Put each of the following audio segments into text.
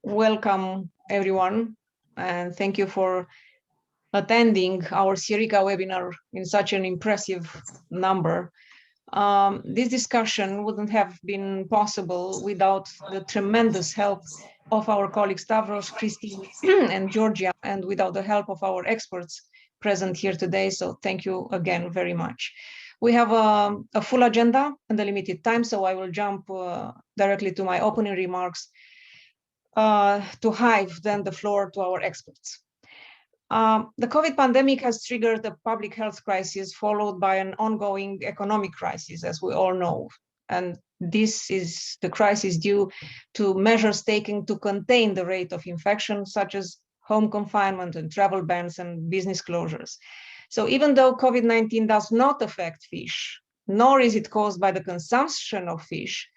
Welcome, everyone, and thank you for attending our SEArica webinar in such an impressive number. This discussion wouldn't have been possible without the tremendous help of our colleagues Stavros, Christine, and Georgia, and without the help of our experts present here today. So thank you again very much. We have a full agenda and a limited time, so I will jump directly to my opening remarks to hive then the floor to our experts. The COVID pandemic has triggered a public health crisis followed by an ongoing economic crisis, as we all know. And this is the crisis due to measures taken to contain the rate of infection, such as home confinement and travel bans and business closures. So even though COVID-19 does not affect fish, nor is it caused by the consumption of fish,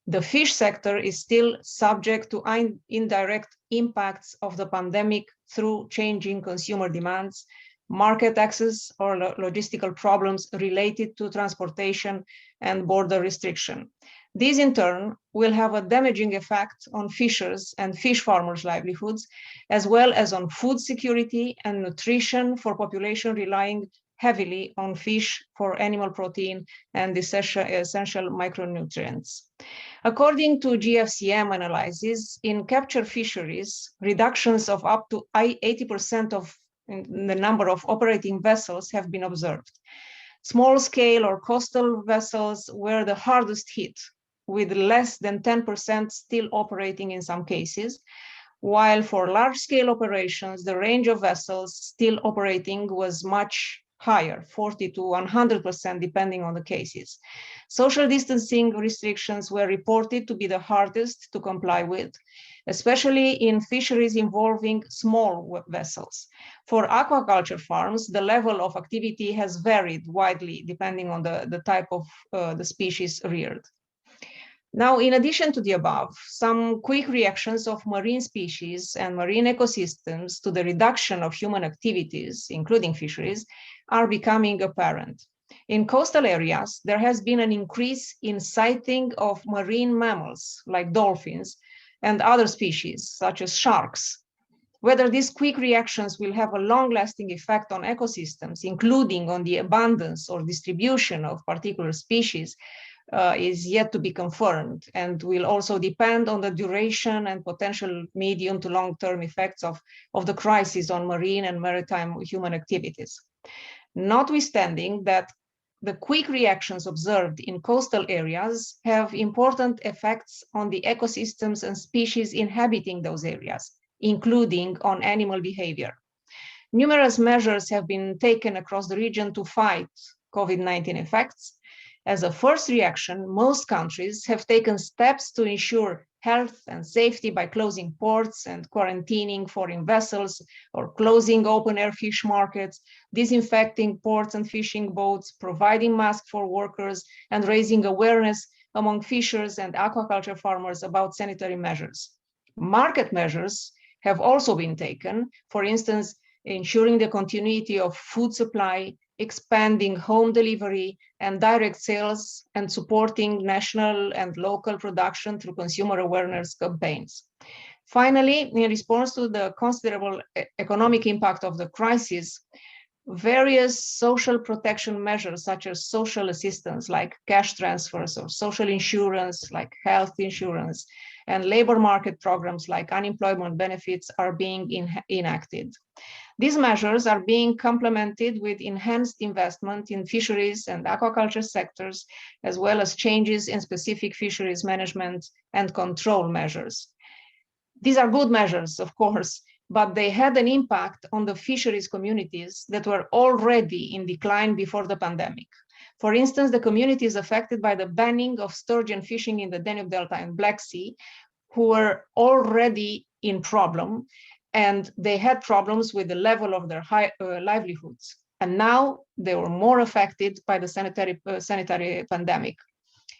the fish sector is still subject to indirect impacts of the pandemic through changing consumer demands, market access, or logistical problems related to transportation and border restriction. These, in turn, will have a damaging effect on fishers and fish farmers' livelihoods, as well as on food security and nutrition for population relying heavily on fish for animal protein and essential micronutrients. According to Gfcm analysis, in captured fisheries, reductions of up to 80% of the number of operating vessels have been observed. Small-scale or coastal vessels were the hardest hit, with less than 10% still operating in some cases, while for large-scale operations, the range of vessels still operating was much higher, 40 to 100%, depending on the cases. Social distancing restrictions were reported to be the hardest to comply with, especially in fisheries involving small vessels. For aquaculture farms, the level of activity has varied widely depending on the type of the species reared. Now, in addition to the above, some quick reactions of marine species and marine ecosystems to the reduction of human activities, including fisheries, are becoming apparent. In coastal areas, there has been an increase in sighting of marine mammals like dolphins and other species, such as sharks. Whether these quick reactions will have a long-lasting effect on ecosystems, including on the abundance or distribution of particular species, is yet to be confirmed and will also depend on the duration and potential medium to long-term effects of the crisis on marine and maritime human activities. Notwithstanding that the quick reactions observed in coastal areas have important effects on the ecosystems and species inhabiting those areas, including on animal behavior. Numerous measures have been taken across the region to fight COVID-19 effects. As a first reaction, most countries have taken steps to ensure health and safety by closing ports and quarantining foreign vessels, or closing open-air fish markets, disinfecting ports and fishing boats, providing masks for workers, and raising awareness among fishers and aquaculture farmers about sanitary measures. Market measures have also been taken, for instance, ensuring the continuity of food supply, expanding home delivery and direct sales, and supporting national and local production through consumer awareness campaigns. Finally, in response to the considerable economic impact of the crisis, various social protection measures such as social assistance like cash transfers or social insurance like health insurance and labor market programs like unemployment benefits are being enacted. These measures are being complemented with enhanced investment in fisheries and aquaculture sectors, as well as changes in specific fisheries management and control measures. These are good measures, of course, but they had an impact on the fisheries communities that were already in decline before the pandemic. For instance, the communities affected by the banning of sturgeon fishing in the Danube Delta and Black Sea, who were already in problem, and they had problems with the level of their livelihoods. And now they were more affected by the sanitary pandemic.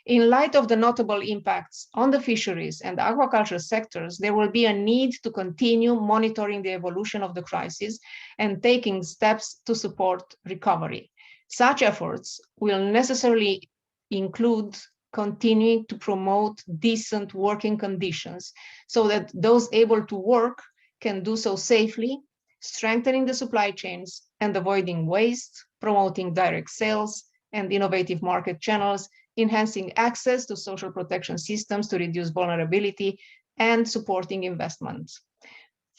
In light of the notable impacts on the fisheries and aquaculture sectors, there will be a need to continue monitoring the evolution of the crisis and taking steps to support recovery. Such efforts will necessarily include continuing to promote decent working conditions so that those able to work can do so safely, strengthening the supply chains and avoiding waste, promoting direct sales and innovative market channels, enhancing access to social protection systems to reduce vulnerability, and supporting investments.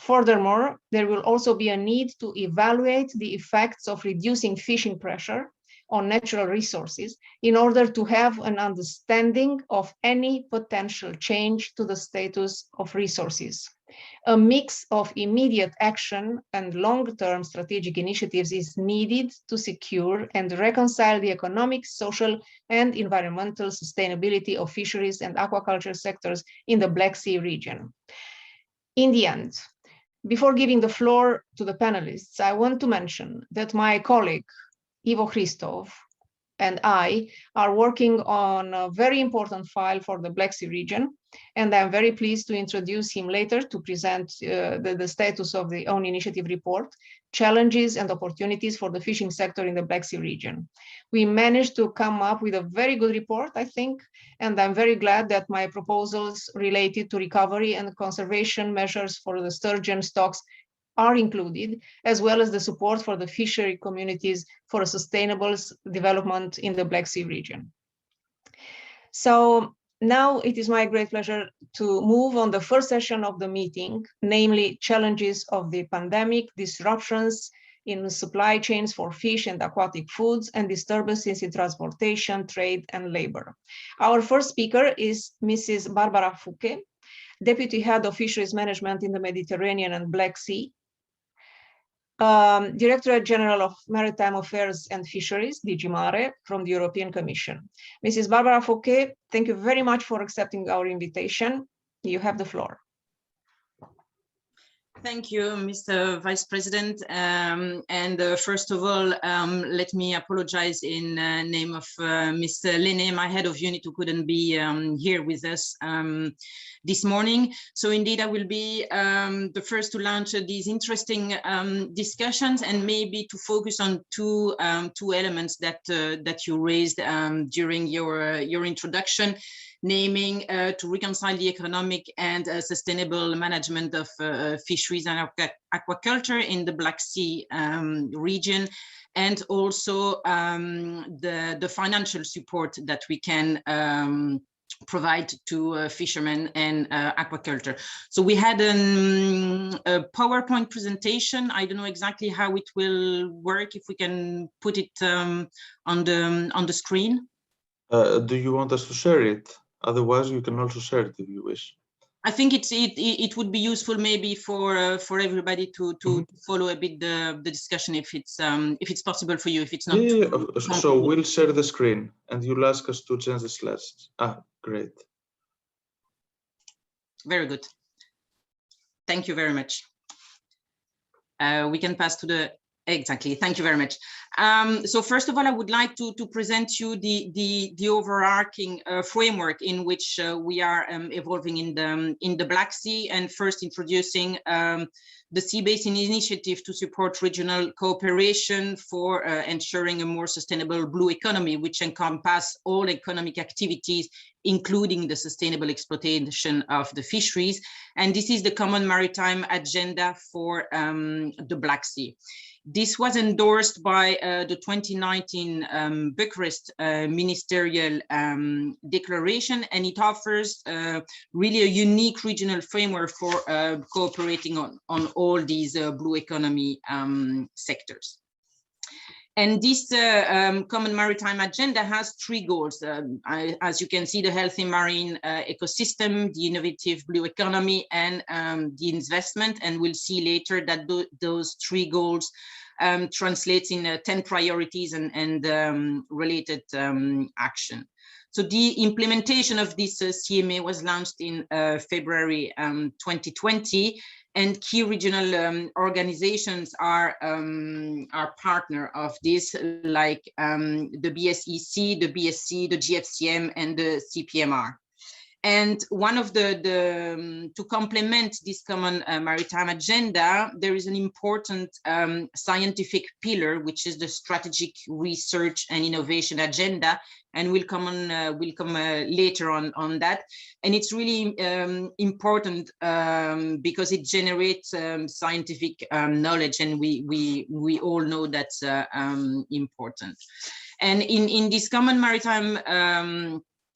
Furthermore, there will also be a need to evaluate the effects of reducing fishing pressure on natural resources in order to have an understanding of any potential change to the status of resources. A mix of immediate action and long-term strategic initiatives is needed to secure and reconcile the economic, social, and environmental sustainability of fisheries and aquaculture sectors in the Black Sea region. In the end, before giving the floor to the panelists, I want to mention that my colleague, Ivo Hristov, and I are working on a very important file for the Black Sea region, and I'm very pleased to introduce him later to present the status of the own initiative report, challenges and opportunities for the fishing sector in the Black Sea region. We managed to come up with a very good report, I think, and I'm very glad that my proposals related to recovery and conservation measures for the sturgeon stocks are included, as well as the support for the fishery communities for a sustainable development in the Black Sea region. So now it is my great pleasure to move on the first session of the meeting, namely challenges of the pandemic, disruptions in supply chains for fish and aquatic foods, and disturbances in transportation, trade, and labor. Our first speaker is Mrs. Barbara Fouquet, Deputy Head of Fisheries Management in the Mediterranean and Black Sea, Directorate General of Maritime Affairs and Fisheries, DG Mare, from the European Commission. Mrs. Barbara Fouquet, thank you very much for accepting our invitation. You have the floor. Thank you, Mr. Vice President. First of all, let me apologize in name of Mr. Lene, my head of unit, who couldn't be here with us this morning. So indeed, I will be the first to launch these interesting discussions, and maybe to focus on two elements that you raised during your introduction, naming to reconcile the economic and sustainable management of fisheries and aquaculture in the Black Sea region, and also the financial support that we can provide to fishermen and aquaculture. So we had a PowerPoint presentation. I don't know exactly how it will work, if we can put it on the screen. Do you want us to share it? Otherwise, you can also share it if you wish. I think it would be useful maybe for everybody to follow a bit the discussion, if it's possible for you. If it's not, so we'll share the screen, and you'll ask us to change the slides. Ah, great. Very good. Thank you very much. We can pass to the. Exactly. Thank you very much. So first of all, I would like to present you the overarching framework in which we are evolving in the Black Sea, and first introducing the Sea Basin Initiative to support regional cooperation for ensuring a more sustainable blue economy, which encompasses all economic activities, including the sustainable exploitation of the fisheries. And this is the Common Maritime Agenda for the Black Sea. This was endorsed by the 2019 Bucharest Ministerial Declaration, and it offers really a unique regional framework for cooperating on all these blue economy sectors. And this Common Maritime Agenda has three goals. As you can see, the healthy marine ecosystem, the innovative blue economy, and the investment. And we'll see later that those three goals translates in 10 priorities and related action. So the implementation of this CMA was launched in February 2020, and key regional organizations are partner of this, like the BSEC, the BSC, the Gfcm, and the CPMR. And one of to complement this common maritime agenda, there is an important scientific pillar, which is the strategic research and innovation agenda. And we'll come later on that. And it's really important because it generates scientific knowledge, and we all know that's important. And in this common maritime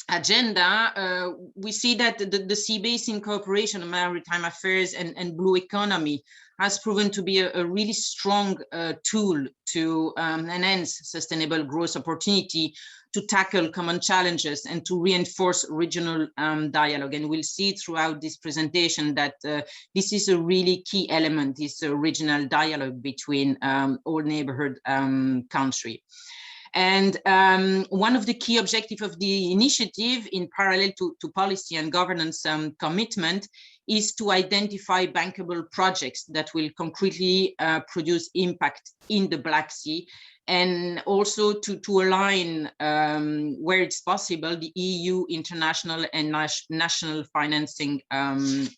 agenda, we see that the sea basin cooperation on maritime affairs and blue economy has proven to be a really strong tool to enhance sustainable growth opportunity, to tackle common challenges, and to reinforce regional dialogue. And we'll see throughout this presentation that this is a really key element, this regional dialogue between all neighborhood countries. And one of the key objectives of the initiative, in parallel to policy and governance commitment, is to identify bankable projects that will concretely produce impact in the Black Sea, and also to align, where it's possible, the EU international and national financing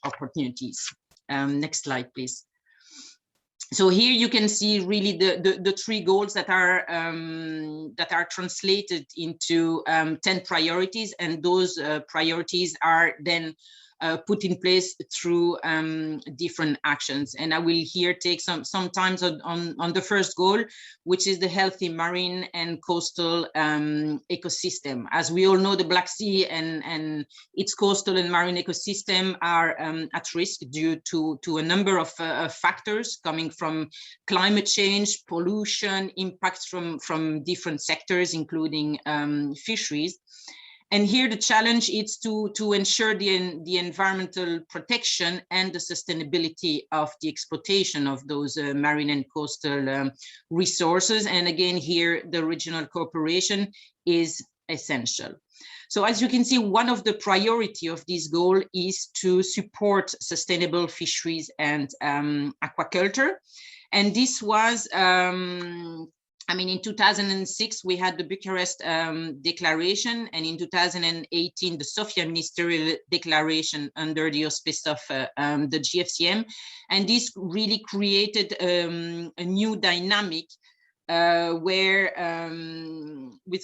opportunities. Next slide, please. So here you can see really the three goals that are translated into 10 priorities, and those priorities are then put in place through different actions. And I will here take some time on the first goal, which is the healthy marine and coastal ecosystem. As we all know, the Black Sea and its coastal and marine ecosystem are at risk due to a number of factors coming from climate change, pollution, impacts from different sectors, including fisheries. And here the challenge is to ensure the environmental protection and the sustainability of the exploitation of those marine and coastal resources. And again, here the regional cooperation is essential. So as you can see, one of the priority of this goal is to support sustainable fisheries and aquaculture. And this was in 2006, we had the Bucharest Declaration, and in 2018, the Sofia Ministerial Declaration under the auspice of the Gfcm. And this really created a new dynamic with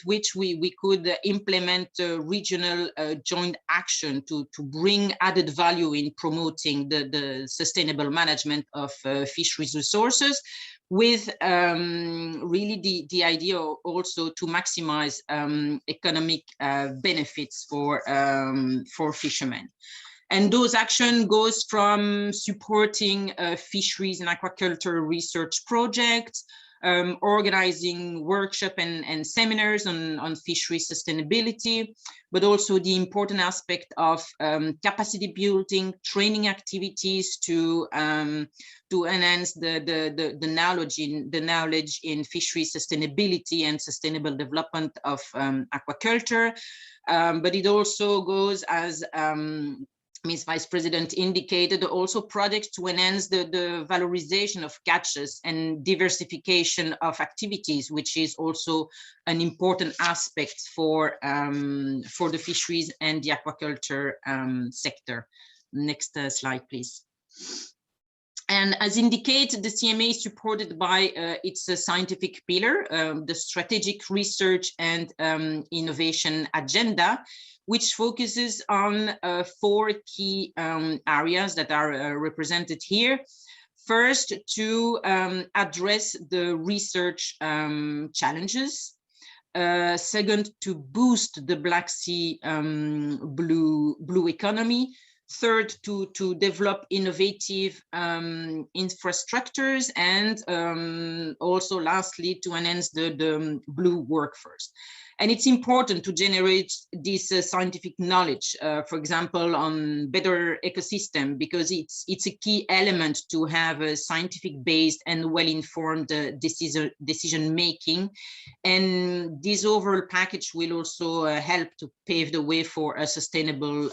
which we could implement regional joint action to bring added value in promoting the sustainable management of fisheries resources, with really the idea also to maximize economic benefits for fishermen. And those action goes from supporting fisheries and aquaculture research projects, organizing workshops and seminars on fishery sustainability, but also the important aspect of capacity building, training activities to enhance the knowledge in fishery sustainability and sustainable development of aquaculture. But it also goes, as Ms. Vice President indicated, also projects to enhance the valorization of catches and diversification of activities, which is also an important aspect for the fisheries and the aquaculture sector. Next slide, please. And as indicated, the CMA is supported by its scientific pillar, the Strategic Research and Innovation Agenda, which focuses on 4 key areas that are represented here. First, to address the research challenges. Second, to boost the Black Sea blue economy. Third, to develop innovative infrastructures, and also lastly, to enhance the blue workforce. And it's important to generate this scientific knowledge, for example, on better ecosystem, because it's a key element to have a scientific-based and well-informed decision making. And this overall package will also help to pave the way for a sustainable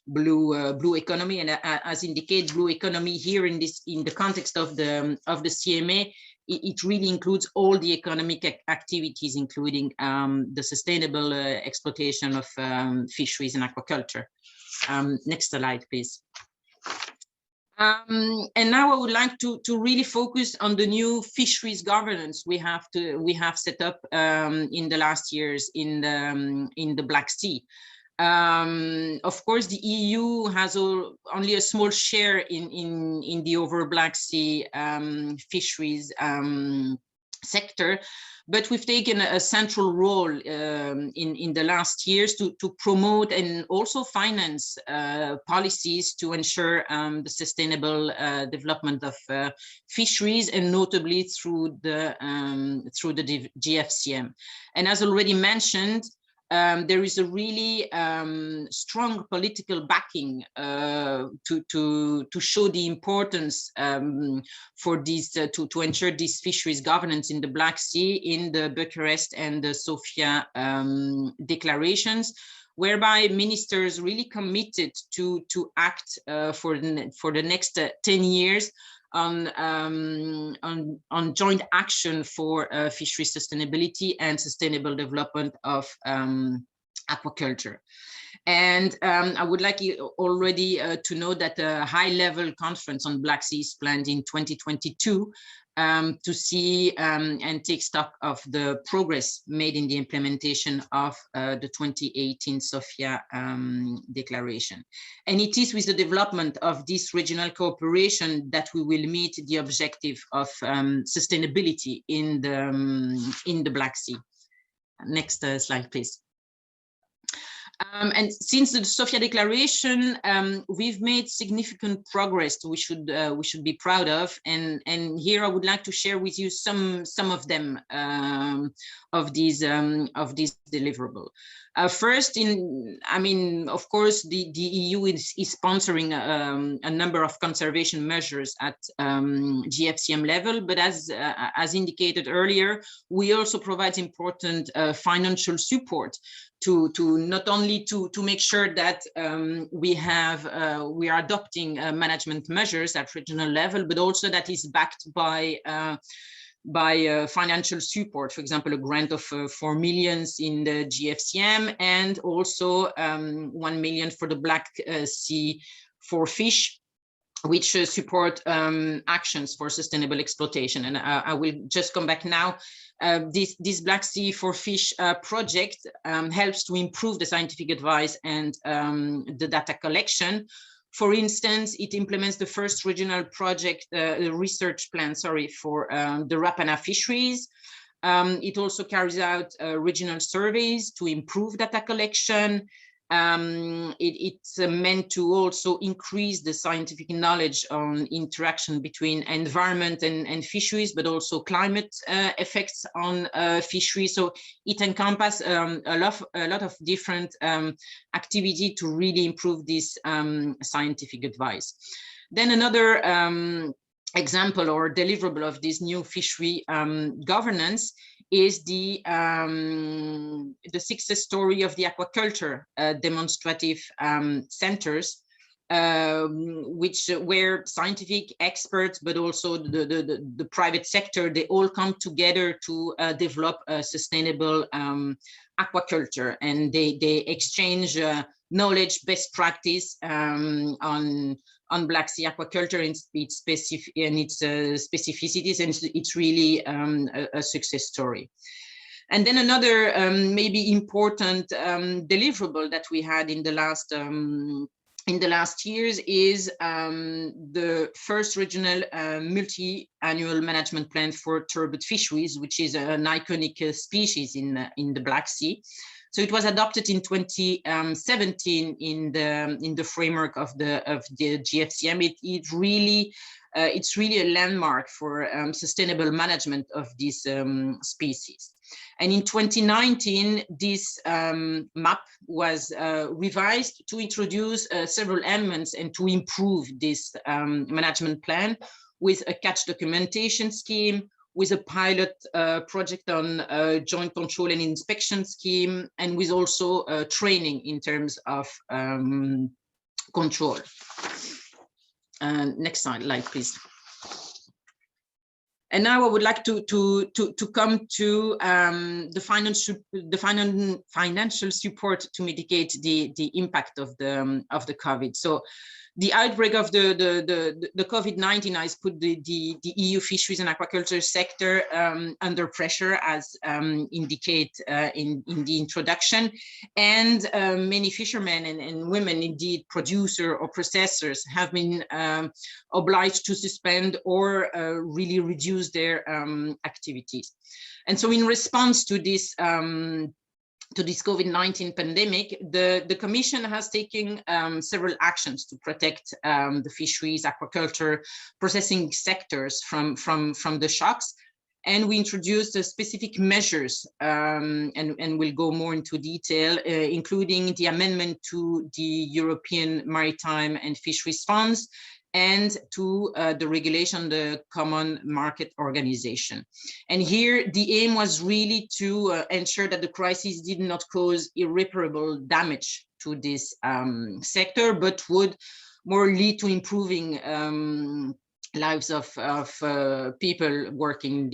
blue economy. And as indicated, blue economy here in the context of the CMA it really includes all the economic activities, including the sustainable exploitation of fisheries and aquaculture. Next slide, please. And now I would like to really focus on the new fisheries governance we have set up in the last years in the Black Sea. Of course, the EU has only a small share in the overall Black Sea fisheries sector, but we've taken a central role in the last years to promote and also finance policies to ensure the sustainable development of fisheries, and notably through the Gfcm. And as already mentioned, there is a really strong political backing to show the importance for these to ensure this fisheries governance in the Black Sea in the Bucharest and the Sofia declarations, whereby ministers really committed to act for the next 10 years on joint action for fishery sustainability and sustainable development of aquaculture. And I would like you already to know that a high-level conference on Black Sea is planned in 2022 to see and take stock of the progress made in the implementation of the 2018 Sofia declaration. And it is with the development of this regional cooperation that we will meet the objective of sustainability in the Black Sea. Next slide, please. And since the Sofia declaration, we've made significant progress we should be proud of, and here I would like to share with you some of them of these deliverable. First, of course, the EU is sponsoring a number of conservation measures at GFCM level, but as indicated earlier, we also provide important financial support to not only to make sure that we are adopting management measures at regional level, but also that is backed by financial support, for example, a grant of 4 million in the GFCM, and also 1 million for the Black Sea for fish, which support actions for sustainable exploitation. And I will just come back now. This Black Sea for Fish project helps to improve the scientific advice and the data collection. For instance, it implements the first regional project, research plan, for the Rapana fisheries. It also carries out regional surveys to improve data collection. It's meant to also increase the scientific knowledge on interaction between environment and fisheries, but also climate effects on fisheries. So it encompasses a lot of different activity to really improve this scientific advice. Then another example or deliverable of this new fishery governance is the success story of the aquaculture demonstrative centers, where scientific experts, but also the private sector, they all come together to develop a sustainable aquaculture, and they exchange knowledge, best practice on Black Sea aquaculture and its specificities, and it's really a success story. And then another maybe important deliverable that we had in the last years is the first regional multi-annual management plan for turbot fisheries, which is an iconic species in the Black Sea. So it was adopted in 2017 in the framework of the GFCM. It's really a landmark for sustainable management of this species. And in 2019, this map was revised to introduce several elements and to improve this management plan with a catch documentation scheme, with a pilot project on joint control and inspection scheme, and with also training in terms of control. Next slide, please. And now I would like to come to the financial support to mitigate the impact of the COVID. So the outbreak of the COVID-19 has put the EU fisheries and aquaculture sector under pressure, as indicate in the introduction, and many fishermen and women, indeed producer or processors, have been obliged to suspend or really reduce their activities. And so in response to this COVID-19 pandemic, the Commission has taken several actions to protect the fisheries, aquaculture, processing sectors from the shocks. And we introduced specific measures, and we'll go more into detail, including the amendment to the European Maritime and Fisheries Funds, and to the regulation, the Common Market Organization. And here the aim was really to ensure that the crisis did not cause irreparable damage to this sector, but would more lead to improving lives of people working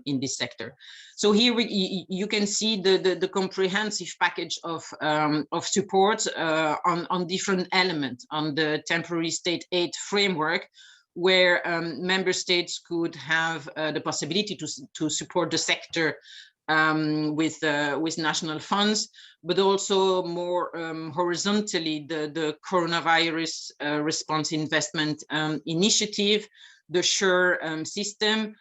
in this sector. So here you can see the comprehensive package of support on different elements on the temporary state aid framework, where member states could have the possibility to support the sector with national funds, but also more horizontally the coronavirus response investment initiative, the SURE system,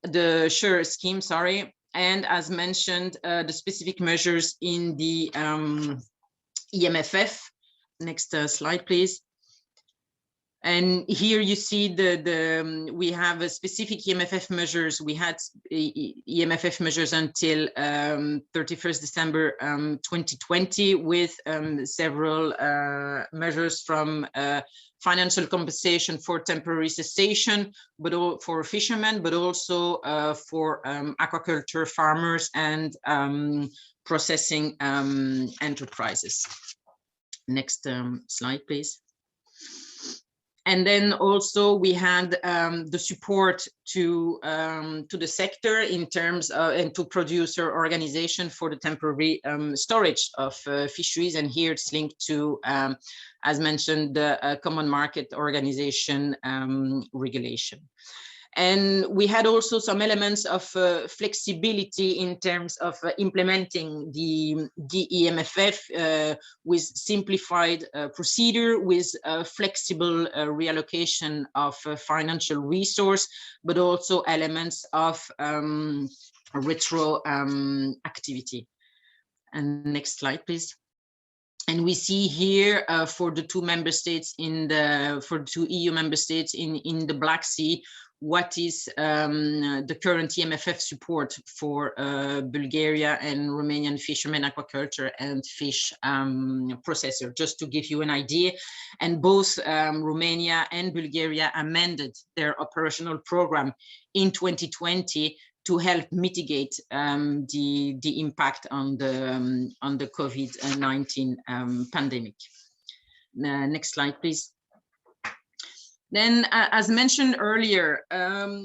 the SURE scheme, sorry, and as mentioned, the specific measures in the EMFF. Next slide, please. And here you see we have a specific EMFF measures. We had EMFF measures until 31st December 2020, with several measures from financial compensation for temporary cessation, but for fishermen, but also for aquaculture farmers and processing enterprises. Next slide, please. And then also we had the support to the sector in terms of, and to producer organization for the temporary storage of fisheries. And here it's linked to, as mentioned, the Common Market Organization regulation. And we had also some elements of flexibility in terms of implementing the EMFF with simplified procedure, with flexible reallocation of financial resource, but also elements of retro activity. And next slide, please. And we see here for the two member states for the two EU member states in the Black Sea, what is the current EMFF support for Bulgaria and Romanian fishermen, aquaculture and fish processor, just to give you an idea. And both Romania and Bulgaria amended their operational program in 2020 to help mitigate the impact on the COVID-19 pandemic. Next slide, please. Then, as mentioned earlier,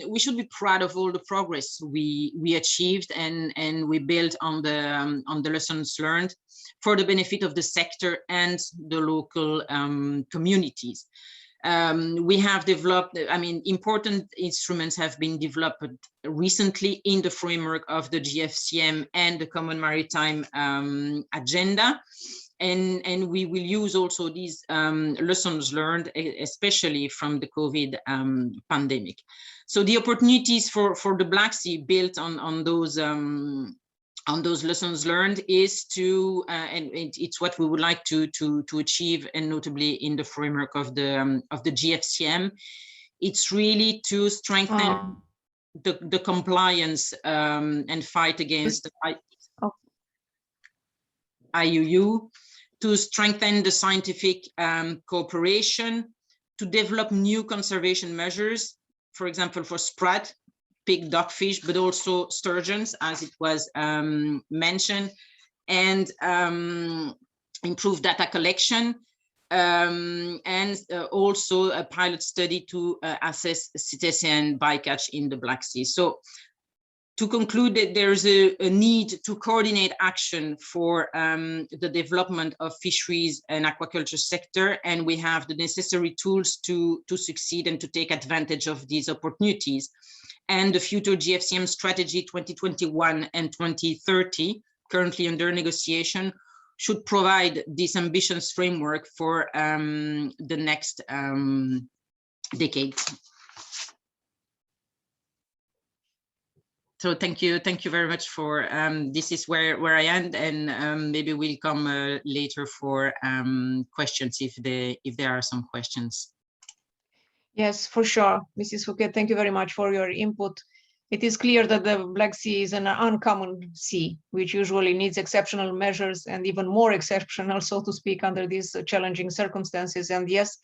we should be proud of all the progress we achieved and we built on the lessons learned for the benefit of the sector and the local communities. We have developed, important instruments have been developed recently in the framework of the Gfcm and the Common Maritime Agenda. And we will use also these lessons learned, especially from the COVID pandemic. So the opportunities for the Black Sea built on those lessons learned is to, and it's what we would like to achieve, and notably in the framework of the Gfcm, it's really to strengthen the compliance and fight against the IUU, to strengthen the scientific cooperation, to develop new conservation measures, for example, for sprat, pig, dogfish, but also sturgeons, as it was mentioned, and improve data collection, and also a pilot study to assess cetacean bycatch in the Black Sea. So to conclude, that there's a need to coordinate action for the development of fisheries and aquaculture sector, and we have the necessary tools to succeed and to take advantage of these opportunities. And the future GFCM strategy 2021 and 2030, currently under negotiation, should provide this ambitious framework for the next decade. So thank you very much for this is where I end, and maybe we'll come later for questions if there are some questions. Yes, for sure, Mrs. Fouquet, thank you very much for your input. It is clear that the Black Sea is an uncommon sea, which usually needs exceptional measures and even more exceptional, so to speak, under these challenging circumstances. And yes,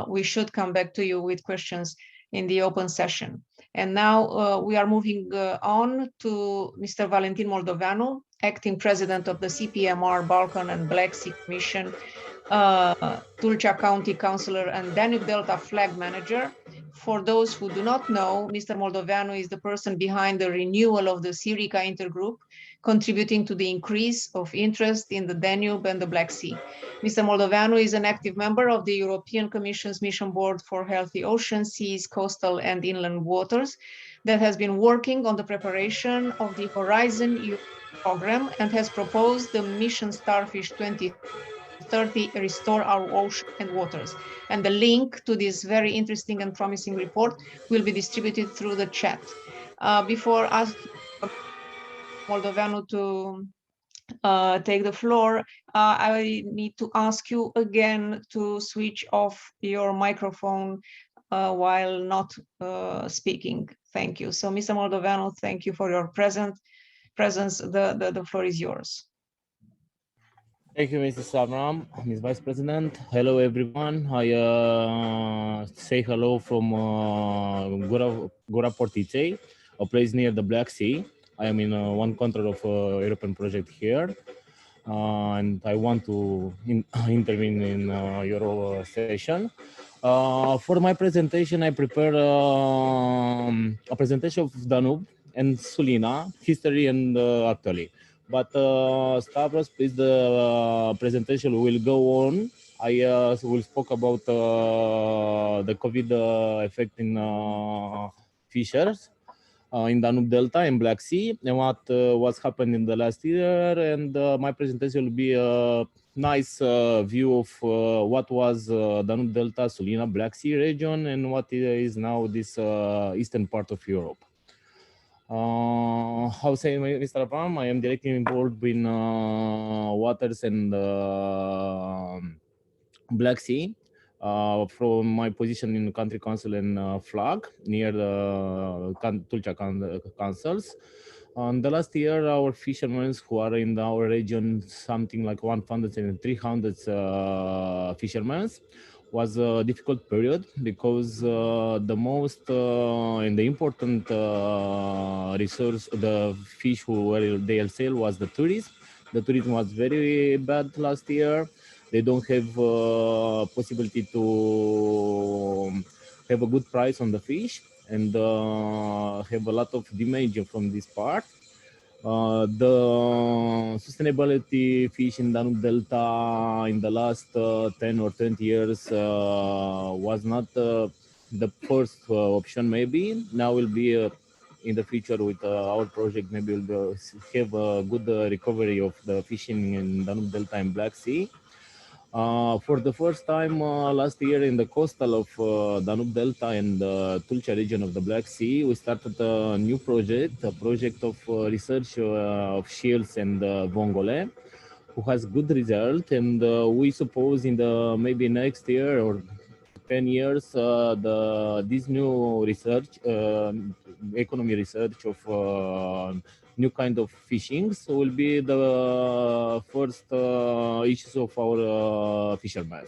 we should come back to you with questions in the open session. And now we are moving on to Mr. Valentin Moldoveanu, acting president of the CPMR Balkan and Black Sea Commission, Tulcea County Councillor and Danube Delta Flag Manager. For those who do not know, Mr. Moldoveanu is the person behind the renewal of the SEArica Intergroup, contributing to the increase of interest in the Danube and the Black Sea. Mr. Moldoveanu is an active member of the European Commission's Mission Board for Healthy Ocean, Seas, Coastal and Inland Waters that has been working on the preparation of the Horizon EU program and has proposed the Mission Starfish 2030 Restore Our Ocean and Waters. And the link to this very interesting and promising report will be distributed through the chat. Before asking Moldoveanu to take the floor, I need to ask you again to switch off your microphone while not speaking. Thank you. So Mr. Moldoveanu, thank you for your presence. The floor is yours. Thank you, Mrs. Avram, Ms. Vice President. Hello, everyone. I say hello from Gura Portiței, a place near the Black Sea. I am in one control of European project here, and I want to intervene in your session. For my presentation, I prepared a presentation of Danube and Sulina, history and actually. But Stavros, please, the presentation will go on. I will speak about the COVID effect in fishers in Danube Delta and Black Sea and what's happened in the last year. And my presentation will be a nice view of what was Danube Delta, Sulina, Black Sea region and what is now this eastern part of Europe. How say Mr. Avram, I am directly involved in waters and Black Sea from my position in the country council and flag near the Tulcea councils. The last year, our fishermen who are in our region, something like 100 and 300 fishermen, was a difficult period because the most and the important resource, the fish who were they sell was the tourism. The tourism was very bad last year. They don't have possibility to have a good price on the fish and have a lot of damage from this part. The sustainability fish in Danube Delta in the last 10 or 20 years was not the first option maybe. Now will be in the future with our project, maybe we'll have a good recovery of the fishing in Danube Delta and Black Sea. For the first time last year in the coastal of Danube Delta and Tulcea region of the Black Sea, we started a new project, a project of research of shells and vongole, who has good result. And we suppose in the maybe next year or 10 years, this new research, economy research of new kind of fishing, so will be the first issues of our fishermen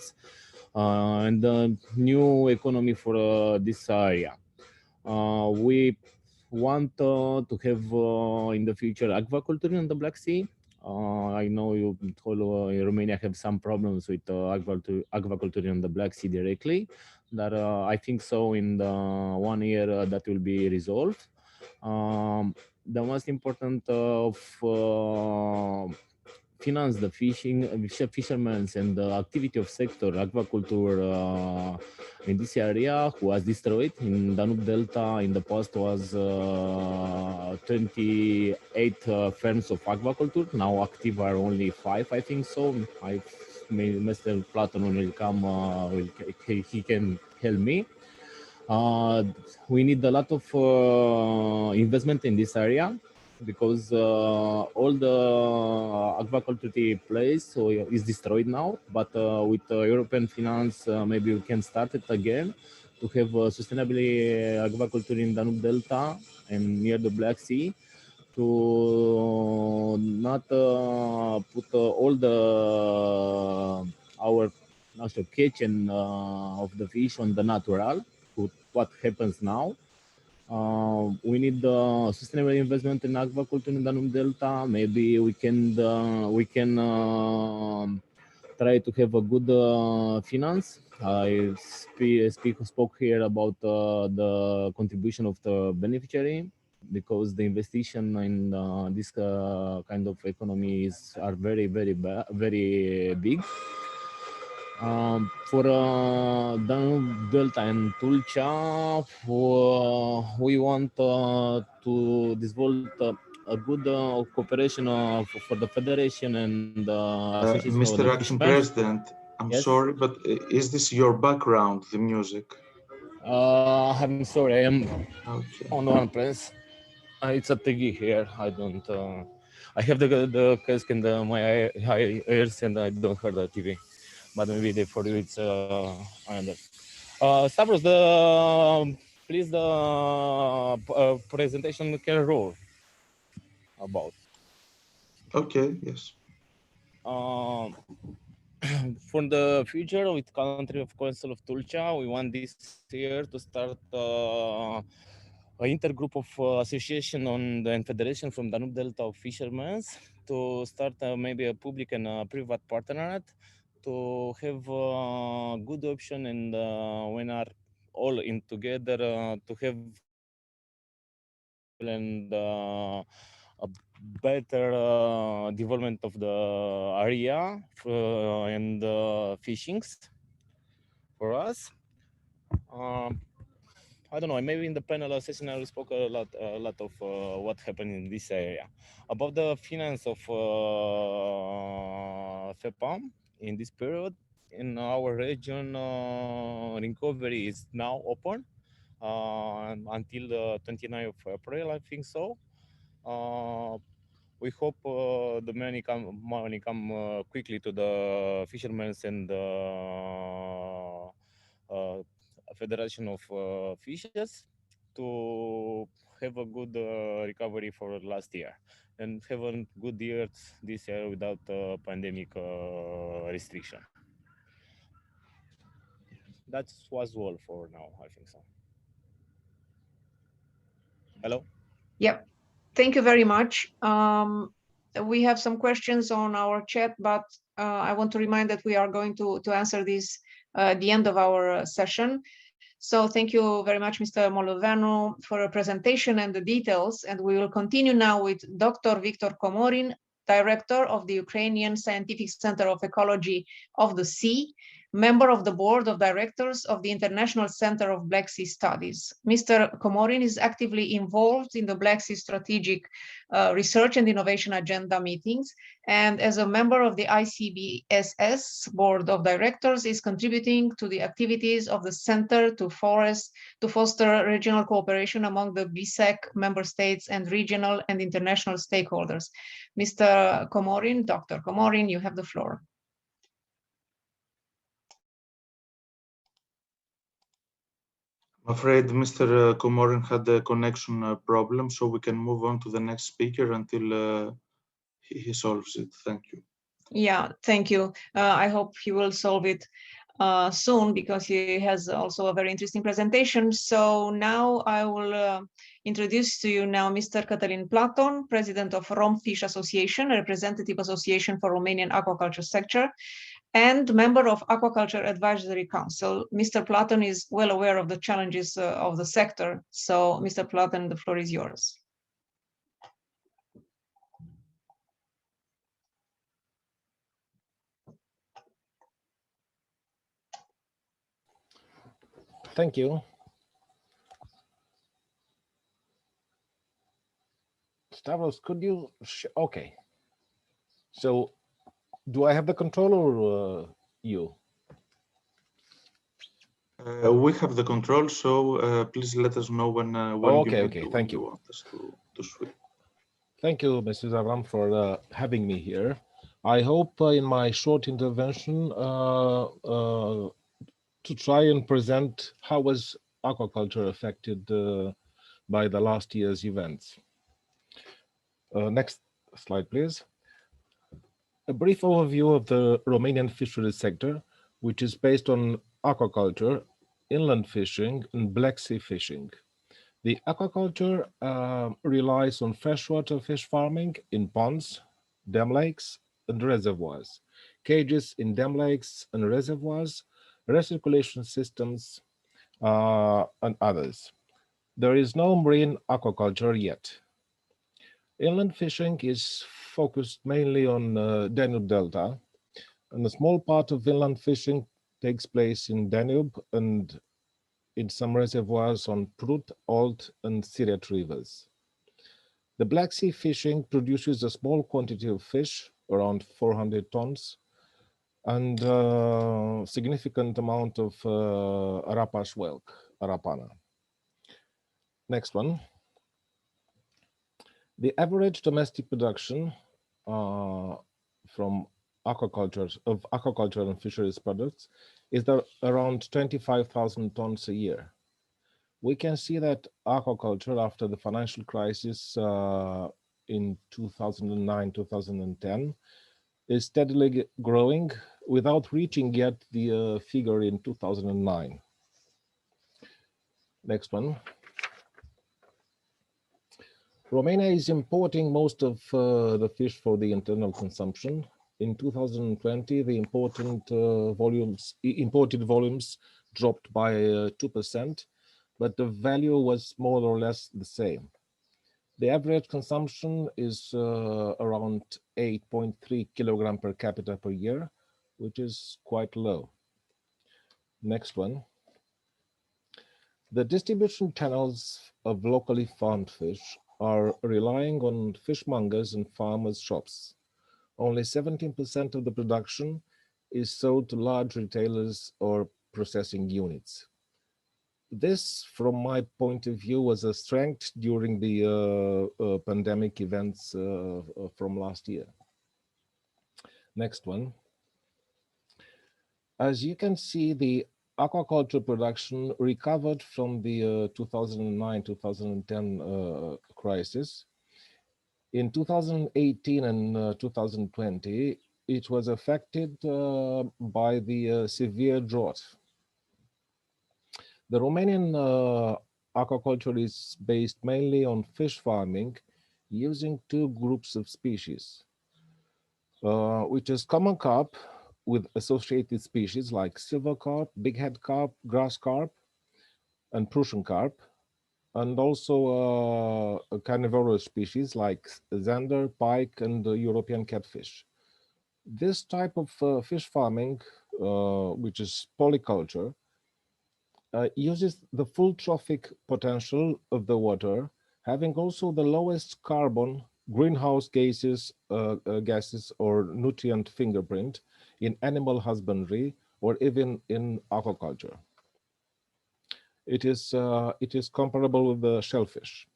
and the new economy for this area. We want to have in the future aquaculture in the Black Sea. I know you all in Romania have some problems with aquaculture in the Black Sea directly. That I think so in the 1 year that will be resolved. The most important of finance the fishermen and the activity of sector aquaculture in this area was destroyed in Danube Delta. In the past was 28 firms of aquaculture. Now active are only 5, I think so. Mr. Platon will come, he can help me. We need a lot of investment in this area because all the aquaculture place is destroyed now. But with European finance, maybe we can start it again to have sustainably aquaculture in Danube Delta and near the Black Sea, to not put all the our catch and of the fish on the natural. What happens now? We need sustainable investment in aquaculture in Danube Delta. Maybe we can try to have a good finance. I spoke here about the contribution of the beneficiary, because the investigation in this kind of economies are very big. For Danube Delta and Tulcea, we want to develop a good cooperation for the federation and association of Mr. the Acting fishermen. President, I'm Yes? sorry, but is this your background, the music? I'm sorry, I am Okay. on one place. It's a TV here. I don't. I have the cask in my ears and I don't hear the TV. But maybe for you it's I understand. Stavros, please the presentation can roll about. Okay. Yes. For the future with country of Council of Tulcea, we want this year to start an intergroup of association and federation from Danube Delta of fishermen to start maybe a public and a private partnership to have a good option, and when are all in together to have and a better development of the area and fishings for us. I don't know, maybe in the panel session I will spoke a lot of what happened in this area. About the finance of FEPAM in this period, in our region, recovery is now open until the 29th of April, I think so. We hope the money come quickly to the fishermen and Federation of Fishes to have a good recovery for last year and have a good year this year without pandemic restriction. That was all for now, I think so. Hello? Yep. Thank you very much. We have some questions on our chat, but I want to remind that we are going to answer these at the end of our session. So thank you very much, Mr. Moldoveanu, for a presentation and the details. And we will continue now with Dr. Viktor Komorin, Director of the Ukrainian Scientific Center of Ecology of the Sea, member of the Board of Directors of the International Center of Black Sea Studies. Mr. Komorin is actively involved in the Black Sea Strategic Research and Innovation Agenda meetings, and as a member of the ICBSS Board of Directors is contributing to the activities of the Center to foster regional cooperation among the BSEC member states and regional and international stakeholders. Mr. Komorin, Dr. Komorin, you have the floor. I'm afraid Mr. Komorin had a connection problem, so we can move on to the next speaker until he solves it. Thank you. Yeah, thank you. I hope he will solve it. soon, because he has also a very interesting presentation. So now I will introduce to you now Mr. Cătălin Platon, President of Romfish Association, a representative association for Romanian aquaculture sector, and member of Aquaculture Advisory Council. Mr. Platon is well aware of the challenges of the sector. So Mr. Platon, the floor is yours. Thank you. Stavros, could you, okay. So do I have the control or you? We have the control, so please let us know when Thank you. Want us to switch. Thank you, Mrs. Avram, for having me here. I hope in my short intervention to try and present how was aquaculture affected by the last year's events. Next slide, please. A brief overview of the Romanian fisheries sector, which is based on aquaculture, inland fishing, and Black Sea fishing. The aquaculture relies on freshwater fish farming in ponds, dam lakes, and reservoirs, cages in dam lakes and reservoirs, recirculation systems, and others. There is no marine aquaculture yet. Inland fishing is focused mainly on Danube Delta, and a small part of inland fishing takes place in Danube and in some reservoirs on Prut, Olt, and Siret rivers. The Black Sea fishing produces a small quantity of fish, around 400 tons, and a significant amount of Arapash whelk, Arapana. Next one. The average domestic production from aquaculture and fisheries products is around 25,000 tons a year. We can see that aquaculture after the financial crisis in 2009-2010 is steadily growing without reaching yet the figure in 2009. Next one. Romania is importing most of the fish for the internal consumption. In 2020, the imported volumes dropped by 2%, but the value was more or less the same. The average consumption is around 8.3 kilogram per capita per year, which is quite low. Next one. The distribution channels of locally farmed fish are relying on fishmongers and farmers' shops. Only 17% of the production is sold to large retailers or processing units. This, from my point of view, was a strength during the pandemic events from last year. Next one. As you can see, the aquaculture production recovered from the 2009-2010 crisis. In 2018 and 2020, it was affected by the severe drought. The Romanian aquaculture is based mainly on fish farming using two groups of species, which is common carp with associated species like silver carp, bighead carp, grass carp, and Prussian carp, and also carnivorous species like zander, pike, and European catfish. This type of fish farming, which is polyculture, uses the full trophic potential of the water, having also the lowest carbon, greenhouse gases or nutrient fingerprint in animal husbandry or even in aquaculture. It is comparable with the shellfish.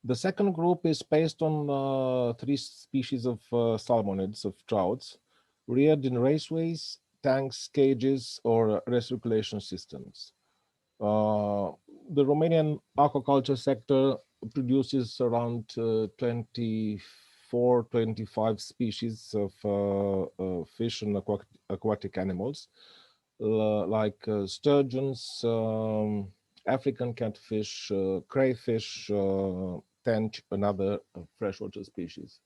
The second group is based on 3 species of salmonids, of trouts, reared in raceways, tanks, cages, or recirculation systems. The Romanian aquaculture sector produces around 25 425 species of fish and aquatic animals, like sturgeons, African catfish, crayfish, tench, and other freshwater species.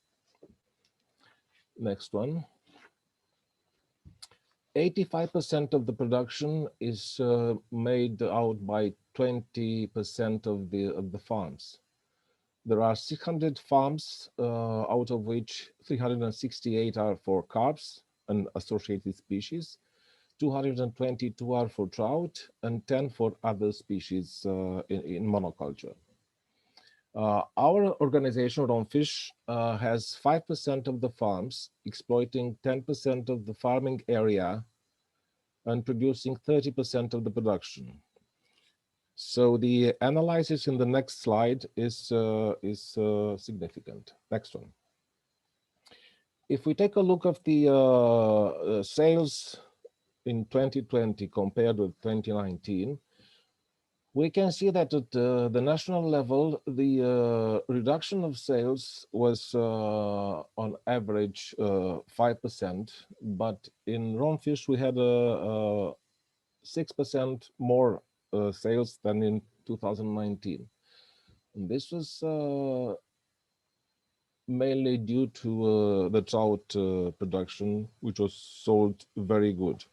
Next one. 85% of the production is made out by 20% of the farms. There are 600 farms, out of which 368 are for carps and associated species, 222 are for trout, and 10 for other species in monoculture. Our organization, Romfish, has 5% of the farms, exploiting 10% of the farming area and producing 30% of the production. So the analysis in the next slide is significant. Next one. If we take a look at the sales in 2020 compared with 2019, we can see that at the national level, the reduction of sales was on average 5%, but in Romfish we had 6% more sales than in 2019. And this was mainly due to the trout production, which was sold very good.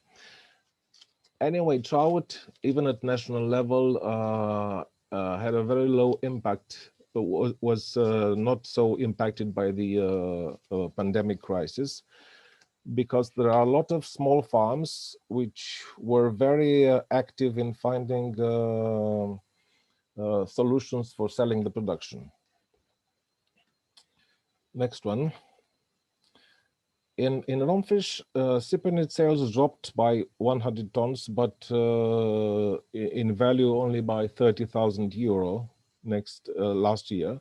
Anyway, trout, even at national level, had a very low impact, but was not so impacted by the pandemic crisis, because there are a lot of small farms which were very active in finding solutions for selling the production. Next one. In Romfish, cyprinid sales dropped by 100 tons, but in value only by 30,000 euro last year,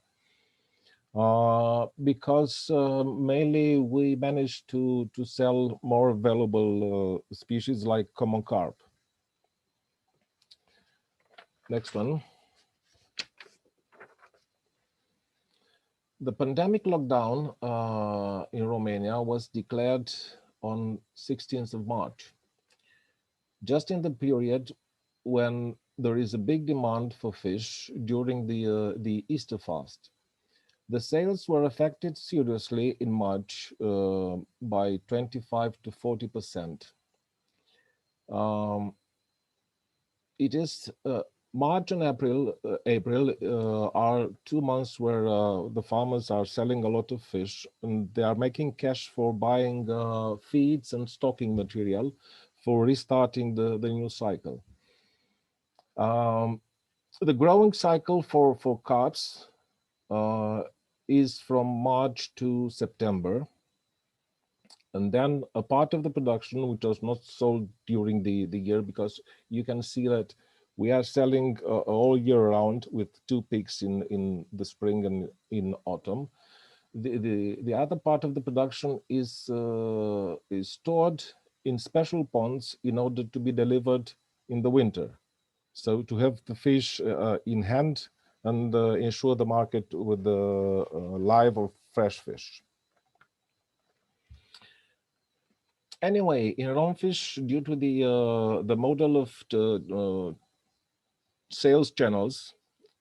because mainly we managed to sell more valuable species like common carp. Next one. The pandemic lockdown in Romania was declared on 16th of March, just in the period when there is a big demand for fish during the Easter fast. The sales were affected seriously in March by 25 to 40%. It is March and April are 2 months where the farmers are selling a lot of fish, and they are making cash for buying feeds and stocking material for restarting the new cycle. The growing cycle for carps is from March to September, and then a part of the production which was not sold during the year, because you can see that we are selling all year round with 2 peaks in the spring and in autumn. The other part of the production is stored in special ponds in order to be delivered in the winter. So to have the fish in hand and ensure the market with the live or fresh fish. Anyway, in Romfish, due to the model of the sales channels,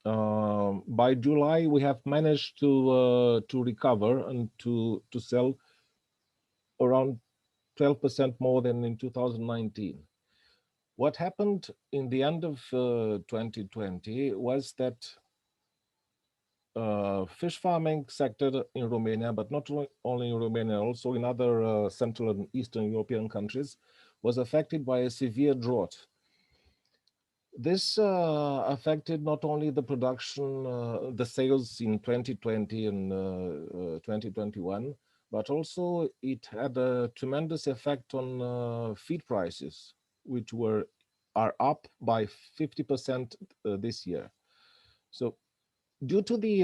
by July we have managed to recover and to sell around 12% more than in 2019. What happened in the end of 2020 was that fish farming sector in Romania, but not only in Romania, also in other Central and Eastern European countries, was affected by a severe drought. This affected not only the production, the sales in 2020 and 2021, but also it had a tremendous effect on feed prices, which are up by 50% this year. So due to the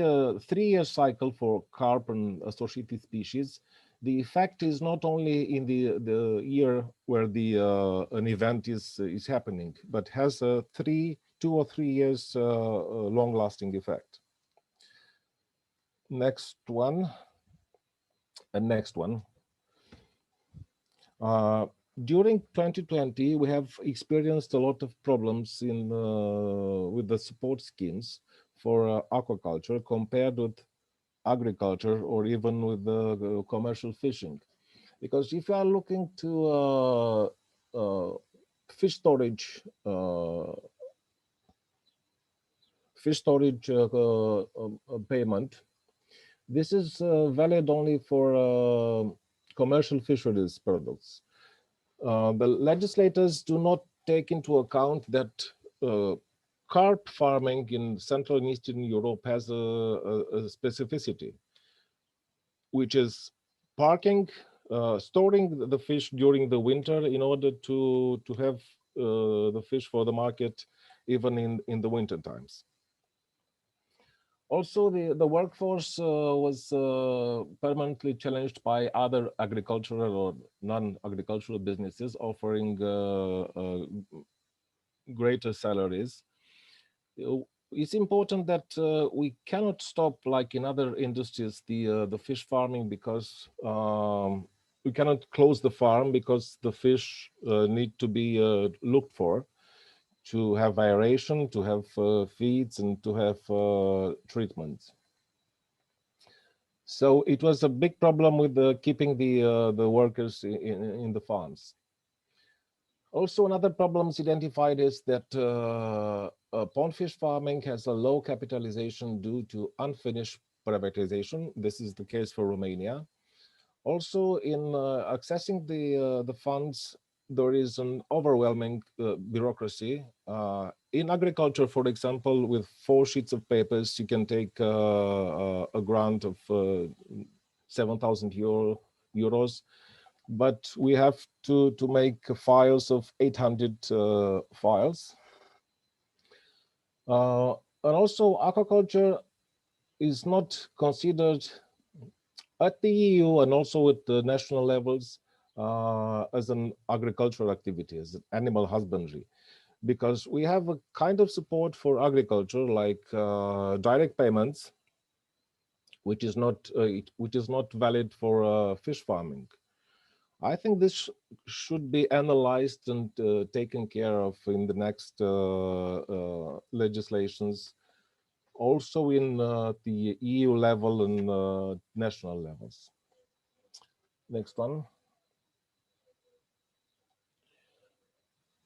3-year cycle for carp and associated species, the effect is not only in the year where an event is happening, but has a 2 or 3 years long-lasting effect. Next one. And next one. During 2020, we have experienced a lot of problems with the support schemes for aquaculture compared with agriculture or even with the commercial fishing. Because if you are looking to fish storage payment, this is valid only for commercial fisheries products. The legislators do not take into account that carp farming in Central and Eastern Europe has a specificity, which is parking, storing the fish during the winter in order to have the fish for the market even in the winter times. Also, the workforce was permanently challenged by other agricultural or non-agricultural businesses offering greater salaries. It's important that we cannot stop, like in other industries, the fish farming, because we cannot close the farm because the fish need to be looked for, to have aeration, to have feeds, and to have treatments. So it was a big problem with keeping the workers in the farms. Also, another problems identified is that pond fish farming has a low capitalization due to unfinished privatization. This is the case for Romania. Also, in accessing the funds, there is an overwhelming bureaucracy. In agriculture, for example, with 4 sheets of papers, you can take a grant of 7,000 euros, but we have to make files of 800 files. And also, aquaculture is not considered at the EU and also at the national levels as an agricultural activity, as animal husbandry, because we have a kind of support for agriculture, like direct payments, which is not valid for fish farming. I think this should be analyzed and taken care of in the next legislations, also in the EU level and national levels. Next one.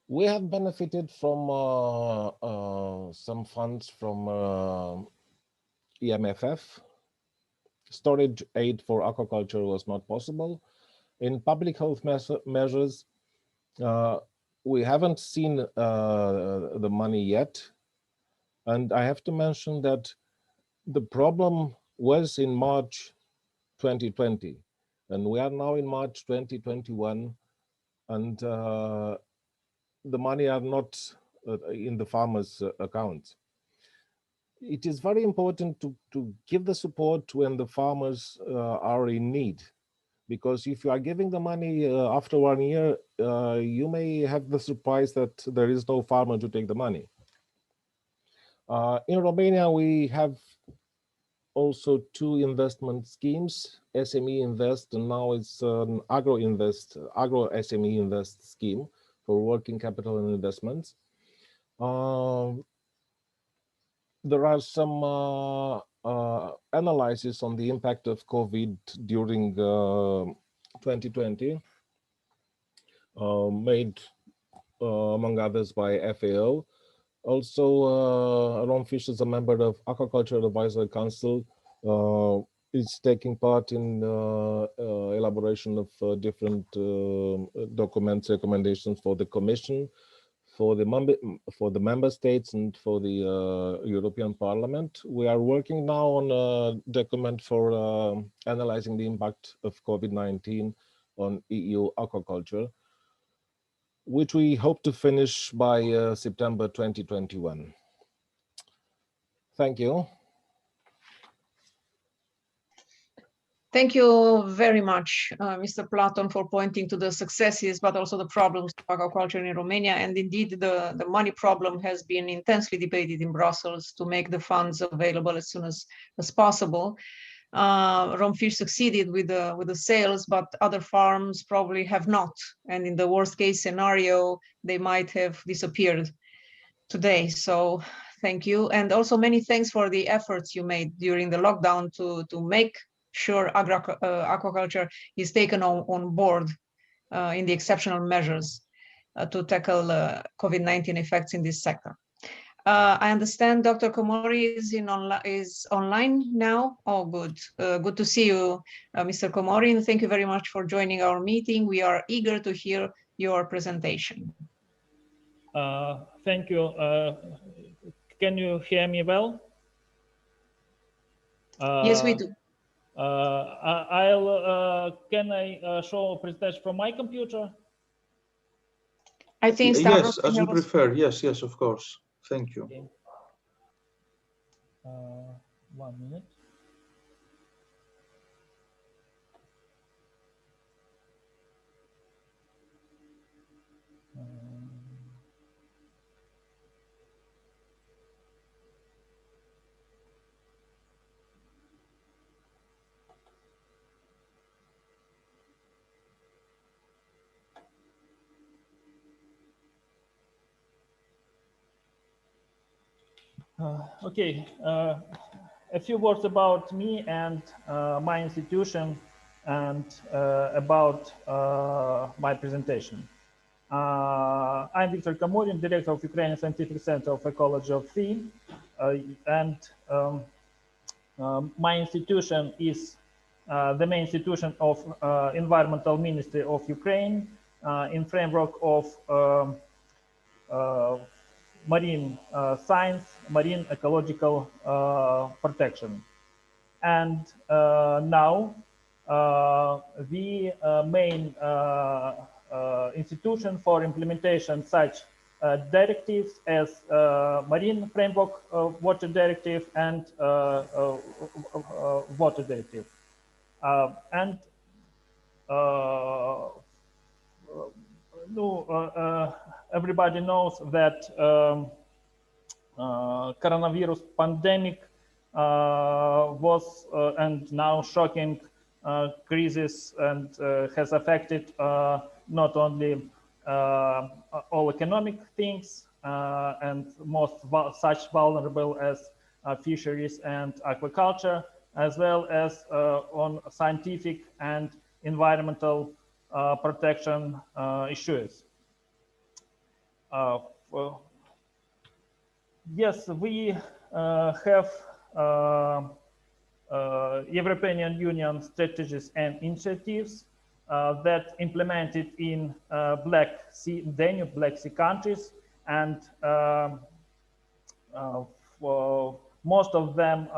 We have benefited from some funds from EMFF. Storage aid for aquaculture was not possible. In public health measures, we haven't seen the money yet. And I have to mention that the problem was in March 2020, and we are now in March 2021, and the money are not in the farmers' accounts. It is very important to give the support when the farmers are in need, because if you are giving the money after 1 year, you may have the surprise that there is no farmer to take the money. In Romania, we have also 2 investment schemes, SME Invest, and now it's an Agro SME Invest scheme for working capital and investments. There are some analysis on the impact of COVID during 2020, made among others by FAO. Also, Ron Fish is a member of Aquaculture Advisory Council. Is taking part in elaboration of different documents, recommendations for the Commission, for the member states, and for the European Parliament. We are working now on a document for analyzing the impact of COVID-19 on EU aquaculture, which we hope to finish by September 2021. Thank you. Thank you very much, Mr. Platon, for pointing to the successes, but also the problems of aquaculture in Romania. And indeed, the money problem has been intensely debated in Brussels to make the funds available as soon as possible. Romfish succeeded with the sales, but other farms probably have not. And in the worst case scenario, they might have disappeared today. So thank you. And also many thanks for the efforts you made during the lockdown to make sure aquaculture is taken on board in the exceptional measures to tackle COVID-19 effects in this sector. I understand Dr. Komorin is online now. Oh, good. Good to see you, Mr. Komorin. Thank you very much for joining our meeting. We are eager to hear your presentation. Thank you. Can you hear me well? Yes, we do. Can I show a presentation from my computer? I think yes, as you prefer. Yes, yes, of course. Thank you. Okay. 1 minute. Okay, a few words about me and my institution and about my presentation. I'm Viktor Komorin, Director of Ukrainian Scientific Center of Ecology of Sea, and my institution is the main institution of Environmental Ministry of Ukraine in framework of marine science, marine ecological protection. And now the main institution for implementation such directives as Marine Framework Water Directive and Water Directive. Everybody knows that coronavirus pandemic was and now shocking crisis and has affected not only all economic things and most such vulnerable as fisheries and aquaculture, as well as on scientific and environmental protection issues. Yes, we have European Union strategies and initiatives that implemented in Black Sea, Danube, Black Sea countries, and for most of them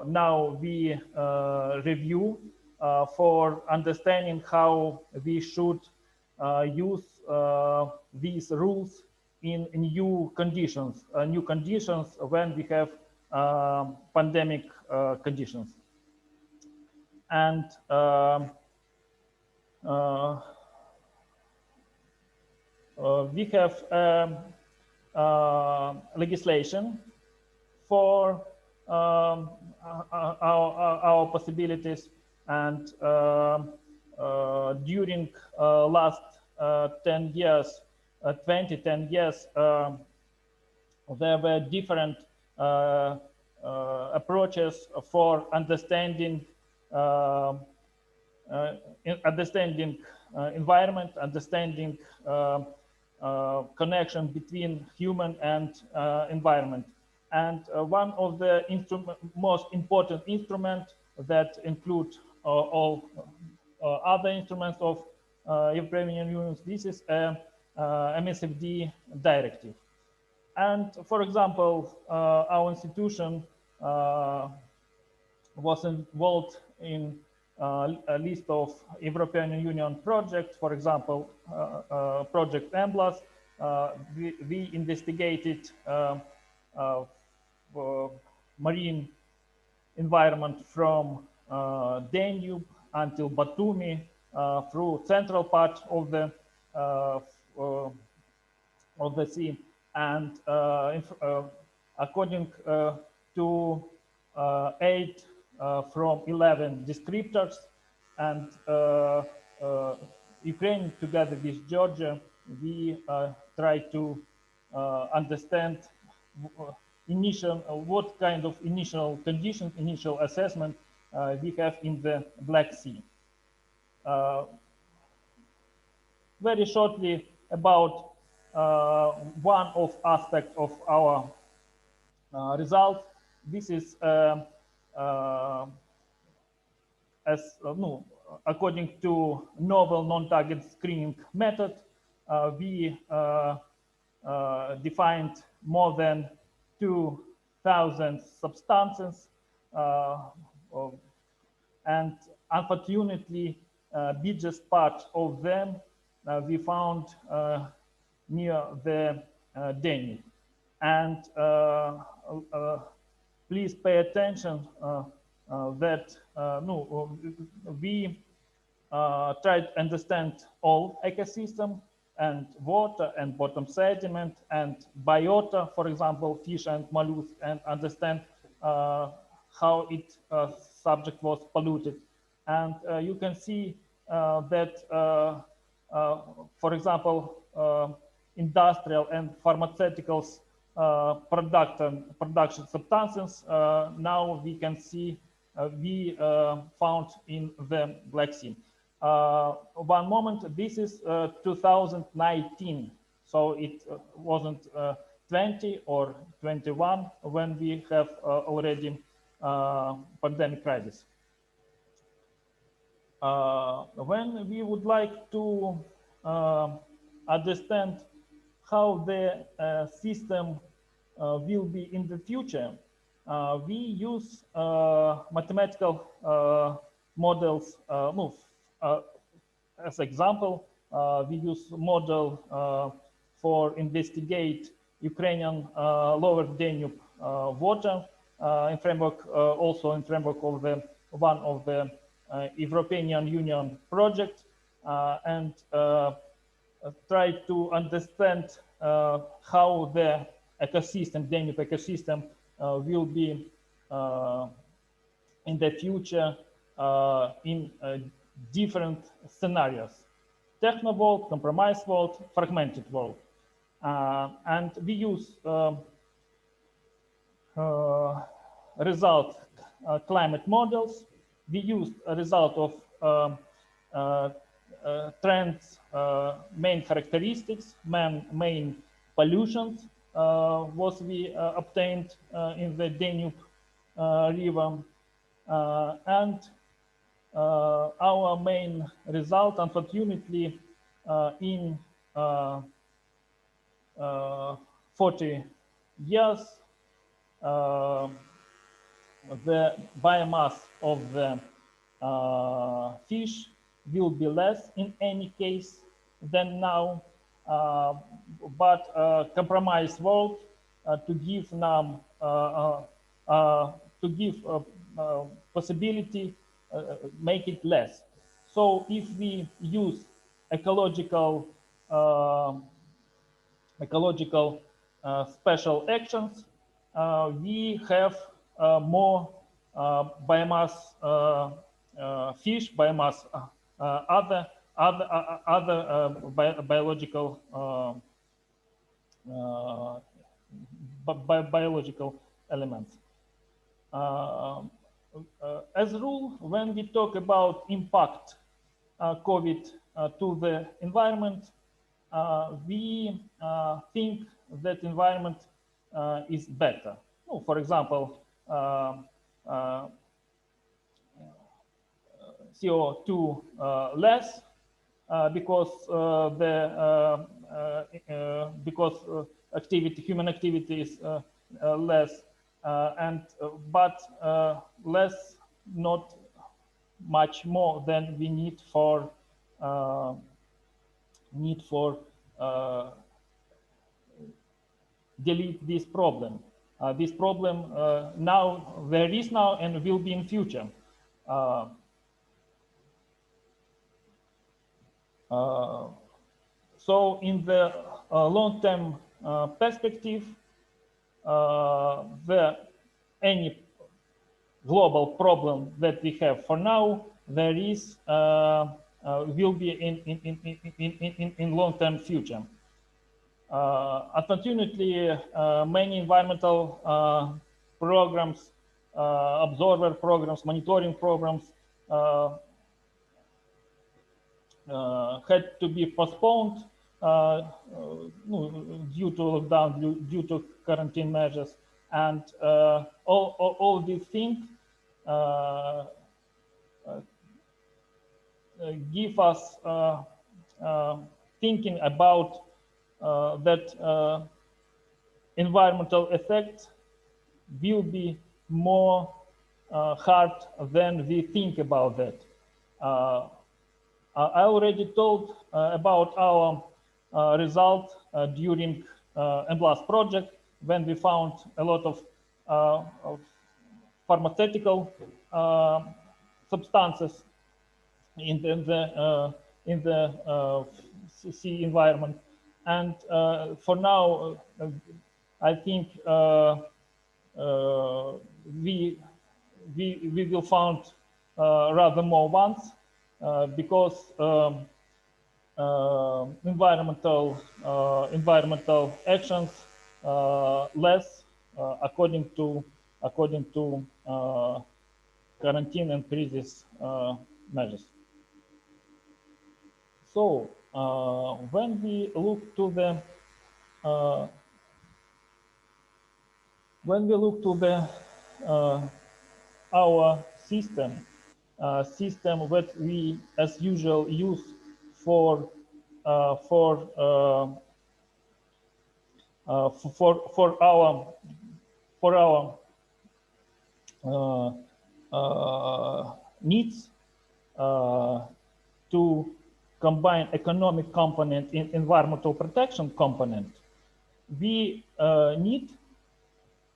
now we review for understanding how we should use these rules in new conditions when we have pandemic conditions. And we have legislation for our possibilities, and during last 10 years, 10 years, there were different approaches for understanding environment, understanding connection between human and environment. And one of the most important instruments that include all other instruments of European Union, this is a MSFD directive. And for example, our institution was involved in a list of European Union projects. For example, Project EMBLAS. We investigated marine environment from Danube until Batumi through central part of the sea, and according to 8 from 11 descriptors, and Ukraine, together with Georgia, we try to understand what kind of initial conditions, initial assessment we have in the Black Sea. Very shortly about one of aspects of our results. This is according to novel non-target screening method, we defined more than 2,000 substances, and unfortunately, biggest part of them we found near the Danube. And please pay attention that we try to understand all ecosystem and water and bottom sediment and biota, for example, fish and mollusks, and understand how it subject was polluted. And you can see that, for example, industrial and pharmaceuticals production substances, now we can see we found in the Black Sea. One moment, this is 2019, so it wasn't 20 or 21 when we have already pandemic crisis. When we would like to understand how the system will be in the future, we use mathematical models. As example, we use model for investigate Ukrainian lower Danube water in framework, also in framework of the one of the European Union project, and try to understand how the ecosystem, Danube ecosystem, will be in the future in different scenarios: techno world, compromise world, fragmented world, and we use result climate models. We used a result of trends, main characteristics, main pollutions was we obtained in the Danube river, and our main result, unfortunately, in 40 years, the biomass of the fish will be less in any case than now, but compromise world to give now to give possibility make it less. So if we use ecological special actions, we have more biomass fish, biomass other biological biological elements. As a rule, when we talk about impact COVID to the environment, we think that environment is better. For example, CO2 less because human activity is less, but less, not much more than we need for delete this problem. This problem now there is now and will be in future. So in the long-term perspective, any global problem that we have for now, there is will be in long-term future. Unfortunately, many environmental programs, observer programs, monitoring programs had to be postponed due to lockdown, due to quarantine measures, and all these things give us thinking about that environmental effects will be more hard than we think about that. I already told about our result during EMBLAST project, when we found a lot of pharmaceutical substances in the sea environment, and for now, I think we will find rather more ones because environmental actions less according to quarantine and crisis measures. So when we look to the our system that we as usual use for our needs to combine economic component in environmental protection component, we need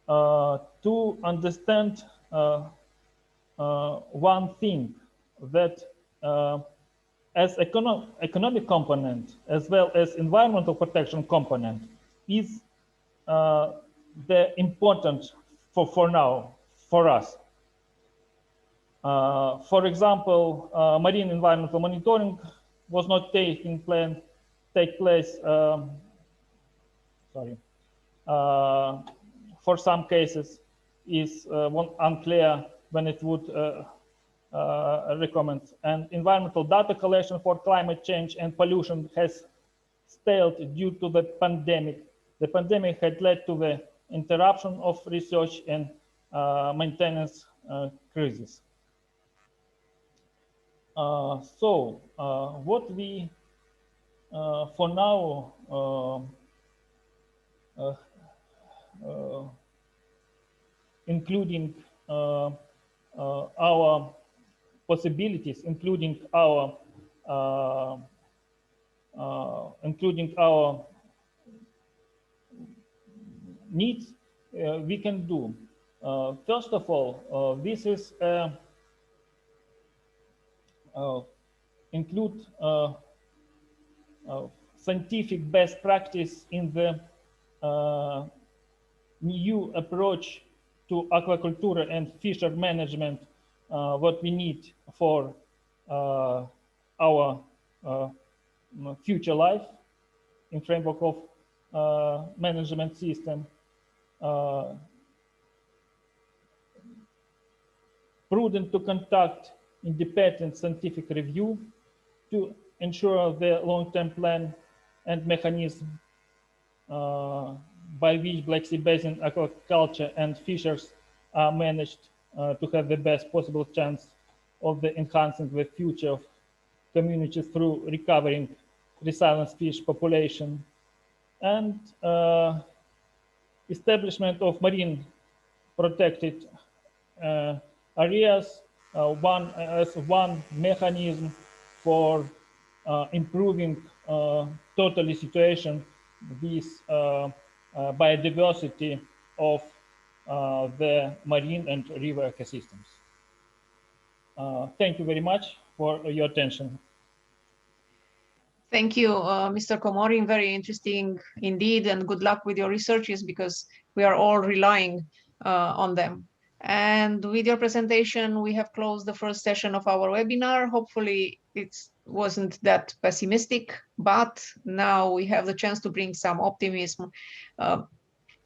to understand one thing, that as economic component as well as environmental protection component is the important for now for us. For example, marine environmental monitoring was not take place for some cases is unclear when it would recommend, and environmental data collection for climate change and pollution has stalled due to the pandemic. The pandemic had led to the interruption of research and maintenance crisis. So what we for now including our possibilities, including our needs, we can do. First of all, this is include scientific best practice in the new approach to aquaculture and fisher management, what we need for our future life in framework of management system. Prudent to conduct independent scientific review to ensure the long-term plan and mechanism by which Black Sea Basin aquaculture and fishers are managed to have the best possible chance of enhancing the future of communities through recovering resilient fish population, and establishment of marine protected areas as one mechanism for improving totally situation with biodiversity of the marine and river ecosystems. Thank you very much for your attention. Thank you, Mr. Komorin. Very interesting indeed, and good luck with your researches because we are all relying on them. And with your presentation, we have closed the first session of our webinar. Hopefully it wasn't that pessimistic, but now we have the chance to bring some optimism.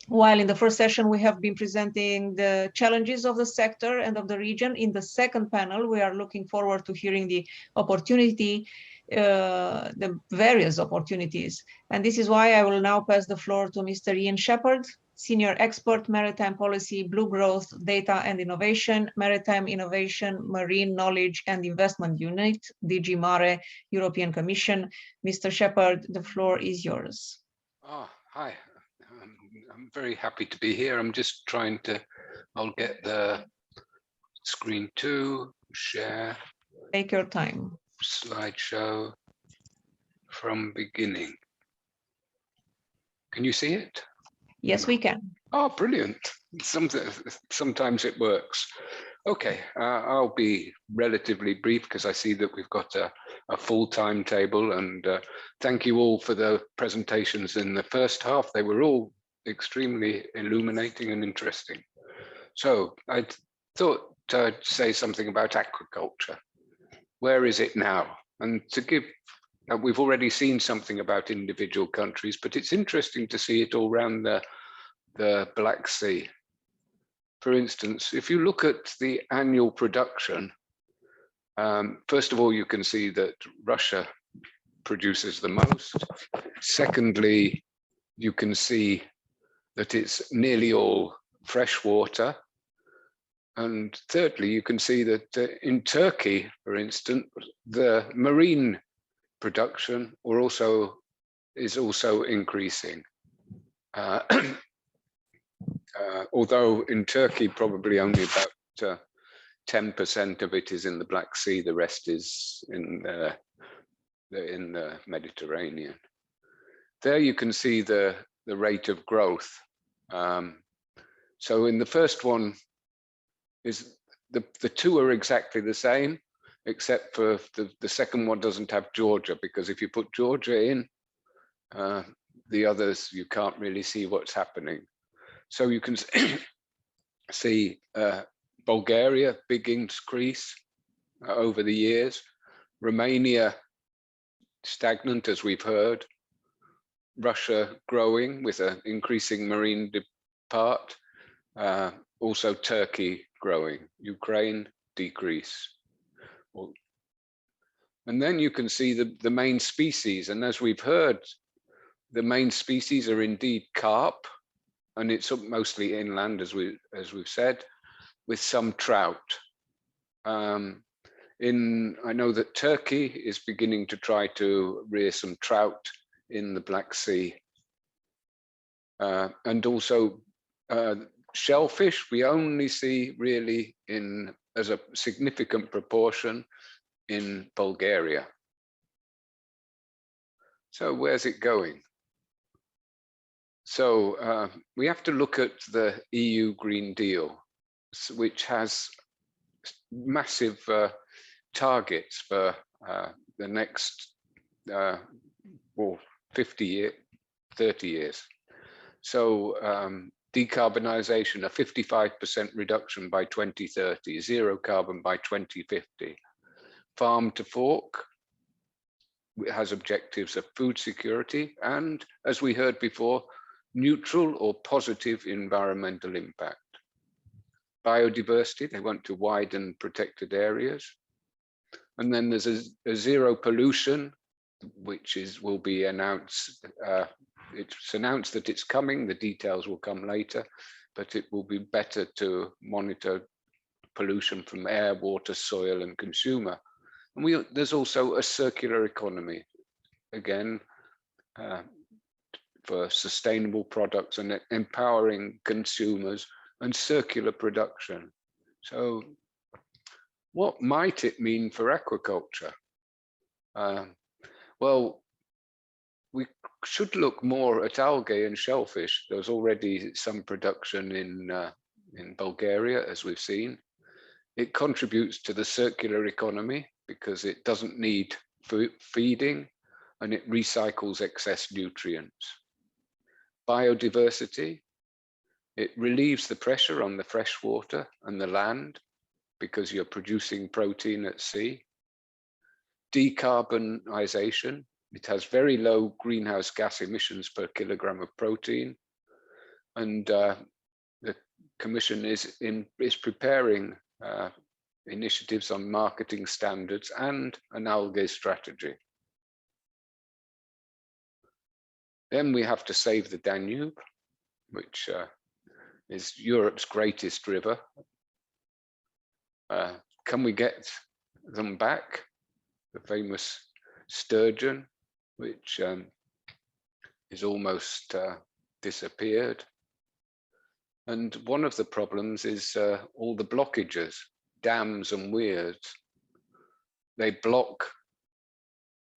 While in the first session, we have been presenting the challenges of the sector and of the region. In the second panel, we are looking forward to hearing the opportunity, the various opportunities. And this is why I will now pass the floor to Mr. Ian Shepherd, Senior Expert, Maritime Policy, Blue Growth, Data and Innovation, Maritime Innovation, Marine Knowledge and Investment Unit, DG Mare, European Commission. Mr. Shepherd, the floor is yours. Oh, hi. I'm very happy to be here. I'm just trying to, I'll get the screen to share. Take your time. Slideshow from beginning. Can you see it? Yes, we can. Oh, brilliant. Sometimes it works. Okay, I'll be relatively brief because I see that we've got a full timetable, and thank you all for the presentations in the first half. They were all extremely illuminating and interesting. So I thought I'd say something about aquaculture. Where is it now? And to give, we've already seen something about individual countries, but it's interesting to see it all around the Black Sea. For instance, if you look at the annual production, first of all, you can see that Russia produces the most. Secondly, you can see that it's nearly all fresh water. And thirdly, you can see that in Turkey, for instance, the marine production is also increasing. Although in Turkey, probably only about 10% of it is in the Black Sea, the rest is in the Mediterranean. There you can see the rate of growth. So in the first one, is the two are exactly the same, except for the second one doesn't have Georgia, because if you put Georgia in, the others, you can't really see what's happening. So you can see Bulgaria, big increase over the years. Romania, stagnant, as we've heard. Russia growing with an increasing marine part. Also Turkey growing. Ukraine, decrease. And then you can see the main species. And as we've heard, the main species are indeed carp, and it's mostly inland, as we've said, with some trout. I know that Turkey is beginning to try to rear some trout in the Black Sea. And also shellfish, we only see really as a significant proportion in Bulgaria. So where's it going? So we have to look at the EU Green Deal, which has massive targets for the next 50 years, 30 years. So decarbonization, a 55% reduction by 2030, zero carbon by 2050. Farm to fork has objectives of food security and, as we heard before, neutral or positive environmental impact. Biodiversity, they want to widen protected areas. And then there's a zero pollution, which will be announced. It's announced that it's coming, the details will come later, but it will be better to monitor pollution from air, water, soil, and consumer. And there's also a circular economy, again, for sustainable products and empowering consumers and circular production. So what might it mean for aquaculture? Well, we should look more at algae and shellfish. There's already some production in Bulgaria, as we've seen. It contributes to the circular economy because it doesn't need feeding and it recycles excess nutrients. Biodiversity, It relieves the pressure on the fresh water and the land because you're producing protein at sea. Decarbonization, it has very low greenhouse gas emissions per kilogram of protein. And the Commission is preparing initiatives on marketing standards and an algae strategy. Then we have to save the Danube, which is Europe's greatest river. Can we get them back? The famous sturgeon, which is almost disappeared. And one of the problems is all the blockages, dams and weirs. They block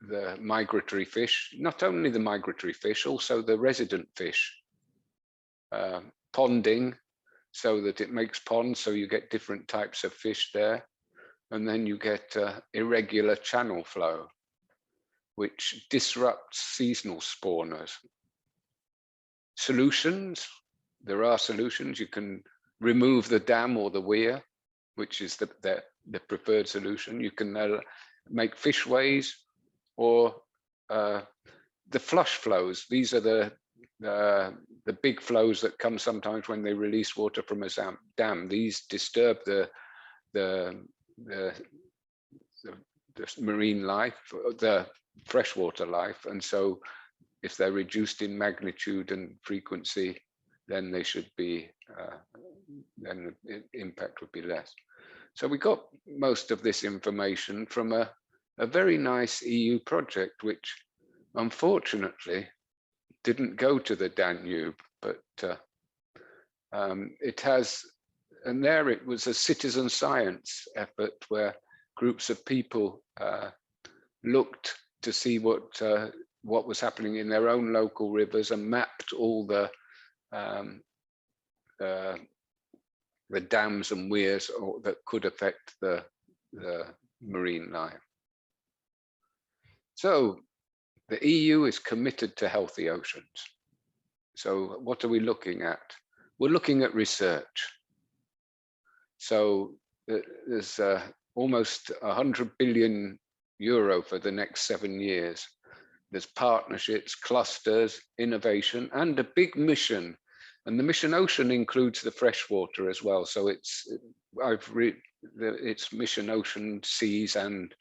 the migratory fish, not only the migratory fish, also the resident fish. Ponding, so that it makes ponds, so you get different types of fish there. And then you get irregular channel flow, which disrupts seasonal spawners. Solutions, there are solutions. You can remove the dam or the weir, which is the preferred solution. You can make fishways or the flush flows. These are the big flows that come sometimes when they release water from a dam. These disturb the marine life, the freshwater life, and so if they're reduced in magnitude and frequency, then they should be, then the impact would be less. So we got most of this information from a very nice EU project, which unfortunately didn't go to the Danube, but it has, and there it was a citizen science effort where groups of people looked to see what was happening in their own local rivers and mapped all the dams and weirs that could affect the marine life. So the EU is committed to healthy oceans. So what are we looking at? We're looking at research. So there's almost 100 billion euro for the next 7 years. There's partnerships, clusters, innovation, and a big mission. And the mission ocean includes the freshwater as well. So it's mission ocean, seas, and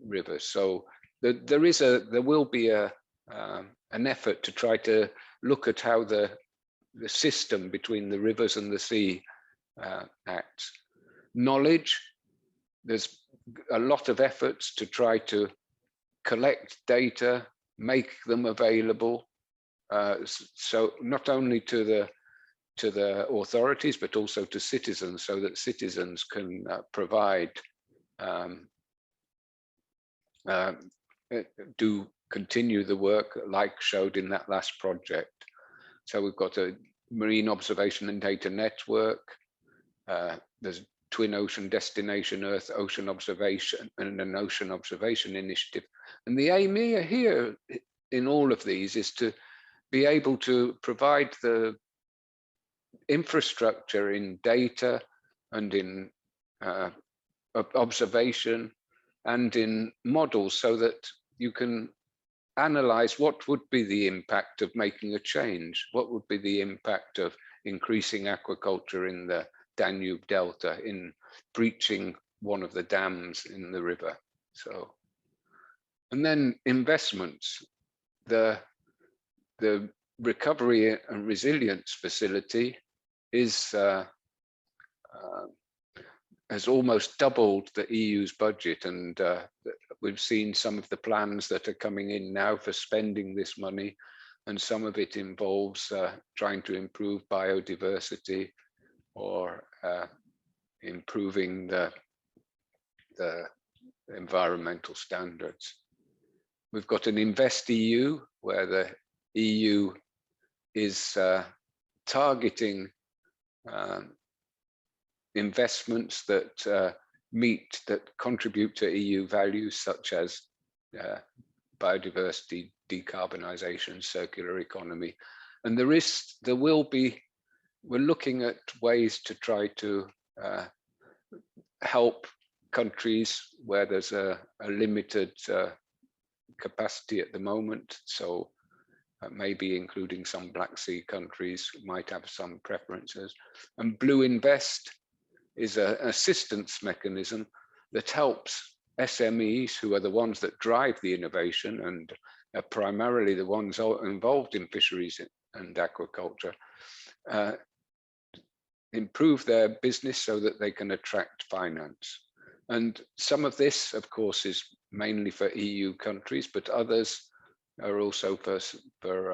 rivers. So there will be an effort to try to look at how the system between the rivers and the sea acts. Knowledge, there's a lot of efforts to try to collect data, make them available, so not only to the authorities, but also to citizens, so that citizens can provide, do continue the work like showed in that last project. So we've got a marine observation and data network. There's Twin Ocean Destination Earth Ocean Observation and an Ocean Observation Initiative. And the aim here in all of these is to be able to provide the infrastructure in data and in observation and in models so that you can analyze what would be the impact of making a change, what would be the impact of increasing aquaculture in the Danube Delta, in breaching one of the dams in the river. So, and then investments, the Recovery and Resilience Facility is has almost doubled the EU's budget, and we've seen some of the plans that are coming in now for spending this money, and some of it involves trying to improve biodiversity or improving the environmental standards. We've got an Invest EU, where the EU is targeting investments that contribute to EU values, such as biodiversity, decarbonisation, circular economy. And there will be we're looking at ways to try to help countries where there's a limited capacity at the moment. So maybe including some Black Sea countries might have some preferences. And Blue Invest is an assistance mechanism that helps SMEs, who are the ones that drive the innovation and are primarily the ones involved in fisheries and aquaculture, improve their business so that they can attract finance. And some of this, of course, is mainly for EU countries, but others are also for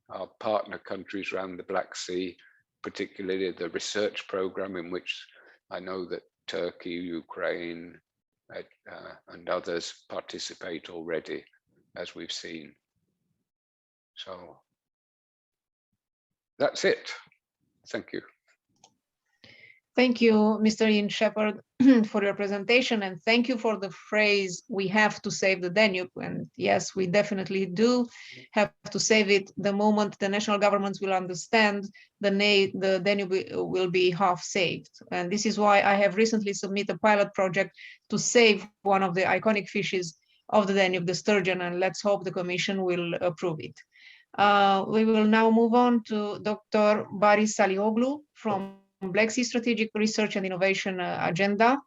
our partner countries around the Black Sea, particularly the research program, in which I know that Turkey, Ukraine, and others participate already, as we've seen. So that's it. Thank you. Thank you, Mr. Ian Shepherd, for your presentation, and thank you for the phrase, "we have to save the Danube." And yes, we definitely do have to save it. The moment the national governments will understand, the Danube will be half saved. And this is why I have recently submitted a pilot project to save one of the iconic fishes of the Danube, the sturgeon, and let's hope the Commission will approve it. We will now move on to Dr. Boris Salioglu from Black Sea Strategic Research and Innovation Agenda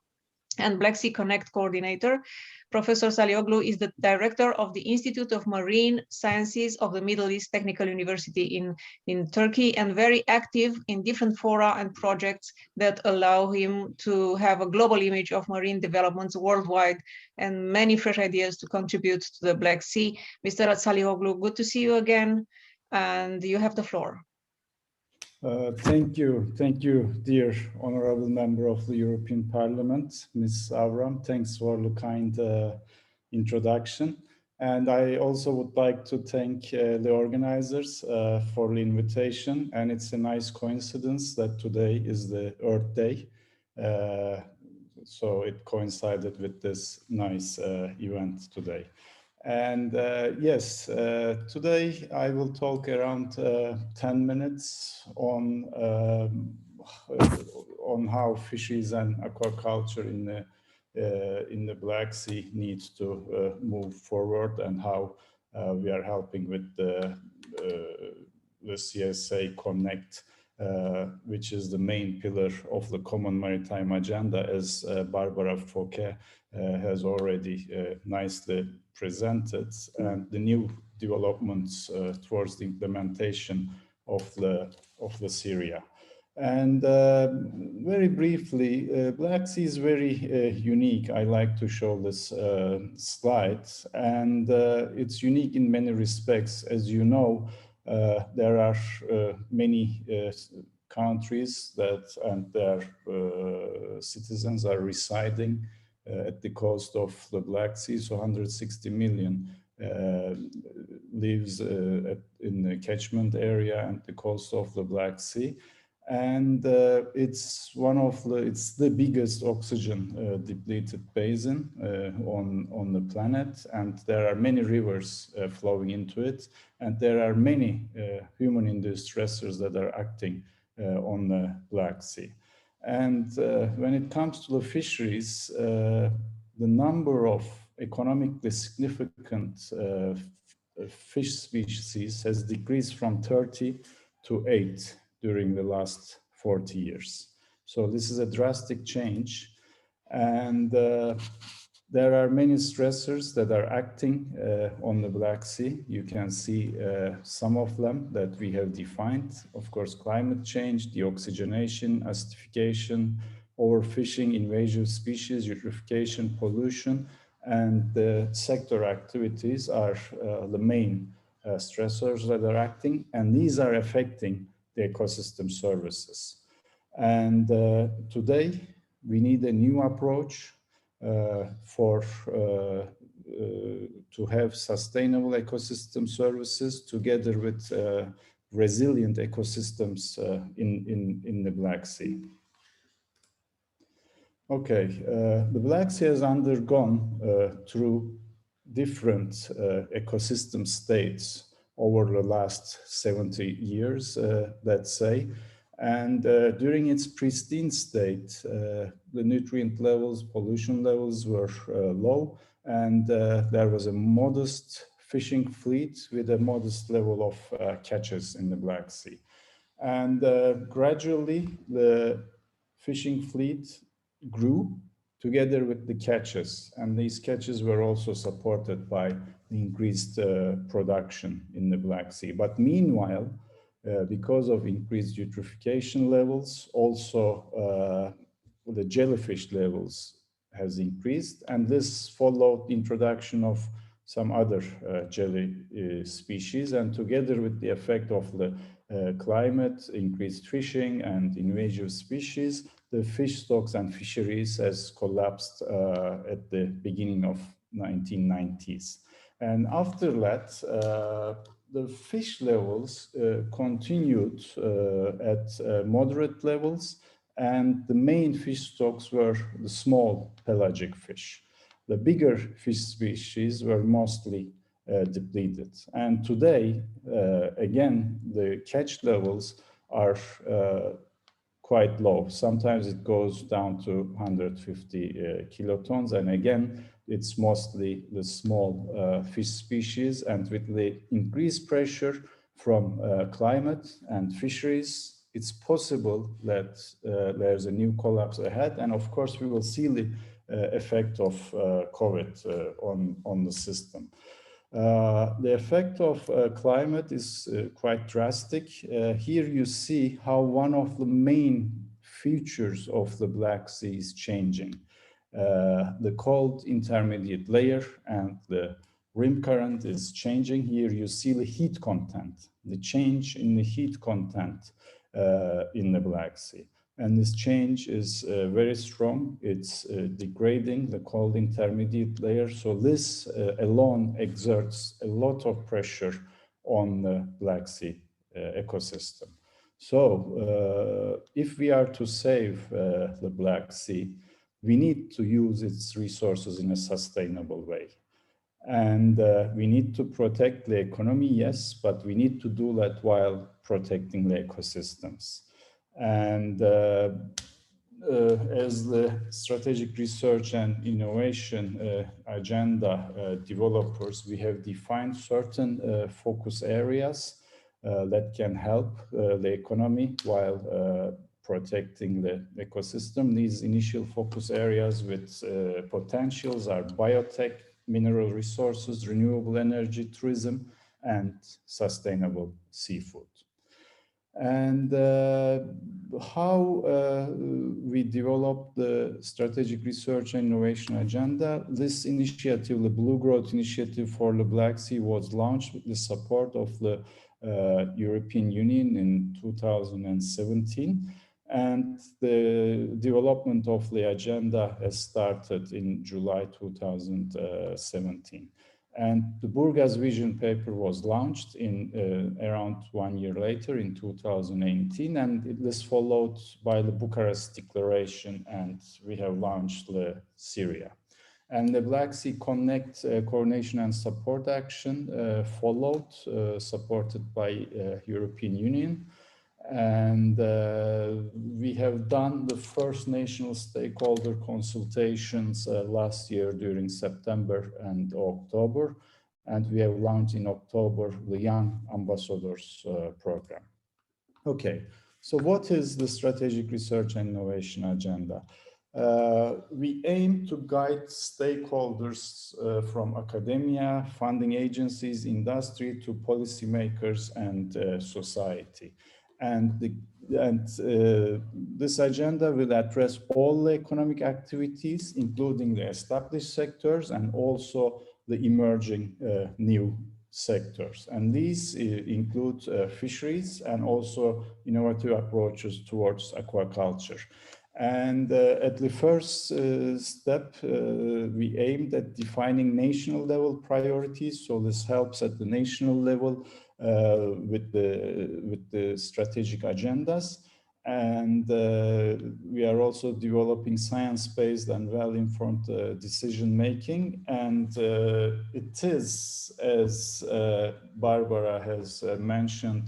and Black Sea Connect Coordinator. Professor Salioglu is the director of the Institute of Marine Sciences of the Middle East Technical University in Turkey, and very active in different fora and projects that allow him to have a global image of marine developments worldwide and many fresh ideas to contribute to the Black Sea. Mr. Salioglu, good to see you again, and you have the floor. Thank you, dear honorable member of the European Parliament, Ms. Avram. Thanks for the kind introduction. And I also would like to thank the organizers for the invitation. And it's a nice coincidence that today is the Earth Day. So it coincided with this nice event today. And yes, today I will talk around 10 minutes on how fisheries and aquaculture in the Black Sea needs to move forward, and how we are helping with the CSA Connect, which is the main pillar of the Common Maritime Agenda, as Barbara Fouquet has already nicely presented, and the new developments towards the implementation of the SEArica. And very briefly, Black Sea is very unique. I like to show this slide, and it's unique in many respects. As you know, there are many countries and their citizens are residing at the coast of the Black Sea. So 160 million lives in the catchment area and the coast of the Black Sea. And it's the biggest oxygen depleted basin on the planet, and there are many rivers flowing into it, and there are many human-induced stressors that are acting on the Black Sea. And when it comes to the fisheries, the number of economically significant fish species has decreased from 30 to 8 during the last 40 years. So this is a drastic change. And there are many stressors that are acting on the Black Sea. You can see some of them that we have defined. Of course, climate change, deoxygenation, acidification, overfishing, invasive species, eutrophication, pollution, and the sector activities are the main stressors that are acting, and these are affecting the ecosystem services. And today we need a new approach to have sustainable ecosystem services together with resilient ecosystems in the Black Sea. Okay, the Black Sea has undergone through different ecosystem states over the last 70 years, let's say, And during its pristine state, the nutrient levels, pollution levels were low, and there was a modest fishing fleet with a modest level of catches in the Black Sea. And gradually, the fishing fleet grew together with the catches, and these catches were also supported by the increased production in the Black Sea. But meanwhile, because of increased eutrophication levels, also the jellyfish levels has increased, and this followed the introduction of some other jelly species, and together with the effect of the climate, increased fishing and invasive species, the fish stocks and fisheries has collapsed at the beginning of 1990s. And after that, the fish levels continued at moderate levels, and the main fish stocks were the small pelagic fish. The bigger fish species were mostly depleted. And today, again, the catch levels are quite low. Sometimes it goes down to 150 kilotons. And again, it's mostly the small fish species. And with the increased pressure from climate and fisheries, it's possible that there's a new collapse ahead. And of course, we will see the effect of Covet on the system. The effect of climate is quite drastic. Here you see how one of the main features of the Black Sea is changing. The cold intermediate layer and the rim current is changing. Here you see the heat content, the change in the heat content in the Black Sea. And this change is very strong. It's degrading the cold intermediate layer. So this alone exerts a lot of pressure on the Black Sea ecosystem. So if we are to save the Black Sea, we need to use its resources in a sustainable way. And we need to protect the economy, yes, but we need to do that while protecting the ecosystems. And as the strategic research and innovation agenda developers, we have defined certain focus areas that can help the economy while protecting the ecosystem. These initial focus areas with potentials are biotech, mineral resources, renewable energy, tourism, and sustainable seafood. And how we develop the strategic research and innovation agenda. This initiative, the Blue Growth Initiative for the Black Sea, was launched with the support of the European Union in 2017. And the development of the agenda has started in July 2017. And the Burgas Vision paper was launched in around 1 year later in 2018, and it was followed by the Bucharest Declaration, and we have launched the SEArica. And the Black Sea Connect Coordination and Support Action followed, supported by European Union. And we have done the first national stakeholder consultations last year during September and October. And we have launched in October the Young Ambassadors program. Okay, so what is the strategic research and innovation agenda? We aim to guide stakeholders from academia, funding agencies, industry to policymakers and society. And this agenda will address all the economic activities, including the established sectors and also the emerging new sectors. And these include fisheries and also innovative approaches towards aquaculture. And at the first step, we aimed at defining national level priorities. So this helps at the national level with the strategic agendas. And we are also developing science-based and well-informed decision-making. And it is, as Barbara has mentioned,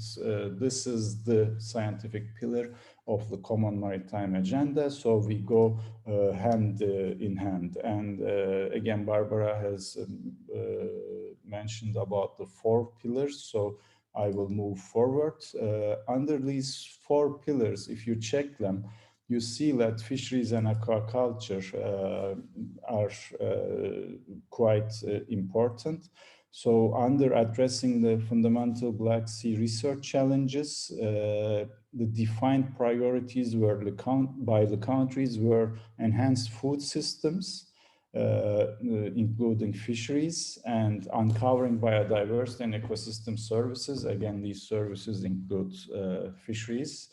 this is the scientific pillar of the Common Maritime Agenda. So we go hand in hand. And again, Barbara has mentioned about the 4 pillars. So I will move forward. Under these 4 pillars, if you check them, you see that fisheries and aquaculture are quite important. So under addressing the fundamental Black Sea research challenges, the defined priorities were by the countries were enhanced food systems, including fisheries, and uncovering biodiversity and ecosystem services. Again, these services include fisheries,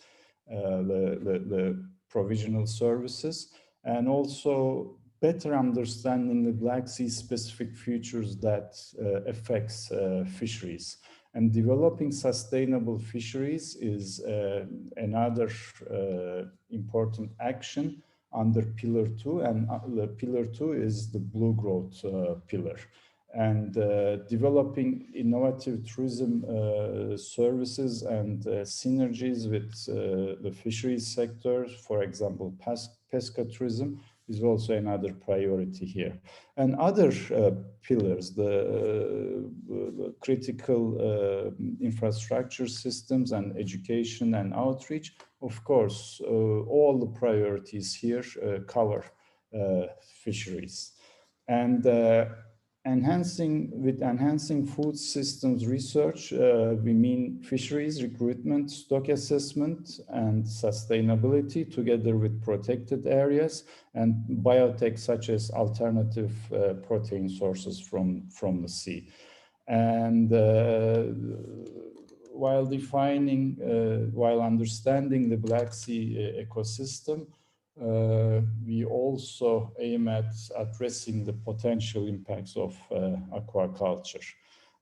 the provisional services, and also better understanding the Black Sea specific features that affects fisheries. And developing sustainable fisheries is another important action under Pillar 2, and the Pillar 2 is the Blue Growth pillar. And developing innovative tourism services and synergies with the fisheries sector, for example, pesca tourism, is also another priority here. And other pillars, the critical infrastructure systems and education and outreach, of course, all the priorities here cover fisheries. And enhancing food systems research, we mean fisheries, recruitment, stock assessment, and sustainability, together with protected areas and biotech such as alternative protein sources from the sea. And while understanding the Black Sea ecosystem, we also aim at addressing the potential impacts of aquaculture.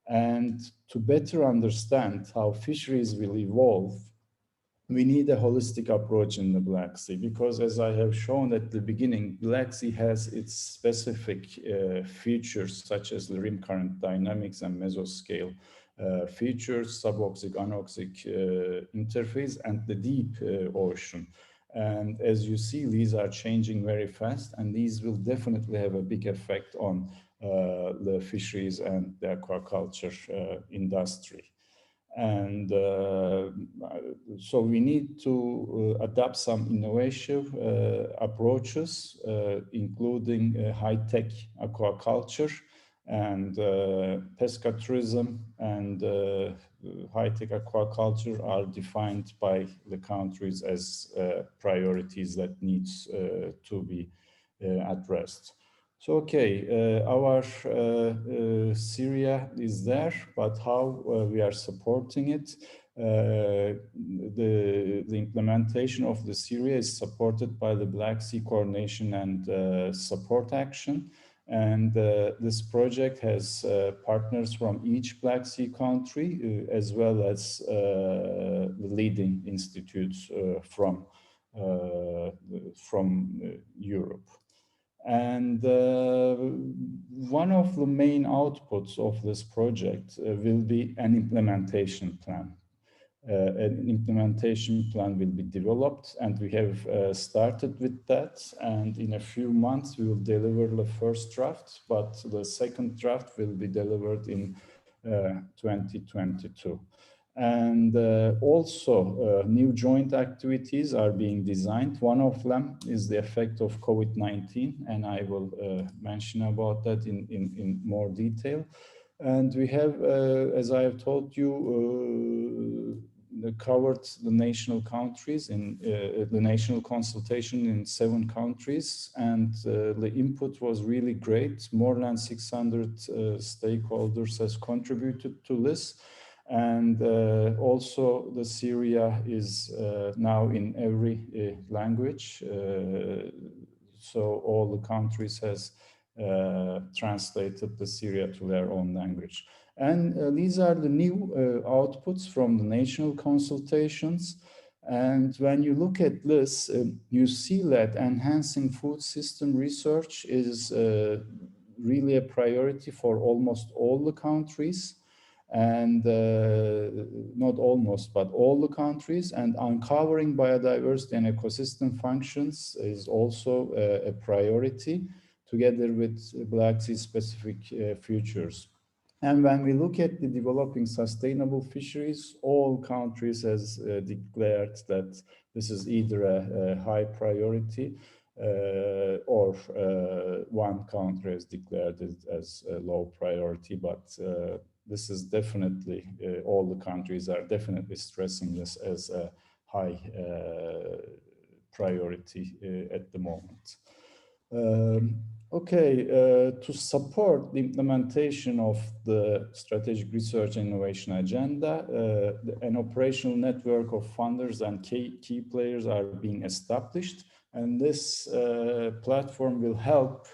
And to better understand how fisheries will evolve, we need a holistic approach in the Black Sea, because as I have shown at the beginning, Black Sea has its specific features such as the rim current dynamics and mesoscale features, suboxic, anoxic interface, and the deep ocean. And as you see, these are changing very fast, and these will definitely have a big effect on the fisheries and the aquaculture industry. And so we need to adopt some innovative approaches, including high-tech aquaculture and pesca tourism, and high-tech aquaculture are defined by the countries as priorities that needs to be addressed. So, okay, our SEArica is there, but how we are supporting it? The implementation of the SEArica is supported by the Black Sea Coordination and Support Action. And this project has partners from each Black Sea country, as well as the leading institutes from Europe. And one of the main outputs of this project will be an implementation plan. An implementation plan will be developed, and we have started with that. And in a few months, we will deliver the first draft, but the second draft will be delivered in 2022. And also new joint activities are being designed. One of them is the effect of COVID-19, and I will mention about that in more detail. And we have, as I have told you, covered the national countries in the national consultation in 7 countries, and the input was really great. More than 600 stakeholders has contributed to this. And also the SEArica is now in every language. So all the countries has translated the SEArica to their own language. And these are the new outputs from the national consultations. And when you look at this, you see that enhancing food system research is really a priority for almost all the countries, and not almost, but all the countries. And uncovering biodiversity and ecosystem functions is also a priority, together with Black Sea specific features. And when we look at the developing sustainable fisheries, all countries has declared that this is either a high priority or one country has declared it as a low priority. But this is definitely, all the countries are definitely stressing this as a high priority at the moment. To support the implementation of the strategic research and innovation agenda, an operational network of funders and key players are being established, and this platform will help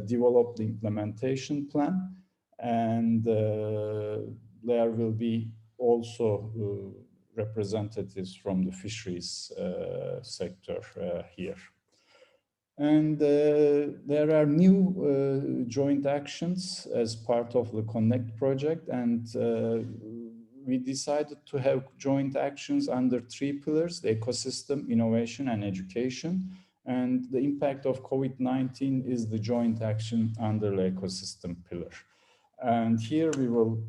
develop the implementation plan, and there will be also representatives from the fisheries sector here. And there are new joint actions as part of the Connect project, and we decided to have joint actions under 3 pillars: the ecosystem, innovation, and education. And the impact of COVID-19 is the joint action under the ecosystem pillar. And here we will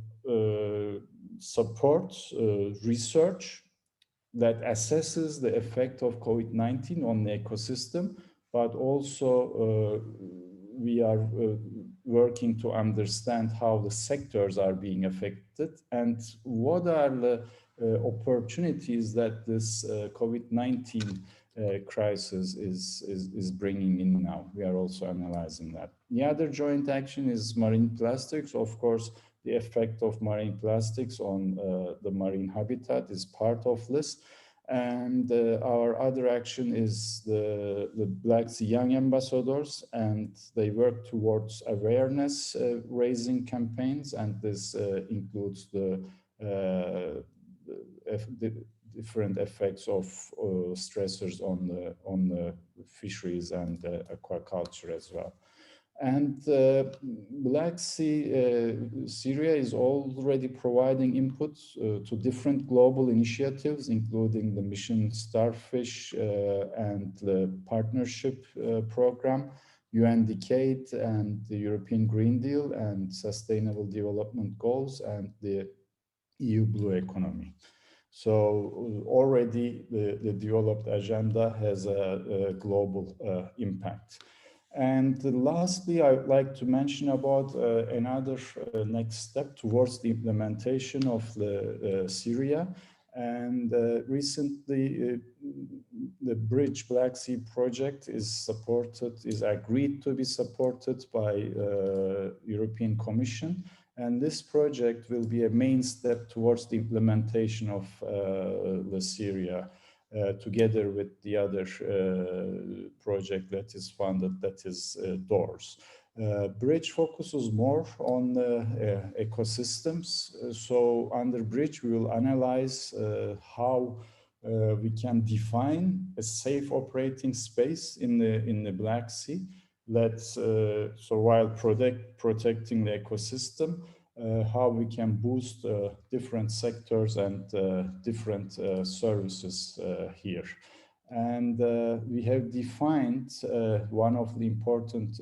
support research that assesses the effect of COVID-19 on the ecosystem, but also we are working to understand how the sectors are being affected and what are the opportunities that this COVID-19 crisis is bringing in now. We are also analyzing that. The other joint action is marine plastics. Of course, the effect of marine plastics on the marine habitat is part of this. And our other action is the Black Sea Young Ambassadors, and they work towards awareness raising campaigns, and this includes the different effects of stressors on the fisheries and aquaculture as well. And Black Sea, SEArica is already providing input to different global initiatives, including the Mission Starfish and the Partnership Program, UN Decade, and the European Green Deal, and Sustainable Development Goals, and the EU Blue Economy. So already the developed agenda has a global impact. And lastly, I would like to mention about another next step towards the implementation of the SEArica. And recently, the Bridge Black Sea project is agreed to be supported by European Commission. And this project will be a main step towards the implementation of the SEArica. Together with the other project that is funded, that is DOORS. Bridge focuses more on ecosystems. So under Bridge, we will analyze how we can define a safe operating space in the Black Sea. So while protecting the ecosystem, how we can boost different sectors and different services here. And we have defined one of the important,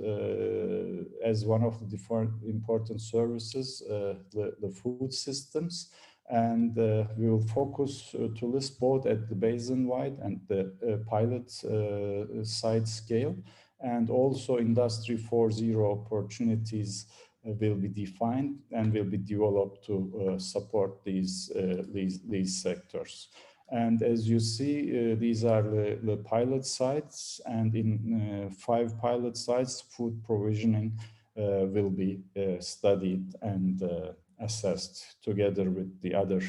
as one of the different important services, the food systems. And we will focus to list both at the basin-wide and the pilot site scale, and also Industry 4.0 opportunities will be defined and will be developed to support these sectors. And as you see, these are the pilot sites, and in 5 pilot sites, food provisioning will be studied and assessed together with the other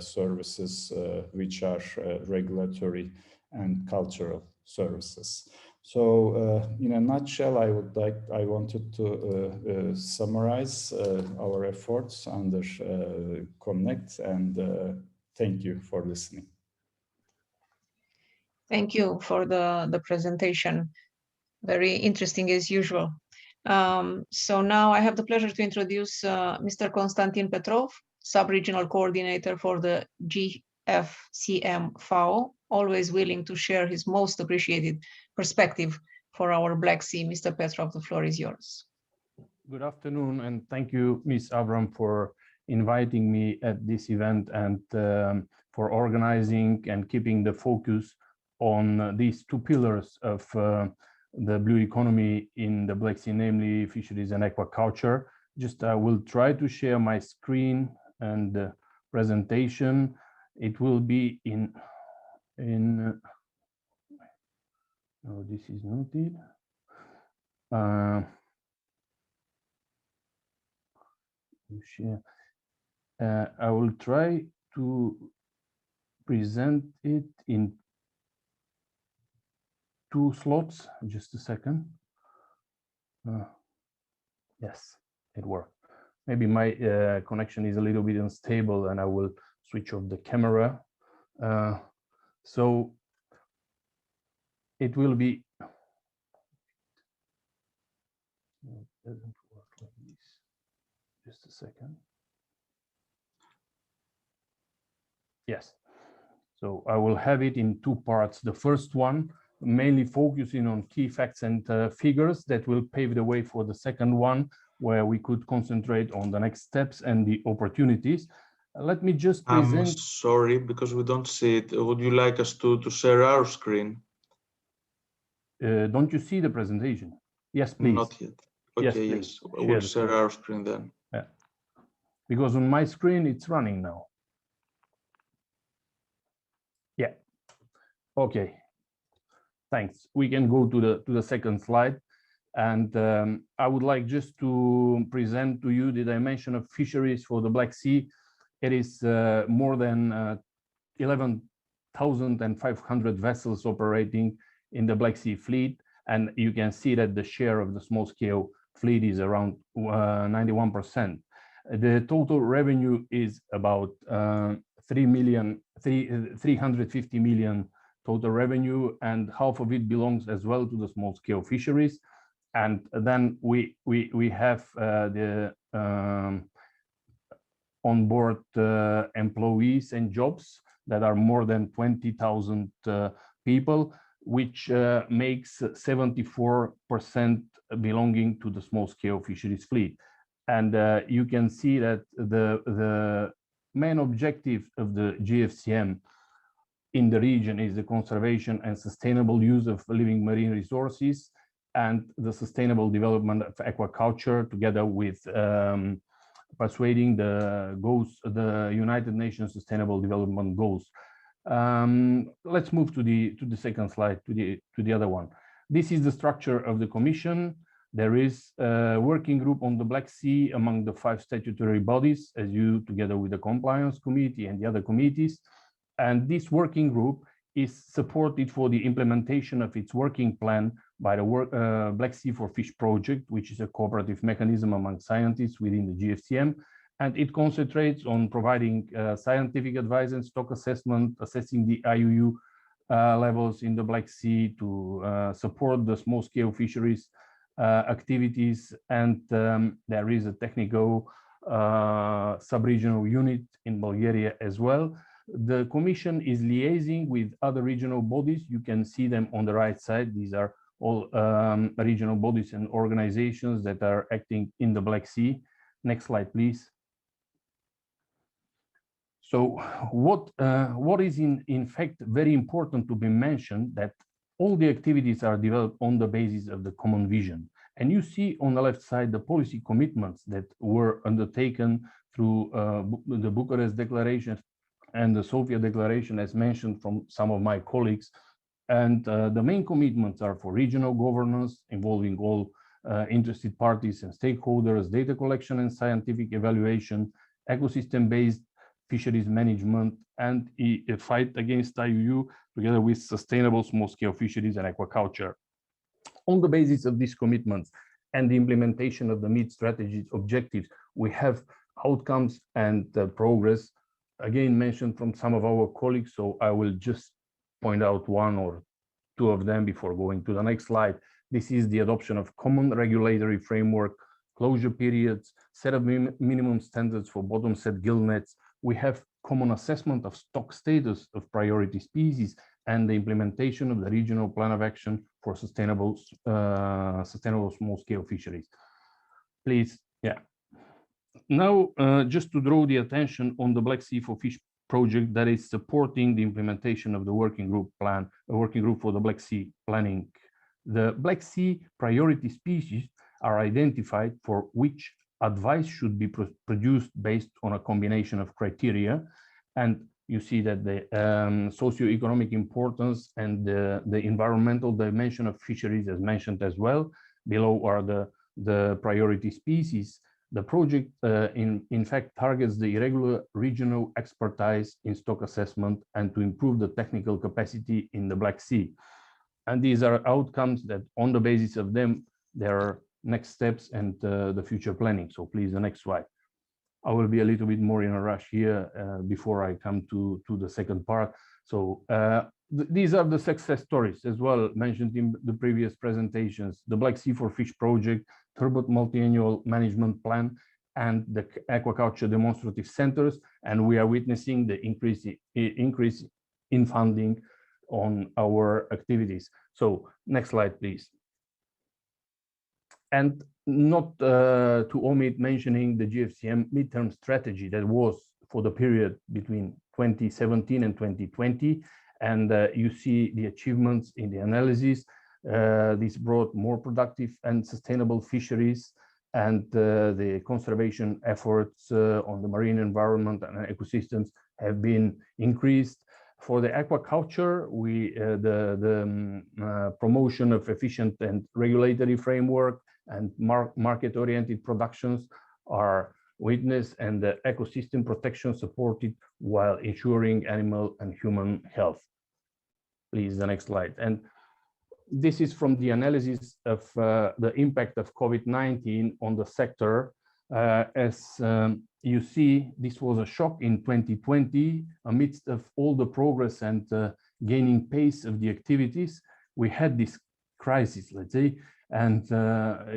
services, which are regulatory and cultural services. So in a nutshell, I wanted to summarize our efforts under Connect, and thank you for listening. Thank you for the presentation. Very interesting as usual. So now I have the pleasure to introduce Mr. Konstantin Petrov, Sub-Regional Coordinator for the Gfcm FAO, always willing to share his most appreciated perspective for our Black Sea. Mr. Petrov, the floor is yours. Good afternoon, and thank you, Ms. Avram, for inviting me at this event and for organizing and keeping the focus on these two pillars of the blue economy in the Black Sea, namely fisheries and aquaculture. Just I will try to share my screen and the presentation. It will be in no, this is not it. Share. I will try to present it in 2 slots. Just a second. Yes, it worked. Maybe my connection is a little bit unstable, and I will switch off the camera. So it will be. It doesn't work like this. Just a second. Yes. So I will have it in 2 parts. The first one mainly focusing on key facts and figures that will pave the way for the second one, where we could concentrate on the next steps and the opportunities. Let me just present. I'm sorry, because we don't see it. Would you like us to share our screen? Don't you see the presentation? Yes, please. Not yet. Okay, yes. We'll share our screen then. Yeah. Because on my screen, it's running now. Yeah. Okay. Thanks. We can go to the second slide. And I would like just to present to you the dimension of fisheries for the Black Sea. It is more than 11,500 vessels operating in the Black Sea fleet. And you can see that the share of the small-scale fleet is around 91%. The total revenue is about 350 million total revenue, and half of it belongs as well to the small-scale fisheries. And then we have the onboard employees and jobs that are more than 20,000 people, which makes 74% belonging to the small-scale fisheries fleet. And you can see that the main objective of the GFCM in the region is the conservation and sustainable use of living marine resources and the sustainable development of aquaculture, together with persuading the United Nations Sustainable Development Goals. Let's move to the second slide, to the other one. This is the structure of the Commission. There is a working group on the Black Sea among the 5 statutory bodies, as you, together with the Compliance Committee and the other committees. And this working group is supported for the implementation of its working plan by the Black Sea for Fish project, which is a cooperative mechanism among scientists within the GFCM. And it concentrates on providing scientific advice and stock assessment, assessing the IUU levels in the Black Sea to support the small-scale fisheries activities. And there is a technical sub-regional unit in Bulgaria as well. The Commission is liaising with other regional bodies. You can see them on the right side. These are all regional bodies and organizations that are acting in the Black Sea. Next slide, please. So what is in fact very important to be mentioned, that all the activities are developed on the basis of the common vision. And you see on the left side the policy commitments that were undertaken through the Bucharest Declaration and the Sofia Declaration, as mentioned from some of my colleagues. And the main commitments are for regional governance, involving all interested parties and stakeholders, data collection and scientific evaluation, ecosystem-based fisheries management, and a fight against IUU, together with sustainable small-scale fisheries and aquaculture. On the basis of these commitments and the implementation of the MID strategy objectives, we have outcomes and progress, again mentioned from some of our colleagues, so I will just point out one or two of them before going to the next slide. This is the adoption of common regulatory framework, closure periods, set of minimum standards for bottom set gill nets. We have common assessment of stock status of priority species and the implementation of the regional plan of action for sustainable small-scale fisheries. Please, yeah. Now, just to draw the attention on the Black Sea for Fish project that is supporting the implementation of the working group plan, a working group for the Black Sea planning. The Black Sea priority species are identified for which advice should be produced based on a combination of criteria. And you see that the socioeconomic importance and the environmental dimension of fisheries is mentioned as well. Below are the priority species. The project, in fact, targets the irregular regional expertise in stock assessment and to improve the technical capacity in the Black Sea. And these are outcomes that on the basis of them, there are next steps and the future planning. So please, the next slide. I will be a little bit more in a rush here before I come to the second part. So these are the success stories as well mentioned in the previous presentations. The Black Sea for Fish project, Turbot multi-annual management plan, and the aquaculture demonstrative centers. And we are witnessing the increase in funding on our activities. So next slide, please. And not to omit mentioning the Gfcm midterm strategy that was for the period between 2017 and 2020. And you see the achievements in the analysis. This brought more productive and sustainable fisheries, and the conservation efforts on the marine environment and ecosystems have been increased. For the aquaculture, the promotion of efficient and regulatory framework and market-oriented productions are witnessed, and the ecosystem protection supported while ensuring animal and human health. Please, the next slide. And this is from the analysis of the impact of COVID-19 on the sector. As you see, this was a shock in 2020. Amidst of all the progress and gaining pace of the activities, we had this crisis, let's say, and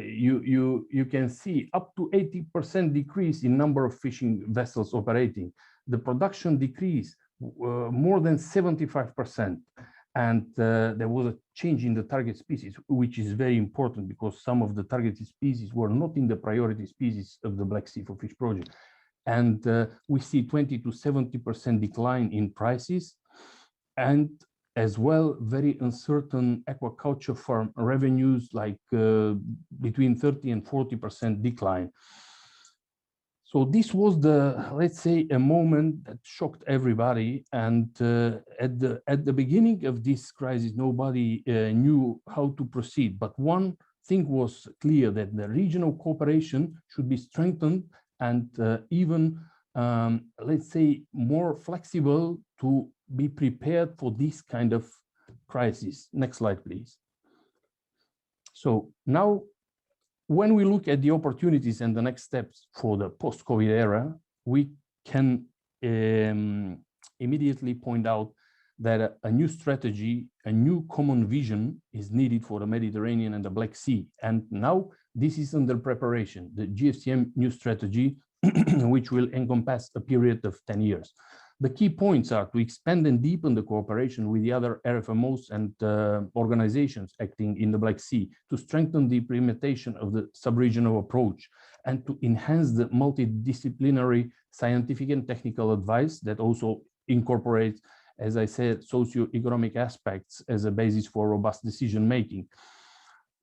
you can see up to 80% decrease in number of fishing vessels operating. The production decrease more than 75%. And there was a change in the target species, which is very important because some of the targeted species were not in the priority species of the Black Sea for Fish project. And we see 20 to 70% decline in prices, and as well, very uncertain aquaculture farm revenues, like between 30 and 40% decline. So this was let's say, a moment that shocked everybody. And at the beginning of this crisis, nobody knew how to proceed. But one thing was clear, that the regional cooperation should be strengthened and even, let's say, more flexible to be prepared for this kind of crisis. Next slide, please. So now, when we look at the opportunities and the next steps for the post-COVID era, we can immediately point out that a new strategy, a new common vision is needed for the Mediterranean and the Black Sea. And now this is under preparation, the Gfcm new strategy, which will encompass a period of 10 years. The key points are to expand and deepen the cooperation with the other RFMOs and organizations acting in the Black Sea, to strengthen the implementation of the sub-regional approach, and to enhance the multidisciplinary scientific and technical advice that also incorporates, as I said, socio-economic aspects as a basis for robust decision-making.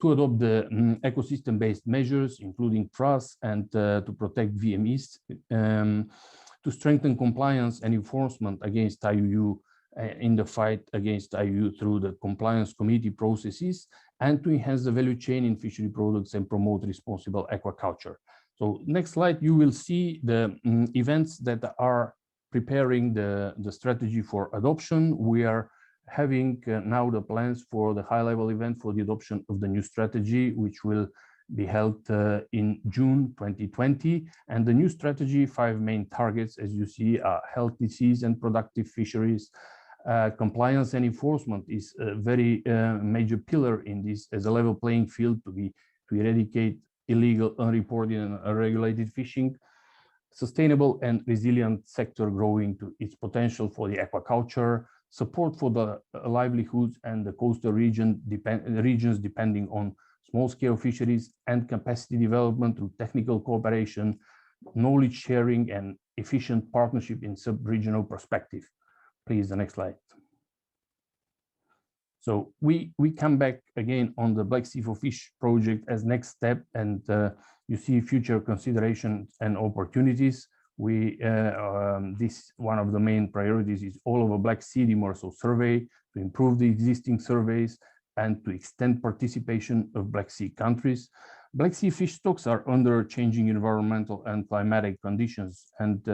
To adopt the ecosystem-based measures, including TRUS, and to protect VMEs, to strengthen compliance and enforcement against IUU in the fight against IUU through the compliance committee processes, and to enhance the value chain in fishery products and promote responsible aquaculture. So next slide, you will see the events that are preparing the strategy for adoption. We are having now the plans for the high-level event for the adoption of the new strategy, which will be held in June 2020. And the new strategy, 5 main targets, as you see, are healthy seas and productive fisheries, Compliance and enforcement is a very major pillar in this as a level playing field to eradicate illegal, unreported, and unregulated fishing. Sustainable and resilient sector growing to its potential for the aquaculture, support for the livelihoods and the coastal regions depending on small-scale fisheries, and capacity development through technical cooperation, knowledge sharing, and efficient partnership in sub-regional perspective. Please, the next slide. So we come back again on the Black Sea for Fish project as next step, and you see future considerations and opportunities. This one of the main priorities is all over Black Sea demersal survey to improve the existing surveys and to extend participation of Black Sea countries. Black Sea fish stocks are under changing environmental and climatic conditions, and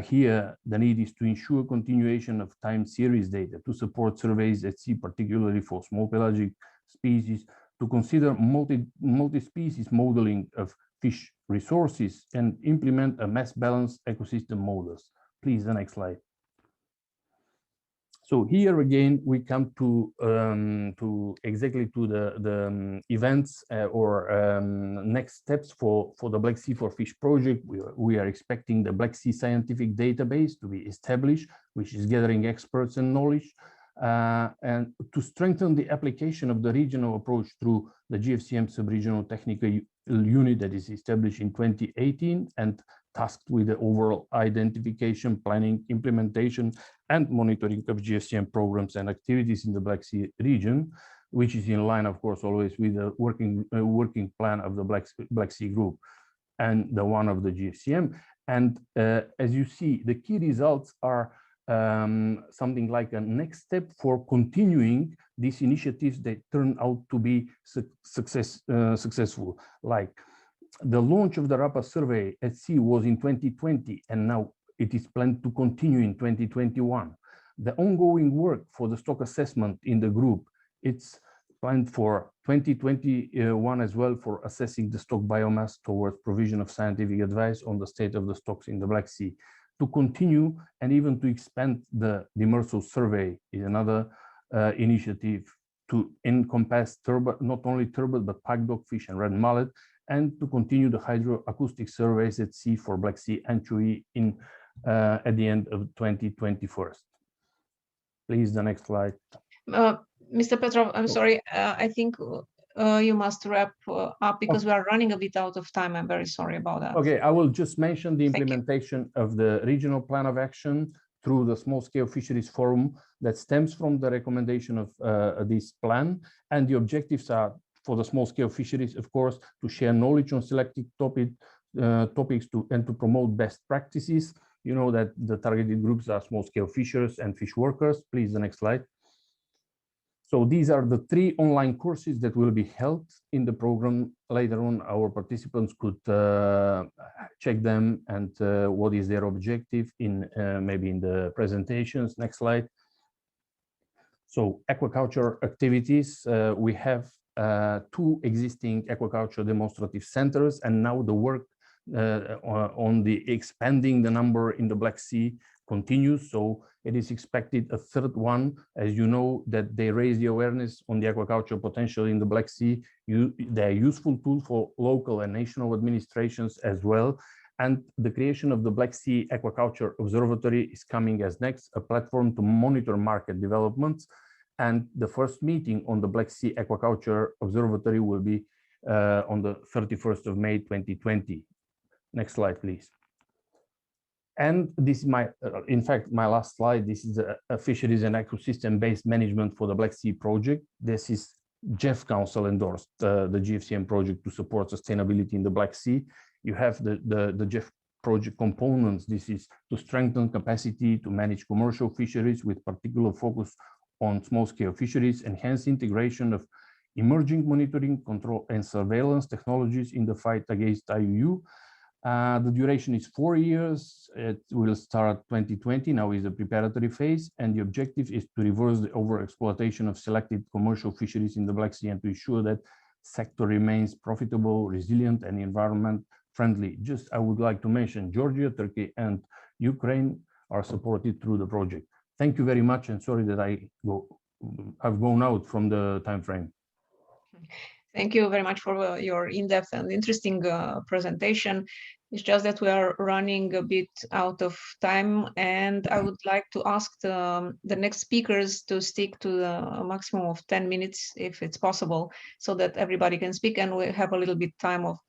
here the need is to ensure continuation of time series data to support surveys at sea, particularly for small pelagic species, to consider multi-species modeling of fish resources and implement a mass balance ecosystem models. Please, the next slide. So here again, we come to exactly to the events or next steps for the Black Sea for Fish project. We are expecting the Black Sea scientific database to be established, which is gathering experts and knowledge, and to strengthen the application of the regional approach through the Gfcm sub-regional technical unit that is established in 2018 and tasked with the overall identification, planning, implementation, and monitoring of Gfcm programs and activities in the Black Sea region, which is in line, of course, always with the working plan of the Black Sea group and the one of the Gfcm. And as you see, the key results are something like a next step for continuing these initiatives that turn out to be successful, like the launch of the RAPA survey at sea was in 2020, and now it is planned to continue in 2021. The ongoing work for the stock assessment in the group, it's planned for 2021 as well, for assessing the stock biomass towards provision of scientific advice on the state of the stocks in the Black Sea. To continue and even to expand the demersal survey is another initiative to encompass turbot, not only turbot, but pike dogfish and red mullet, and to continue the hydroacoustic surveys at sea for Black Sea anchovy in at the end of 2021. Please, the next slide. Mr. Petrov, I'm sorry, I think you must wrap up because we are running a bit out of time. I'm very sorry about that. Okay, I will just mention the implementation of the regional plan of action through the small-scale fisheries forum that stems from the recommendation of this plan, and the objectives are for the small-scale fisheries, of course, to share knowledge on selected topics and to promote best practices. You know that the targeted groups are small-scale fishers and fish workers. Please, the next slide. So these are the 3 online courses that will be held in the program. Later on, our participants could check them and what is their objective in maybe in the presentations. Next slide. So aquaculture activities, we have 2 existing aquaculture demonstrative centers, and now the work on the expanding the number in the Black Sea continues. So it is expected a 3rd one, as you know, that they raise the awareness on the aquaculture potential in the Black Sea. They're a useful tool for local and national administrations as well. And the creation of the Black Sea Aquaculture Observatory is coming as next, a platform to monitor market developments. And the first meeting on the Black Sea Aquaculture Observatory will be on the 31st of May 2020. Next slide, please. And this is my, in fact, my last slide. This is a fisheries and ecosystem-based management for the Black Sea project. This is GEF Council endorsed the Gfcm project to support sustainability in the Black Sea. You have the GEF project components. This is to strengthen capacity to manage commercial fisheries with particular focus on small-scale fisheries, enhance integration of emerging monitoring, control, and surveillance technologies in the fight against IUU. The duration is 4 years. It will start 2020. Now is the preparatory phase, and the objective is to reverse the overexploitation of selected commercial fisheries in the Black Sea and to ensure that sector remains profitable, resilient, and environment friendly. Just I would like to mention Georgia, Turkey, and Ukraine are supported through the project. Thank you very much, and sorry that I've gone out from the time frame. Thank you very much for your in-depth and interesting presentation. It's just that we are running a bit out of time, and I would like to ask the next speakers to stick to the maximum of 10 minutes, if it's possible, so that everybody can speak and we have a little bit time of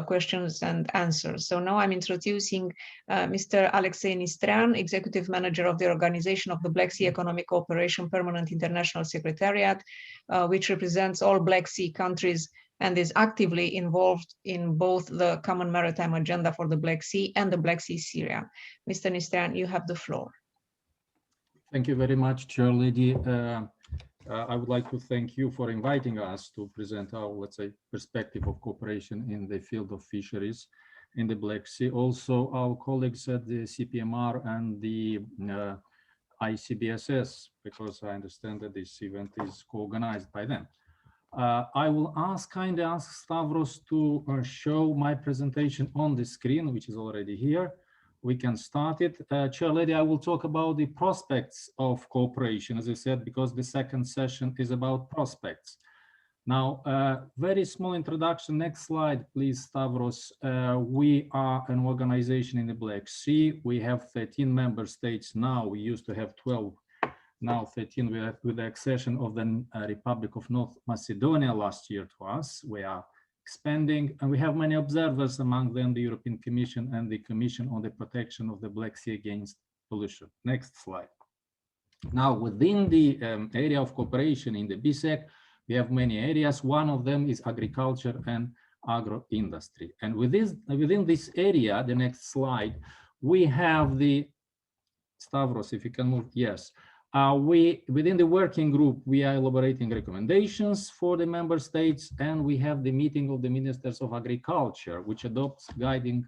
questions and answers. So now I'm introducing Mr. Alexei Nistrean, Executive Manager of the Organization of the Black Sea Economic Cooperation Permanent International Secretariat, which represents all Black Sea countries and is actively involved in both the Common Maritime Agenda for the Black Sea and the Black Sea SEArica. Mr. Nistrean, you have the floor. Thank you very much, Chair Lady. I would like to thank you for inviting us to present our, let's say, perspective of cooperation in the field of fisheries in the Black Sea. Also, our colleagues at the CPMR and the ICBSS, because I understand that this event is co-organized by them. I will kindly ask Stavros to show my presentation on the screen, which is already here. We can start it. Chair Lady, I will talk about the prospects of cooperation, as I said, because the second session is about prospects. Now, very small introduction. Next slide, please, Stavros. We are an organization in the Black Sea. We have 13 member states now. We used to have 12. Now 13 with the accession of the Republic of North Macedonia last year to us. We are expanding, and we have many observers, among them the European Commission and the Commission on the Protection of the Black Sea Against Pollution. Next slide. Now, within the area of cooperation in the BSEC, we have many areas. One of them is agriculture and agro-industry. And within this area, the next slide, we have the, Stavros, if you can move, yes. Within the working group, we are elaborating recommendations for the member states, and we have the meeting of the ministers of agriculture, which adopts guiding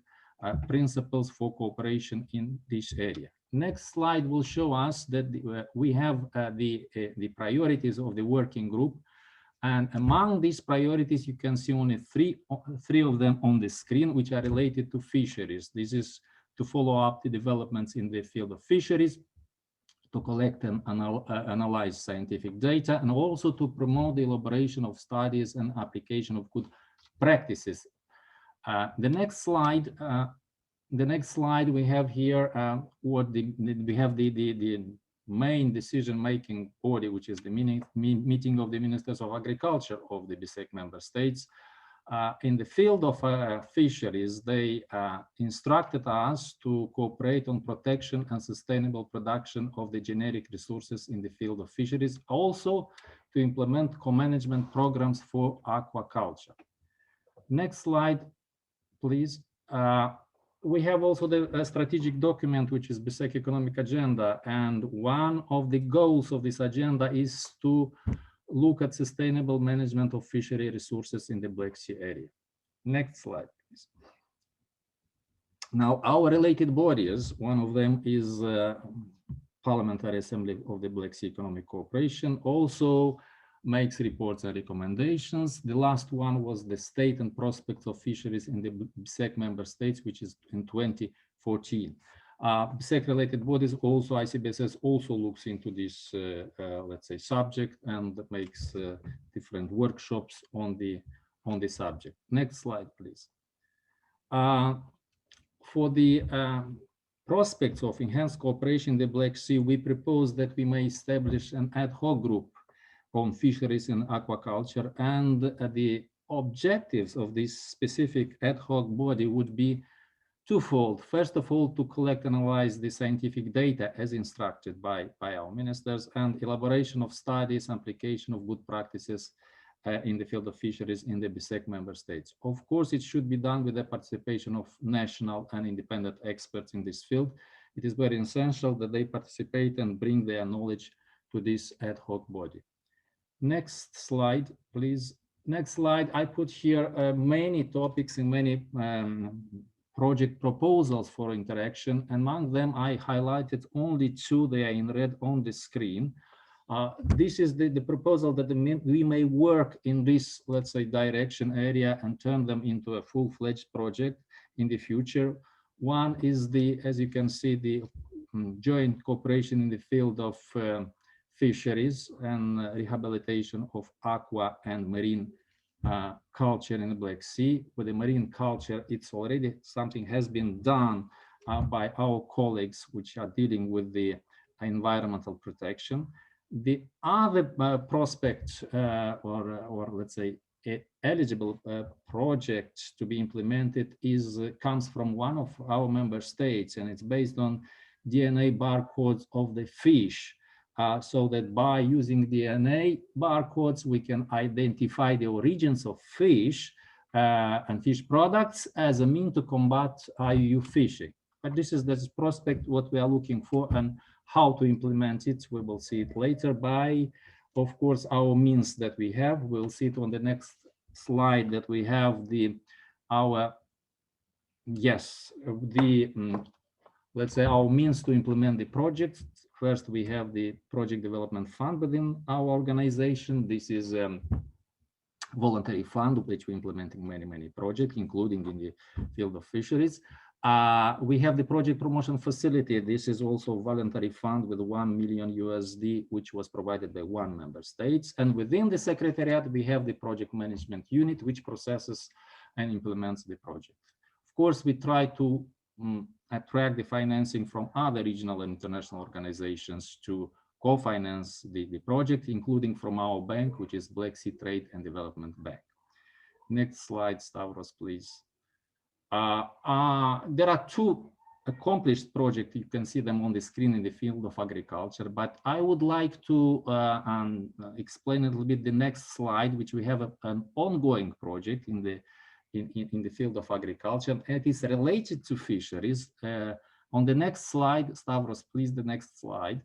principles for cooperation in this area. Next slide will show us that we have the priorities of the working group, and among these priorities, you can see only three of them on the screen, which are related to fisheries. This is to follow up the developments in the field of fisheries, to collect and analyze scientific data, and also to promote the elaboration of studies and application of good practices. The next slide we have here, we have the main decision-making body, which is the meeting of the ministers of agriculture of the BSEC member states. In the field of fisheries, they instructed us to cooperate on protection and sustainable production of the generic resources in the field of fisheries, also to implement co-management programs for aquaculture. Next slide, please. We have also the strategic document, which is BSEC Economic Agenda, and one of the goals of this agenda is to look at sustainable management of fishery resources in the Black Sea area. Next slide, please. Now, our related bodies, one of them is Parliamentary Assembly of the Black Sea Economic Cooperation, also makes reports and recommendations. The last one was the State and Prospects of Fisheries in the BSEC member states, which is in 2014. BSEC-related bodies, also ICBSS, also looks into this, let's say, subject, and makes different workshops on the subject. Next slide, please. For the prospects of enhanced cooperation in the Black Sea, we propose that we may establish an ad hoc group on fisheries and aquaculture, and the objectives of this specific ad hoc body would be twofold. First of all, to collect and analyze the scientific data as instructed by our ministers, and elaboration of studies, application of good practices in the field of fisheries in the BSEC member states. Of course, it should be done with the participation of national and independent experts in this field. It is very essential that they participate and bring their knowledge to this ad hoc body. Next slide, please. Next slide, I put here many topics and many project proposals for interaction. Among them, I highlighted only two. They are in red on the screen. This is the proposal that we may work in this, let's say, direction area and turn them into a full-fledged project in the future. One is the, as you can see, the joint cooperation in the field of fisheries and rehabilitation of aqua and marine culture in the Black Sea. With the marine culture, it's already something has been done by our colleagues which are dealing with the environmental protection. The other prospect or let's say eligible project to be implemented comes from one of our member states, and it's based on DNA barcodes of the fish. So that by using DNA barcodes, we can identify the origins of fish and fish products as a means to combat IUU fishing. But this is the prospect what we are looking for, and how to implement it, we will see it later by, of course, our means that we have. We'll see it on the next slide that we have let's say our means to implement the project. First, we have the project development fund within our organization. This is a voluntary fund which we're implementing many projects, including in the field of fisheries. We have the project promotion facility. This is also a voluntary fund with $1 million USD, which was provided by one member state. And within the secretariat, we have the project management unit, which processes and implements the project. Of course, we try to attract the financing from other regional and international organizations to co-finance the project, including from our bank, which is Black Sea Trade and Development Bank. Next slide, Stavros, please. There are two accomplished projects. You can see them on the screen in the field of agriculture, but I would like to explain a little bit the next slide, which we have an ongoing project in the field of agriculture. It is related to fisheries. On the next slide, Stavros, please, the next slide.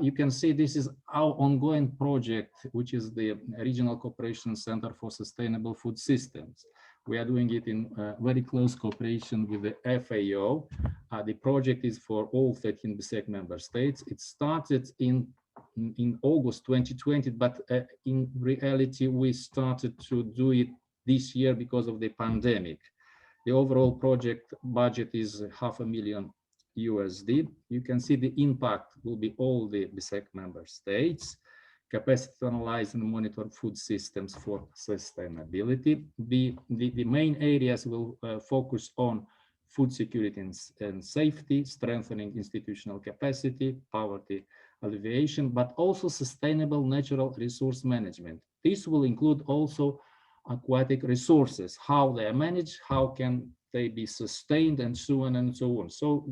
You can see this is our ongoing project, which is the Regional Cooperation Center for Sustainable Food Systems. We are doing it in very close cooperation with the FAO. The project is for all 13 BSEC member states. It started in August 2020, but in reality, we started to do it this year because of the pandemic. The overall project budget is $500,000 USD. You can see the impact will be all the BSEC member states. Capacity to analyze and monitor food systems for sustainability. The main areas will focus on food security and safety, strengthening institutional capacity, poverty alleviation, but also sustainable natural resource management. This will include also aquatic resources, how they are managed, how can they be sustained, and so on and so on. So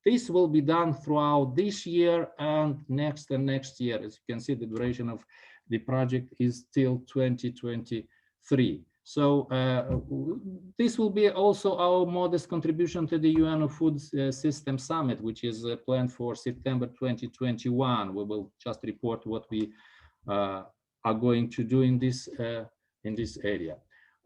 this will be done throughout this year and next year. As you can see, the duration of the project is till 2023. So this will be also our modest contribution to the UN Food System Summit, which is planned for September 2021. We will just report what we are going to do in this area.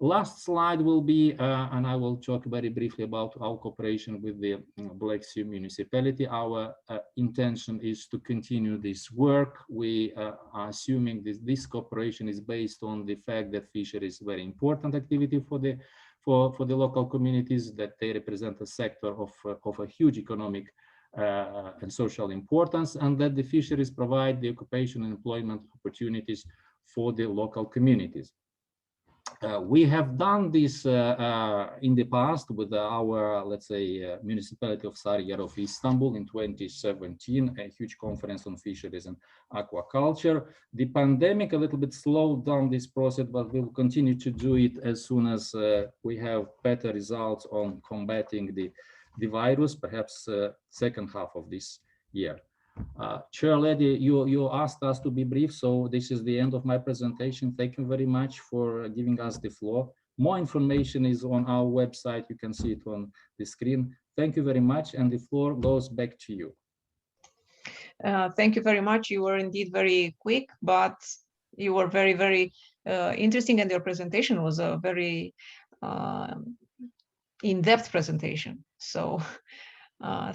Last slide will be, and I will talk very briefly about our cooperation with the Black Sea Municipality. Our intention is to continue this work. We are assuming this cooperation is based on the fact that fishery is a very important activity for the local communities, that they represent a sector of a huge economic and social importance, and that the fisheries provide the occupation and employment opportunities for the local communities. We have done this in the past with our, let's say, municipality of SEArica of Istanbul in 2017, a huge conference on fisheries and aquaculture. The pandemic a little bit slowed down this process, but we'll continue to do it as soon as we have better results on combating the virus, perhaps second half of this year. Chair Lady, you asked us to be brief, so this is the end of my presentation. Thank you very much for giving us the floor. More information is on our website. You can see it on the screen. Thank you very much, and the floor goes back to you. Thank you very much. You were indeed very quick, but you were very interesting, and your presentation was a very in-depth presentation. So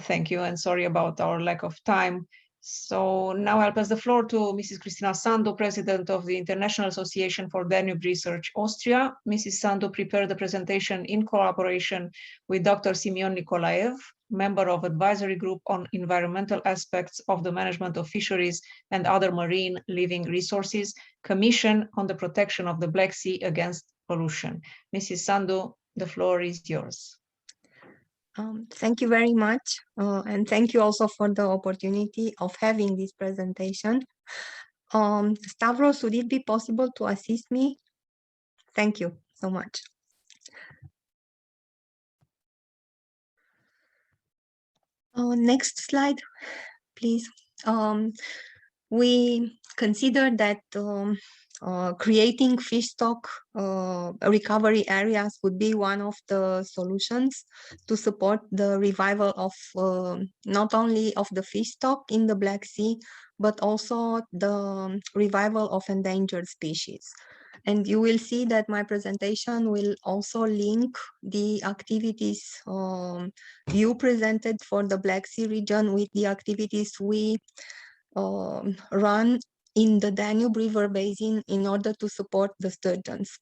thank you, and sorry about our lack of time. So now I'll pass the floor to Mrs. Cristina Sandu, President of the International Association for Danube Research, Austria. Mrs. Sandu prepared the presentation in collaboration with Dr. Simeon Nikolaev, member of Advisory Group on Environmental Aspects of the Management of Fisheries and Other Marine Living Resources, Commission on the Protection of the Black Sea Against Pollution. Mrs. Sandu, the floor is yours. Thank you very much. And thank you also for the opportunity of having this presentation. Stavros, would it be possible to assist me? Thank you so much. Next slide, please. We consider that creating fish stock recovery areas would be one of the solutions to support the revival of not only of the fish stock in the Black Sea, but also the revival of endangered species. And you will see that my presentation will also link the activities you presented for the Black Sea region with the activities we run in the Danube River Basin in order to support the sturgeons.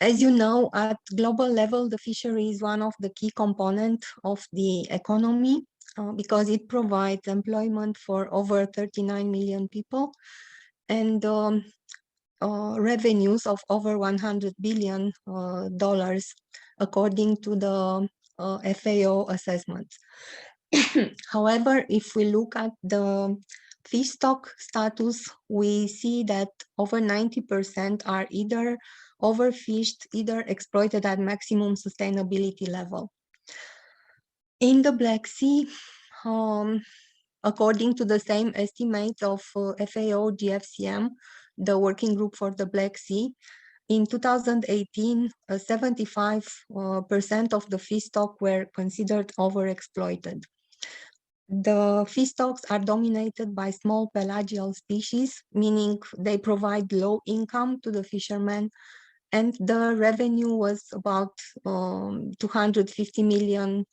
As you know, at global level, the fishery is one of the key components of the economy because it provides employment for over 39 million people and revenues of over $100 billion according to the FAO assessments. However, if we look at the fish stock status, we see that over 90% are either overfished, either exploited at maximum sustainability level. In the Black Sea, according to the same estimates of FAO Gfcm, the working group for the Black Sea, in 2018, 75% of the fish stock were considered overexploited. The fish stocks are dominated by small pelagial species, meaning they provide low income to the fishermen, and the revenue was about $250 million.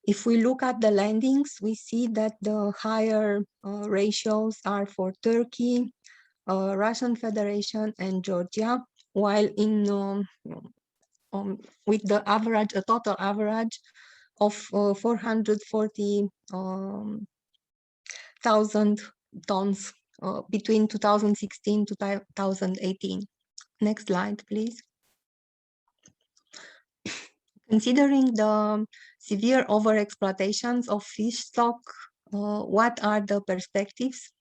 If we look at the landings, we see that the higher ratios are for Turkey, Russian Federation, and Georgia, while in with the average, a total average of 440,000 tons between 2016 to 2018. Next slide, please. Considering the severe overexploitations of fish stock, what are the perspectives?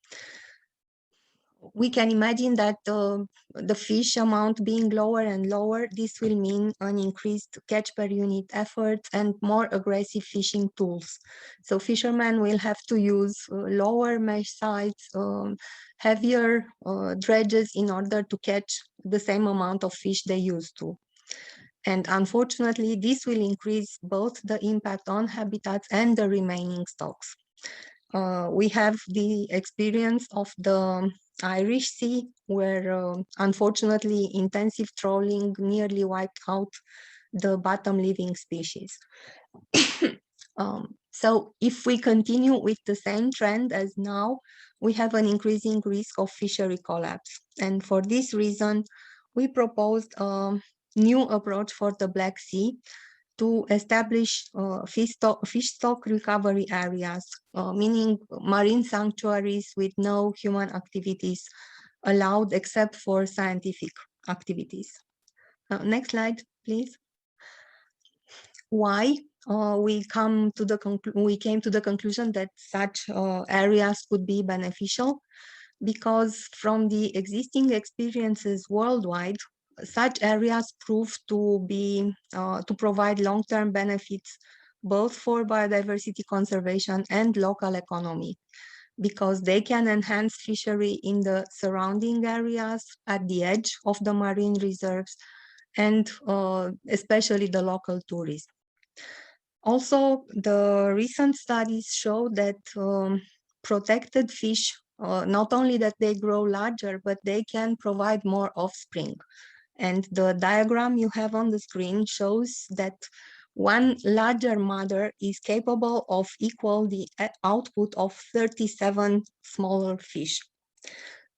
We can imagine that the fish amount being lower and lower, this will mean an increased catch per unit efforts and more aggressive fishing tools. So fishermen will have to use lower mesh sites, heavier dredges in order to catch the same amount of fish they used to. And unfortunately, this will increase both the impact on habitats and the remaining stocks. We have the experience of the Irish Sea, where unfortunately intensive trawling nearly wiped out the bottom living species. So if we continue with the same trend as now, we have an increasing risk of fishery collapse. And for this reason, we proposed a new approach for the Black Sea to establish fish stock recovery areas, meaning marine sanctuaries with no human activities allowed except for scientific activities. Next slide, please. Why? We came to the conclusion that such areas could be beneficial because from the existing experiences worldwide, such areas prove to provide long-term benefits both for biodiversity conservation and local economy, because they can enhance fishery in the surrounding areas at the edge of the marine reserves and especially the local tourism. Also, the recent studies show that protected fish, not only that they grow larger, but they can provide more offspring. And the diagram you have on the screen shows that one larger mother is capable of equal the output of 37 smaller fish.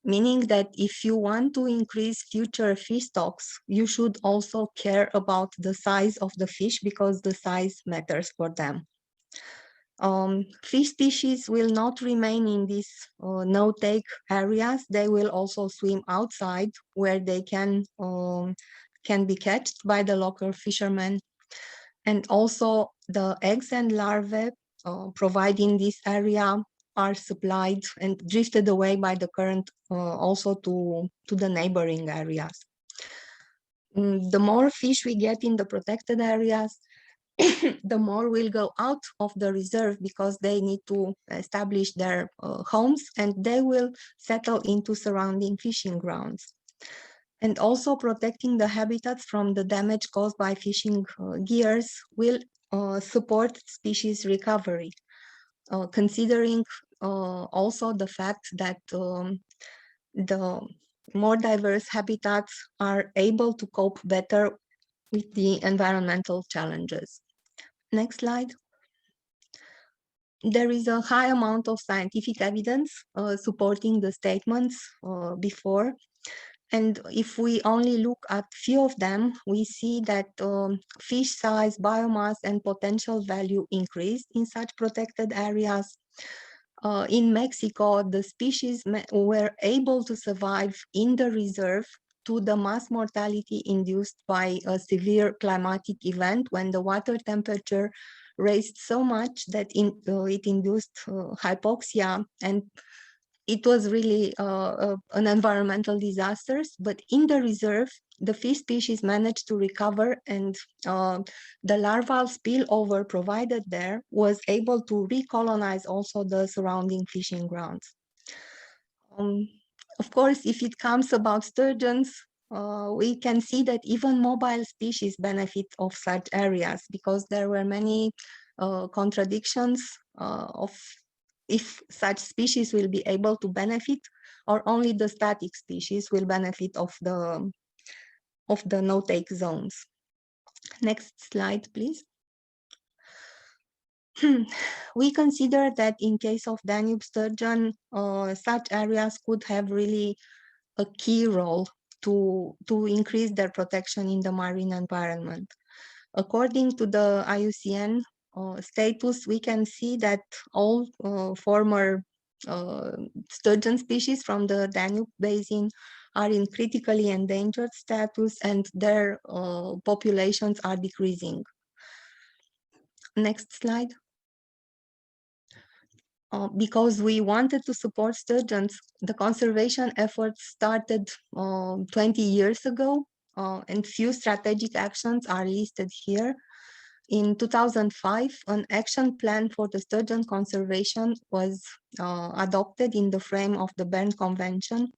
Meaning that if you want to increase future fish stocks, you should also care about the size of the fish because the size matters for them. Fish species will not remain in these no-take areas. They will also swim outside where they can be catched by the local fishermen. And also the eggs and larvae provided in this area are supplied and drifted away by the current also to the neighboring areas. The more fish we get in the protected areas, the more will go out of the reserve because they need to establish their homes and they will settle into surrounding fishing grounds. And also protecting the habitats from the damage caused by fishing gears will support species recovery, considering also the fact that the more diverse habitats are able to cope better with the environmental challenges. Next slide. There is a high amount of scientific evidence supporting the statements before. And if we only look at few of them, we see that fish size, biomass, and potential value increased in such protected areas. In Mexico, the species were able to survive in the reserve to the mass mortality induced by a severe climatic event when the water temperature raised so much that it induced hypoxia, and it was really an environmental disaster. But in the reserve, the fish species managed to recover, and the larval spillover provided there was able to recolonize also the surrounding fishing grounds. Of course, if it comes about sturgeons, we can see that even mobile species benefit of such areas because there were many contradictions of if such species will be able to benefit or only the static species will benefit of the no-take zones. Next slide, please. We consider that in case of Danube sturgeon, such areas could have really a key role to increase their protection in the marine environment. According to the IUCN status, we can see that all former sturgeon species from the Danube basin are in critically endangered status and their populations are decreasing. Next slide. Because we wanted to support sturgeons, the conservation efforts started 20 years ago, and few strategic actions are listed here. In 2005, an action plan for the sturgeon conservation was adopted in the frame of the Berne Convention.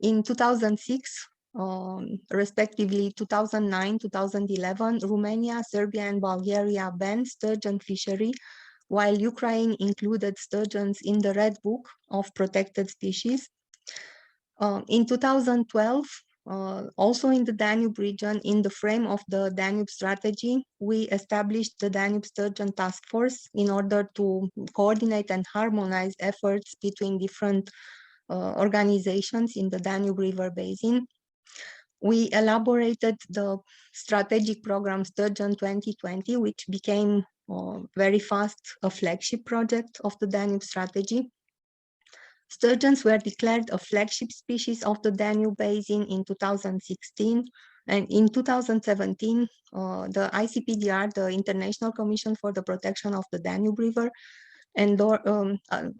In 2006, respectively 2009, 2011, Romania, Serbia, and Bulgaria banned sturgeon fishery, while Ukraine included sturgeons in the Red Book of Protected Species. In 2012, also in the Danube region, in the frame of the Danube strategy, we established the Danube Sturgeon Task Force in order to coordinate and harmonize efforts between different organizations in the Danube River Basin. We elaborated the strategic program Sturgeon 2020, which became very fast a flagship project of the Danube strategy. Sturgeons were declared a flagship species of the Danube Basin in 2016, and in 2017, the ICPDR, the International Commission for the Protection of the Danube River,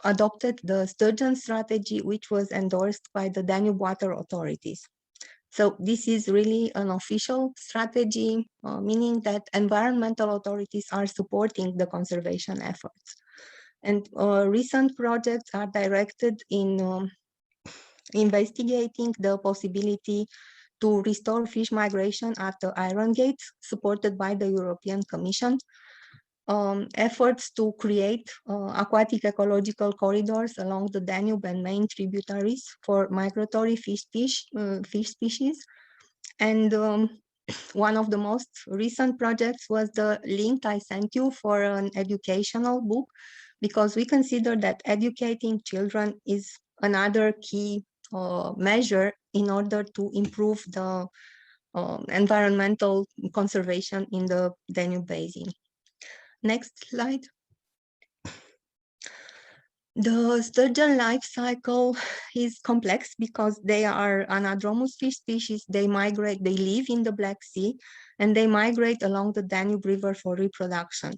adopted the sturgeon strategy, which was endorsed by the Danube water authorities. So this is really an official strategy, meaning that environmental authorities are supporting the conservation efforts. And recent projects are directed in investigating the possibility to restore fish migration at the Iron Gates, supported by the European Commission. Efforts to create aquatic ecological corridors along the Danube and main tributaries for migratory fish species, and one of the most recent projects was the link I sent you for an educational book, because we consider that educating children is another key measure in order to improve the environmental conservation in the Danube Basin. Next slide. The sturgeon life cycle is complex because they are anadromous fish species. They migrate, they live in the Black Sea, and they migrate along the Danube River for reproduction.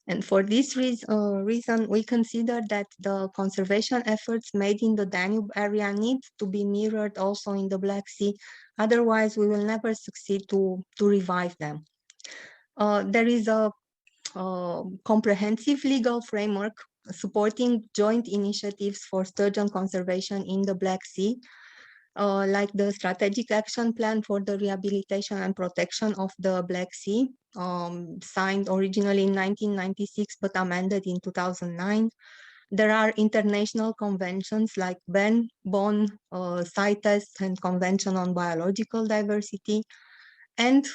And for this reason, we consider that the conservation efforts made in the Danube area need to be mirrored also in the Black Sea. Otherwise, we will never succeed to revive them. There is a comprehensive legal framework supporting joint initiatives for sturgeon conservation in the Black Sea, like the Strategic Action Plan for the Rehabilitation and Protection of the Black Sea, signed originally in 1996 but amended in 2009. There are international conventions like BEN, Bonn, CITES, and Convention on Biological Diversity. And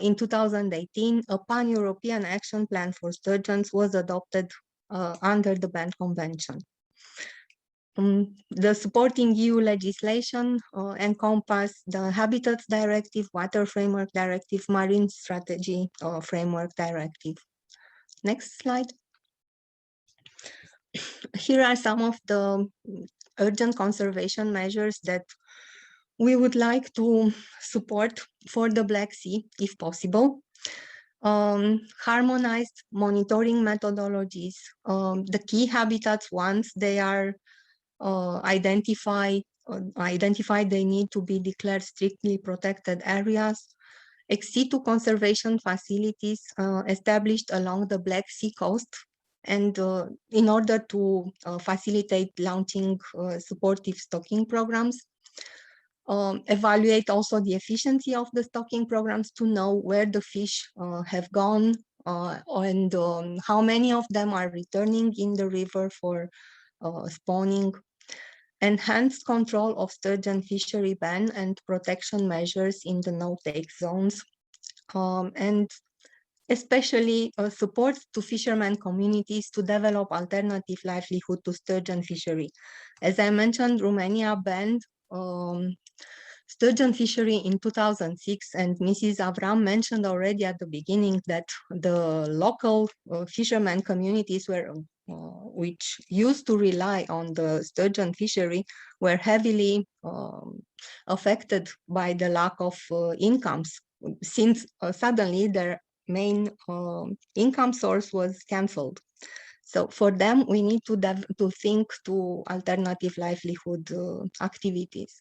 in 2018, a pan-European action plan for sturgeons was adopted under the BEN Convention. The supporting EU legislation encompass the Habitats Directive, Water Framework Directive, Marine Strategy Framework Directive. Next slide. Here are some of the urgent conservation measures that we would like to support for the Black Sea, if possible. Harmonized monitoring methodologies. The key habitats, once they are identified, they need to be declared strictly protected areas. Ex situ conservation facilities established along the Black Sea coast, and in order to facilitate launching supportive stocking programs. Evaluate also the efficiency of the stocking programs to know where the fish have gone and how many of them are returning in the river for spawning. Enhanced control of sturgeon fishery ban and protection measures in the no-take zones. And especially support to fishermen communities to develop alternative livelihood to sturgeon fishery. As I mentioned, Romania banned sturgeon fishery in 2006, and Mrs. Avram mentioned already at the beginning that the local fishermen communities were, which used to rely on the sturgeon fishery, were heavily affected by the lack of incomes, since suddenly their main income source was cancelled. So for them, we need to think to alternative livelihood activities.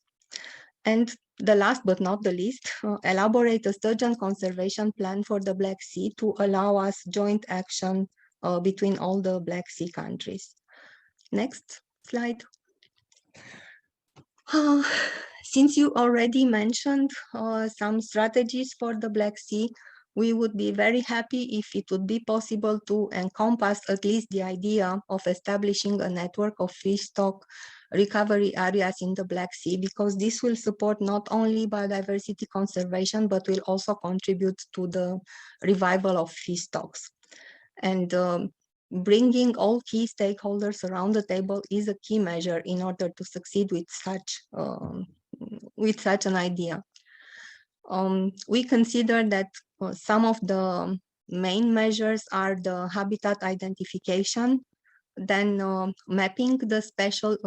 And the last but not the least, elaborate a sturgeon conservation plan for the Black Sea to allow us joint action between all the Black Sea countries. Next slide. Since you already mentioned some strategies for the Black Sea, we would be very happy if it would be possible to encompass at least the idea of establishing a network of fish stock recovery areas in the Black Sea, because this will support not only biodiversity conservation, but will also contribute to the revival of fish stocks. And bringing all key stakeholders around the table is a key measure in order to succeed with such an idea. We consider that some of the main measures are the habitat identification, then mapping the spatial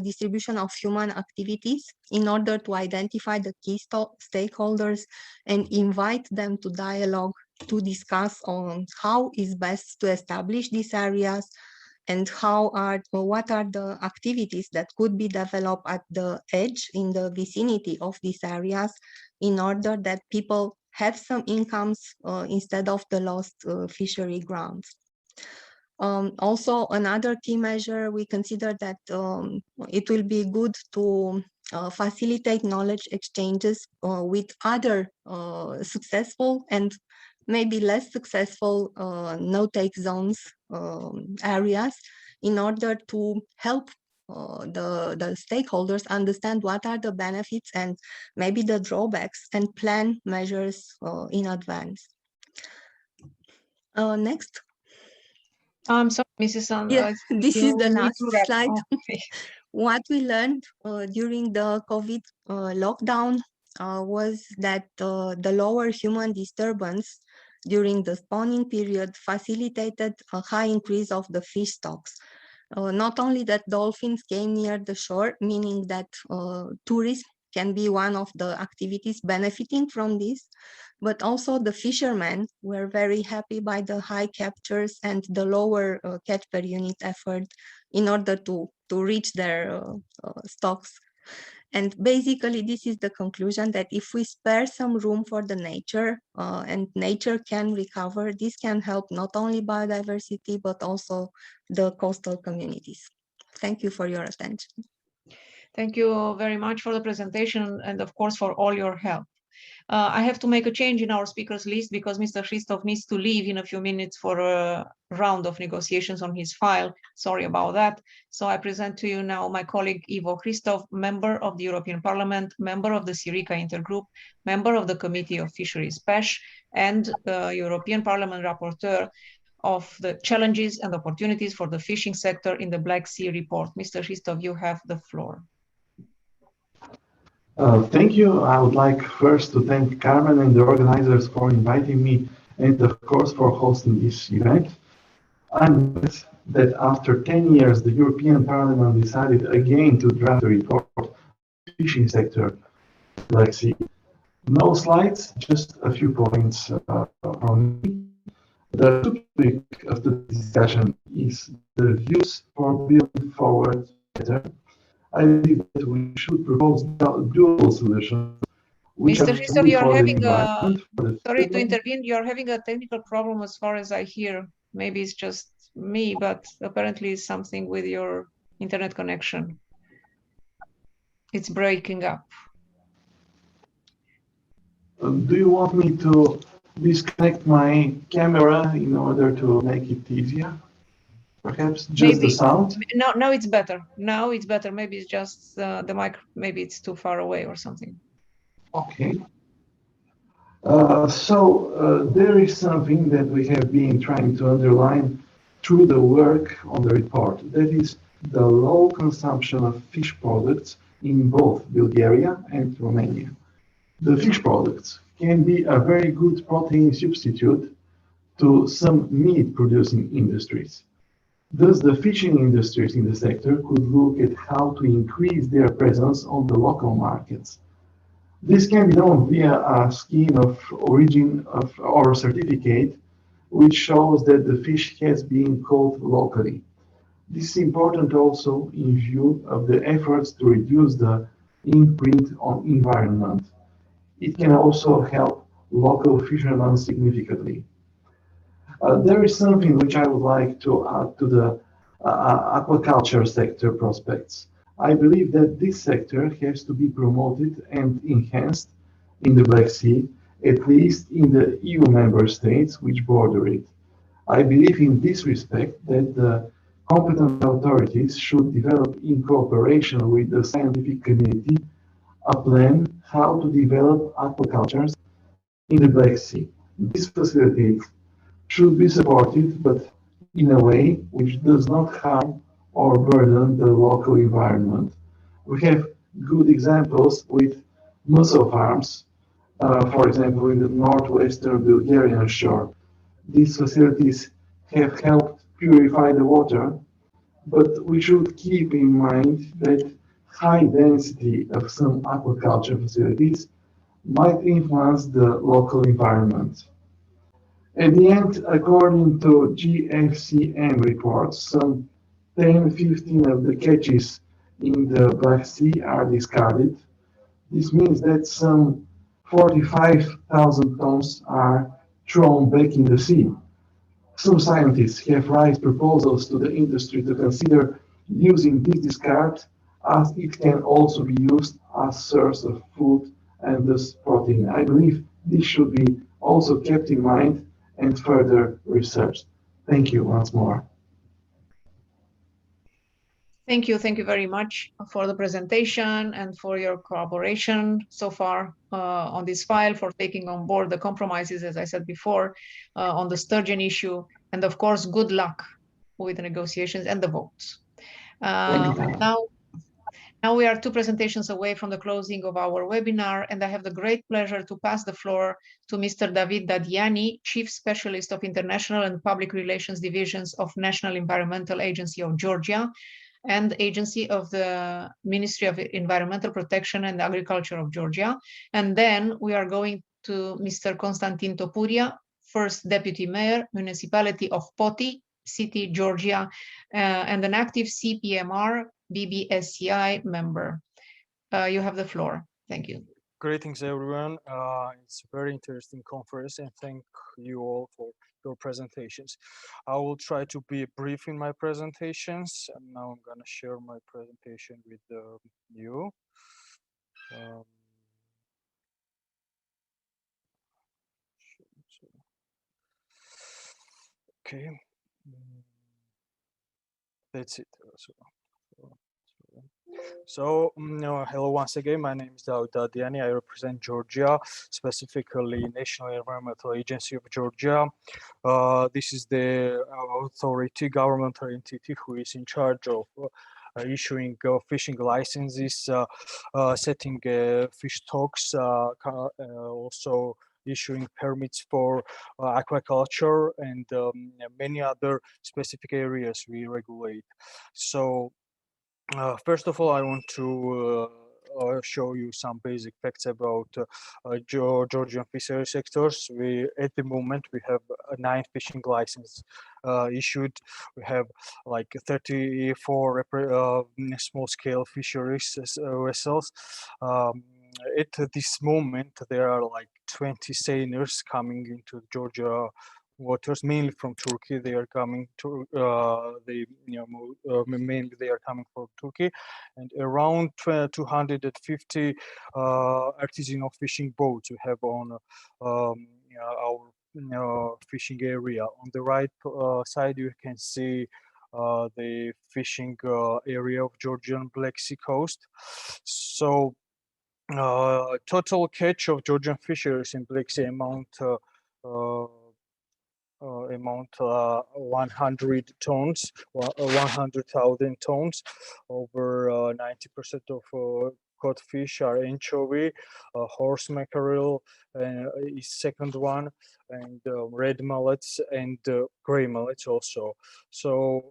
distribution of human activities in order to identify the key stakeholders and invite them to dialogue to discuss on how is best to establish these areas and what are the activities that could be developed at the edge in the vicinity of these areas in order that people have some incomes instead of the lost fishery grounds. Also, another key measure, we consider that it will be good to facilitate knowledge exchanges with other successful and maybe less successful no-take zones areas in order to help the stakeholders understand what are the benefits and maybe the drawbacks and plan measures in advance. Next. I'm sorry, Mrs. Sun. Yeah, this is the need last to wrap. slide. Okay. What we learned during the COVID lockdown was that the lower human disturbance during the spawning period facilitated a high increase of the fish stocks. Not only that dolphins came near the shore, meaning that tourism can be one of the activities benefiting from this, but also the fishermen were very happy by the high captures and the lower catch per unit effort in order to reach their stocks. And basically, this is the conclusion that if we spare some room for the nature and nature can recover, this can help not only biodiversity, but also the coastal communities. Thank you for your attention. Thank you very much for the presentation and of course for all your help. I have to make a change in our speakers list because Mr. Christoph needs to leave in a few minutes for a round of negotiations on his file. Sorry about that. So I present to you now my colleague Ivo Christoph, member of the European Parliament, member of the SEArica Intergroup, member of the Committee of Fisheries PESH, and European Parliament rapporteur of the challenges and opportunities for the fishing sector in the Black Sea report. Mr. Christoph, you have the floor. Thank you. I would like first to thank Carmen and the organizers for inviting me and of course for hosting this event. I'm glad that after 10 years the European Parliament decided again to draft a report on the fishing sector Black Sea. No slides, just a few points from me. The topic of the discussion is the views for building forward better. I believe that we should propose dual solutions. Mr. Christoph, you are having a, sorry to intervene, you are having a technical problem as far as I hear. Maybe it's just me, but apparently it's something with your internet connection. It's breaking up. Do you want me to disconnect my camera in order to make it easier? Perhaps just the sound? No, it's better. Now it's better. Maybe it's just the mic, maybe it's too far away or something. Okay. There is something that we have been trying to underline through the work on the report. That is the low consumption of fish products in both Bulgaria and Romania. The fish products can be a very good protein substitute to some meat-producing industries. Thus, the fishing industries in the sector could look at how to increase their presence on the local markets. This can be done via a scheme of origin or certificate, which shows that the fish has been caught locally. This is important also in view of the efforts to reduce the imprint on environment. It can also help local fishermen significantly. There is something which I would like to add to the aquaculture sector prospects. I believe that this sector has to be promoted and enhanced in the Black Sea, at least in the EU member states which border it. I believe in this respect that the competent authorities should develop in cooperation with the scientific community a plan how to develop aquacultures in the Black Sea. These facilities should be supported, but in a way which does not harm or burden the local environment. We have good examples with mussel farms, for example, in the northwestern Bulgarian shore. These facilities have helped purify the water, but we should keep in mind that high density of some aquaculture facilities might influence the local environment. At the end, according to Gfcm reports, some 10-15 of the catches in the Black Sea are discarded. This means that some 45,000 tons are thrown back in the sea. Some scientists have raised proposals to the industry to consider using this discard, as it can also be used as a source of food and thus protein. I believe this should be also kept in mind and further researched. Thank you once more. Thank you very much for the presentation and for your cooperation so far on this file, for taking on board the compromises, as I said before, on the sturgeon issue, and of course, good luck with the negotiations and the votes. Now we are 2 presentations away from the closing of our webinar, and I have the great pleasure to pass the floor to Mr. David Dadiani, Chief Specialist of International and Public Relations Divisions of National Environmental Agency of Georgia and Agency of the Ministry of Environmental Protection and Agriculture of Georgia. And then we are going to Mr. Constantin Topuria, First Deputy Mayor, Municipality of Poti, City, Georgia, and an active CPMR BBSCI member. You have the floor. Thank you. Greetings, everyone. It's a very interesting conference, and thank you all for your presentations. I will try to be brief in my presentations, and now I'm going to share my presentation with you. Okay, that's it. So, hello once again. My name is David Dadiani. I represent Georgia, specifically National Environmental Agency of Georgia. This is the authority, governmental entity, who is in charge of issuing fishing licenses, setting fish stocks, also issuing permits for aquaculture, and many other specific areas we regulate. So, first of all, I want to show you some basic facts about Georgian fishery sectors. At the moment, we have 9 fishing licenses issued. We have like 34 small-scale fisheries vessels. At this moment, there are like 20 seiners coming into Georgia waters, mainly from Turkey. They are coming to mainly they are coming from Turkey, and around 250 artisanal fishing boats we have on our fishing area. On the right side, you can see the fishing area of Georgian Black Sea coast. So total catch of Georgian fisheries in Black Sea amount 100 tons, 100,000 tons. Over 90% of cod fish are anchovy, horse mackerel is second one, and red mullets and gray mullets also. So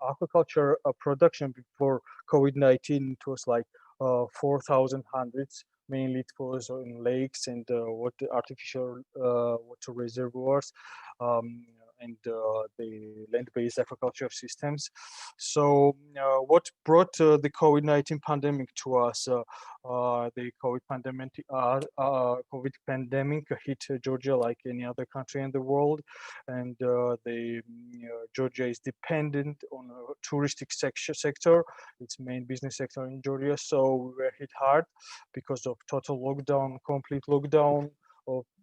aquaculture production before COVID-19, it was like 4,000 hundreds. Mainly it was in lakes and artificial water reservoirs and the land-based aquaculture systems. So what brought the COVID-19 pandemic to us? The COVID pandemic hit Georgia like any other country in the world, and Georgia is dependent on a touristic sector. Its main business sector in Georgia, so we were hit hard because of total lockdown, complete lockdown,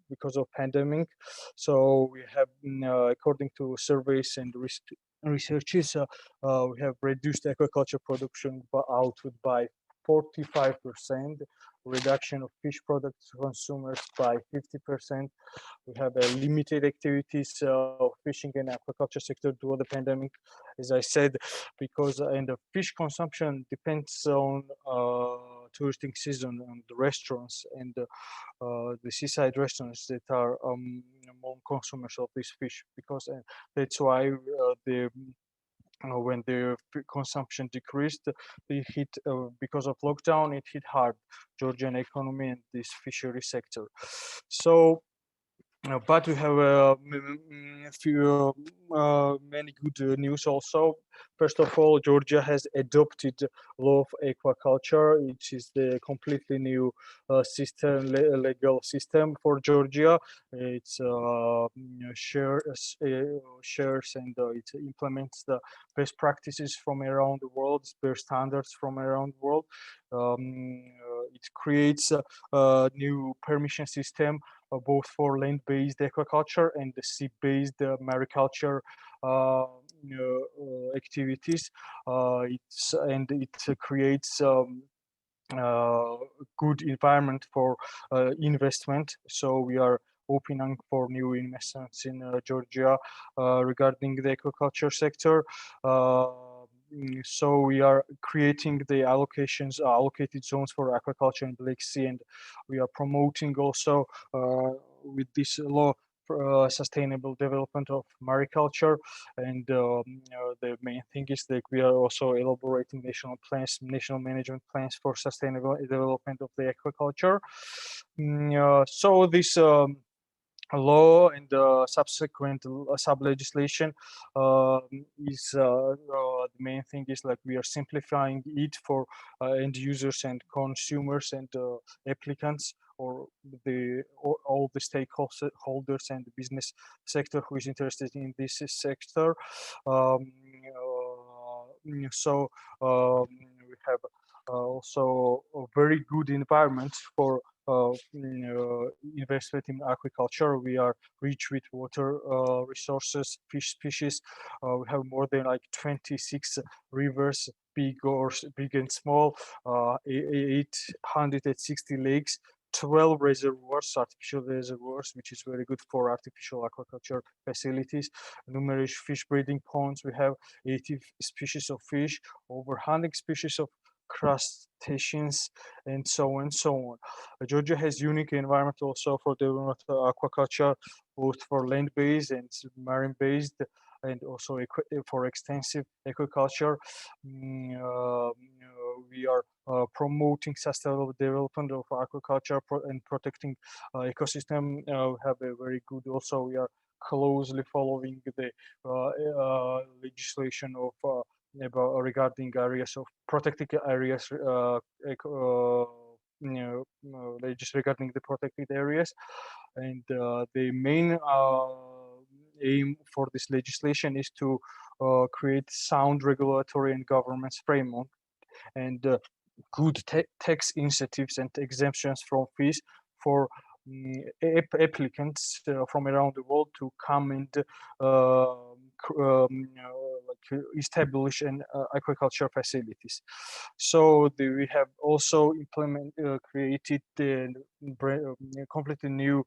because of pandemic. So we have, according to surveys and researches, we have reduced aquaculture production output by 45%, reduction of fish products consumers by 50%. We have limited activities of fishing and aquaculture sector due to the pandemic, as I said, because and the fish consumption depends on touristic season and the restaurants and the seaside restaurants that are among consumers of this fish, because that's why when the consumption decreased, they hit because of lockdown. It hit hard Georgian economy and this fishery sector. So, but we have many good news also. First of all, Georgia has adopted law of aquaculture, which is the completely new system, legal system for Georgia. It's shares and it implements the best practices from around the world, best standards from around the world. It creates a new permission system both for land-based aquaculture and the sea-based mariculture activities. It creates good environment for investment. So we are opening for new investments in Georgia regarding the aquaculture sector. So we are creating the allocated zones for aquaculture in Black Sea, and we are promoting also with this law sustainable development of mariculture. And the main thing is that we are also elaborating national management plans for sustainable development of the aquaculture. So this law and subsequent sub legislation is the main thing is like we are simplifying it for end users and consumers and applicants, or all the stakeholders and the business sector who is interested in this sector. We have also a very good environment for investment in aquaculture. We are rich with water resources, fish species. We have more than like 26 rivers, big and small, 860 lakes, 12 reservoirs, artificial reservoirs, which is very good for artificial aquaculture facilities, numerous fish breeding ponds. We have 80 species of fish, over 100 species of crustaceans, and so on and so on. Georgia has unique environment also for development of aquaculture, both for land-based and marine-based, and also for extensive aquaculture. We are promoting sustainable development of aquaculture and protecting ecosystem. We have a very good also, we are closely following the legislation of regarding areas of protected areas, just regarding the protected areas. And the main aim for this legislation is to create sound regulatory and governance framework, and good tax incentives and exemptions from fees for applicants from around the world to come and establish an aquaculture facilities. So we have also created the completely new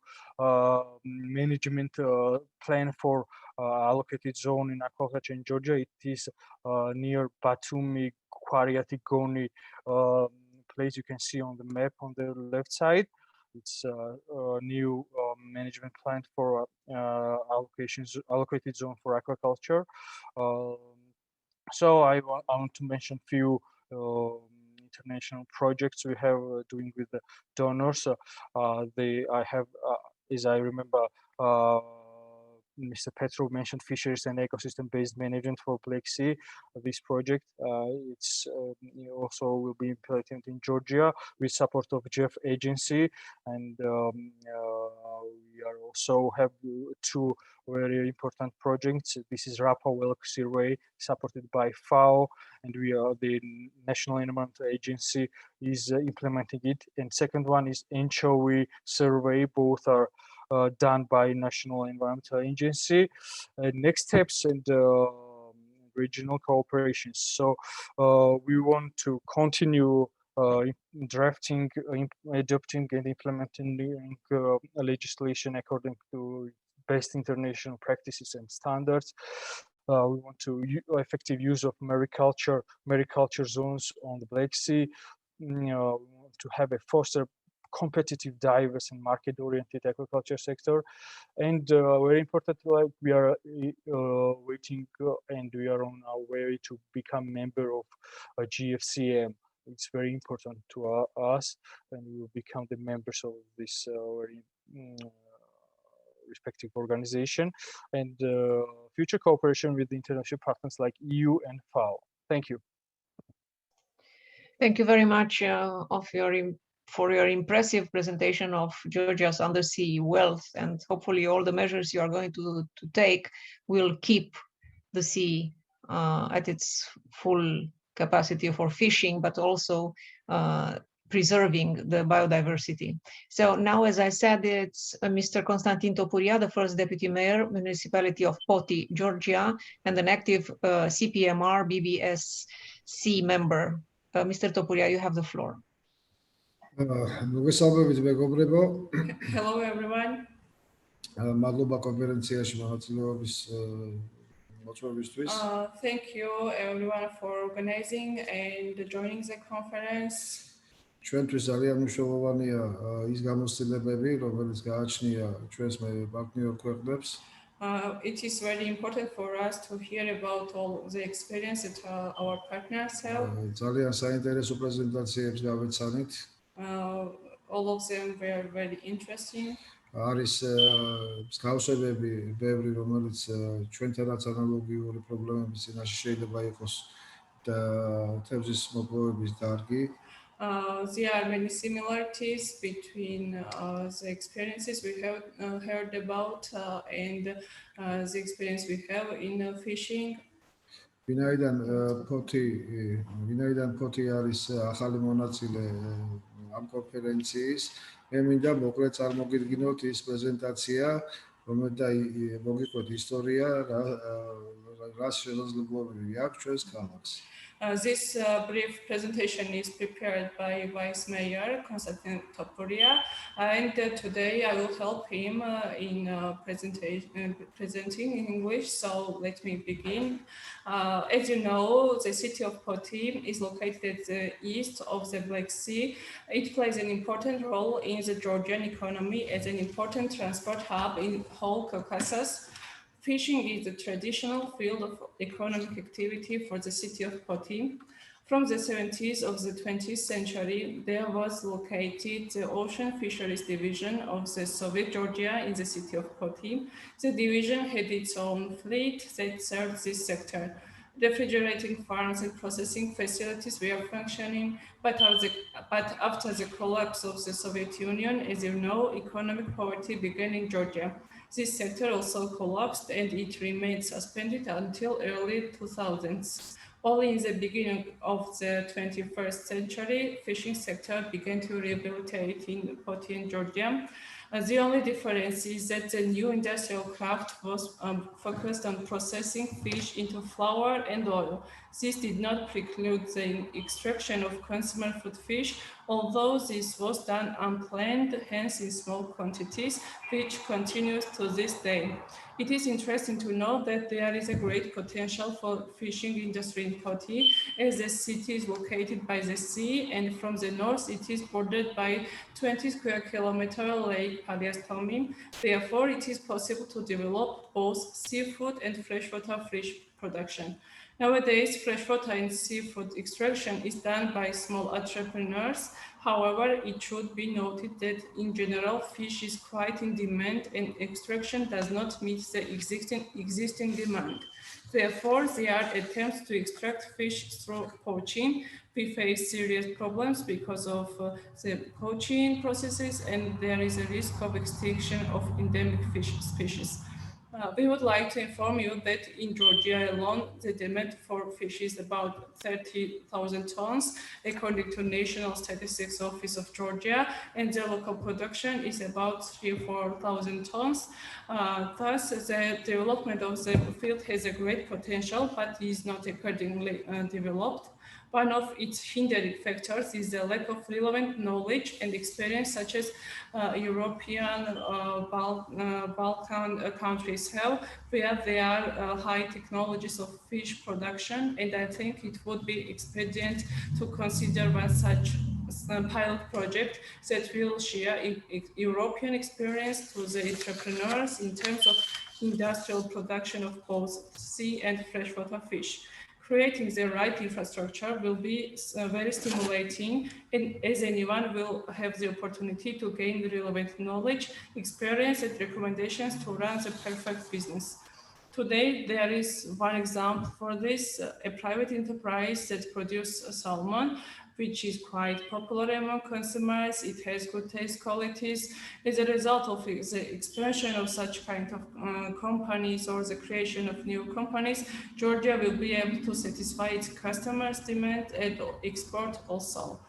management plan for allocated zone in aquaculture in Georgia. It is near Batumi, Quaria-Tigoni place you can see on the map on the left side. It's a new management plan for allocated zone for aquaculture. So I want to mention few international projects we have doing with the donors. I have, as I remember, Mr. Petrov mentioned fisheries and ecosystem-based management for Black Sea. This project, it's also will be implemented in Georgia with support of Gfcm agency, and we are also have two very important projects. This is Rapa Whale Survey supported by FAO, and we are the National Environmental Agency is implementing it. And second one is Anchovy Survey. Both are done by National Environmental Agency. Next steps and regional cooperations. So we want to continue drafting, adopting and implementing legislation according to best international practices and standards. We want to effective use of mariculture zones on the Black Sea. We want to have a foster competitive, diverse, and market-oriented aquaculture sector. And very important, we are waiting and we are on our way to become member of Gfcm. It's very important to us, and we will become the members of this very respective organization, and future cooperation with the international partners like EU and FAO. Thank you. Thank you very much for your impressive presentation of Georgia's undersea wealth, and hopefully all the measures you are going to take will keep the sea at its full capacity for fishing, but also preserving the biodiversity. So now, as I said, it's Mr. Constantin Topuria, the first deputy mayor, municipality of Poti, Georgia, and an active CPMR BBSC member. Mr. Topuria, you have the floor. Hello, everyone. Thank you, everyone, for organizing and joining the conference. ჩვენთვის ძალიან მნიშვნელოვანია ის გამოცდილებები, რომელიც გააჩნია ჩვენს პარტნიორ ქვეყნებს. It is very important for us to hear about all the experience that our partners have. ძალიან საინტერესო პრეზენტაციებს გავეცანით. All of them were very interesting. არის მსგავსებები ბევრი, რომელიც ჩვენთანაც ანალოგიური პრობლემების წინაშე შეიძლება იყოს და თევზის მოპოვების დარგი. There are many similarities between the experiences we have heard about and the experience we have in fishing. ვინაიდან ფოთი არის ახალი მონაწილე ამ კონფერენციის, მე მინდა მოკლედ წარმოგიდგინოთ ის პრეზენტაცია, რომელიც მოგიყვეთ ისტორია, რას შესაძლებლობები აქვს ჩვენს ქალაქს. This brief presentation is prepared by Vice Mayor Constantin Topuria, and today I will help him in presenting in English. So let me begin. As you know, the city of Poti is located at the east of the Black Sea. It plays an important role in the Georgian economy as an important transport hub in whole Caucasus. Fishing is the traditional field of economic activity for the city of Poti. From the 70s of the 20th century, there was located the Ocean Fisheries Division of the Soviet Georgia in the city of Poti. The division had its own fleet that served this sector. Refrigerating farms and processing facilities were functioning, but after the collapse of the Soviet Union, as you know, economic poverty began in Georgia. This sector also collapsed and it remained suspended until early 2000s. Only in the beginning of the 21st century, fishing sector began to rehabilitate in Poti and Georgia. The only difference is that the new industrial craft was focused on processing fish into flour and oil. This did not preclude the extraction of consumer food fish, although this was done unplanned, hence in small quantities, which continues to this day. It is interesting to know that there is a great potential for fishing industry in Poti, as the city is located by the sea, and from the north it is bordered by 20 square kilometer Lake Paliastomi. Therefore, it is possible to develop both seafood and freshwater fish production. Nowadays, freshwater and seafood extraction is done by small entrepreneurs. However, it should be noted that in general, fish is quite in demand and extraction does not meet the existing demand. Therefore, there are attempts to extract fish through poaching. We face serious problems because of the poaching processes, and there is a risk of extinction of endemic fish species. We would like to inform you that in Georgia alone, the demand for fish is about 30,000 tons, according to National Statistics Office of Georgia, and the local production is about 3,000 or 4,000 tons. Thus, the development of the field has a great potential, but is not accordingly developed. One of its hindering factors is the lack of relevant knowledge and experience such as European Balkan countries have, where there are high technologies of fish production, and I think it would be expedient to consider one such pilot project that will share European experience to the entrepreneurs in terms of industrial production of both sea and freshwater fish. Creating the right infrastructure will be very stimulating, and as anyone will have the opportunity to gain relevant knowledge, experience, and recommendations to run the perfect business. Today, there is one example for this, a private enterprise that produces salmon, which is quite popular among consumers. It has good taste qualities. As a result of the expansion of such kind of companies or the creation of new companies, Georgia will be able to satisfy its customers' demand and export also.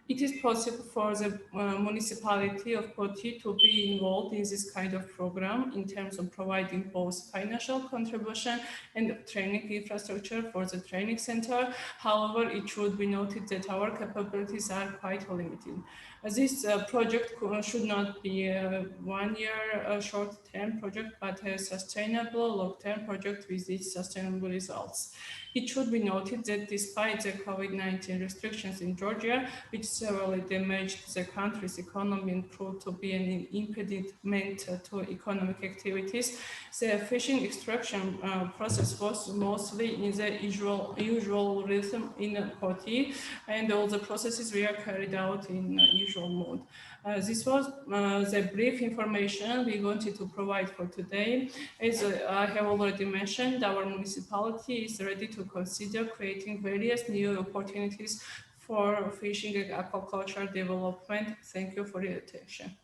It is possible for the municipality of Poti to be involved in this kind of program in terms of providing both financial contribution and training infrastructure for the training center. However, it should be noted that our capabilities are quite limited. This project should not be a one-year short-term project, but a sustainable long-term project with its sustainable results. It should be noted that despite the COVID-19 restrictions in Georgia, which severely damaged the country's economy and proved to be an impediment to economic activities, the fishing extraction process was mostly in the usual rhythm in Poti, and all the processes were carried out in usual mode. This was the brief information we wanted to provide for today. As I have already mentioned, our municipality is ready to consider creating various new opportunities for fishing and aquaculture development. Thank you for your attention.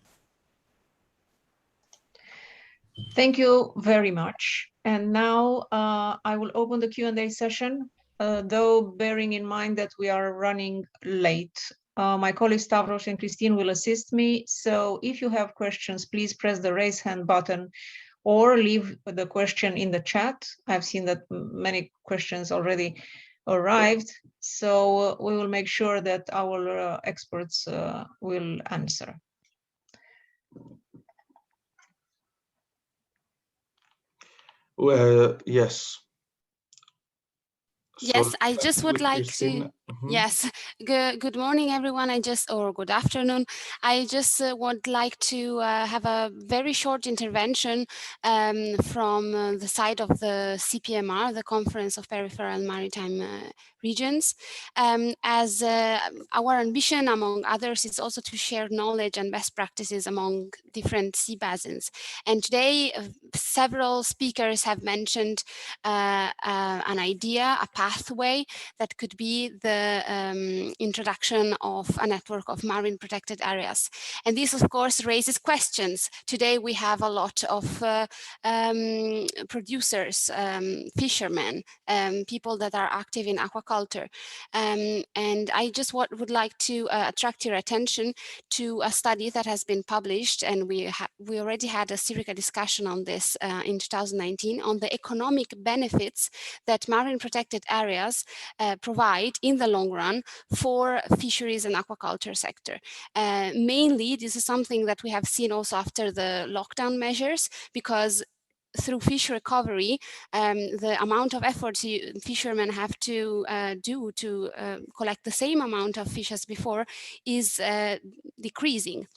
Thank you very much. And now I will open the Q&A session, though bearing in mind that we are running late. My colleagues Stavros and Christine will assist me. So if you have questions, please press the raise hand button or leave the question in the chat. I've seen that many questions already arrived. So we will make sure that our experts will answer. Yes. Yes, So I just would like to, yes, good morning, everyone. Or good afternoon. I just would like to have a very short intervention from the side of the CPMR, the Conference of Peripheral and Maritime Regions, as our ambition, among others, is also to share knowledge and best practices among different sea basins. And today, several speakers have mentioned an idea, a pathway that could be the introduction of a network of marine protected areas. And this, of course, raises questions. Today, we have a lot of producers, fishermen, people that are active in aquaculture. And I just would like to attract your attention to a study that has been published, and we already had a SEArica discussion on this in 2019, on the economic benefits that marine protected areas provide in the long run for fisheries and aquaculture sector. Mainly, this is something that we have seen also after the lockdown measures, because through fish recovery, the amount of effort fishermen have to do to collect the same amount of fish as before is decreasing.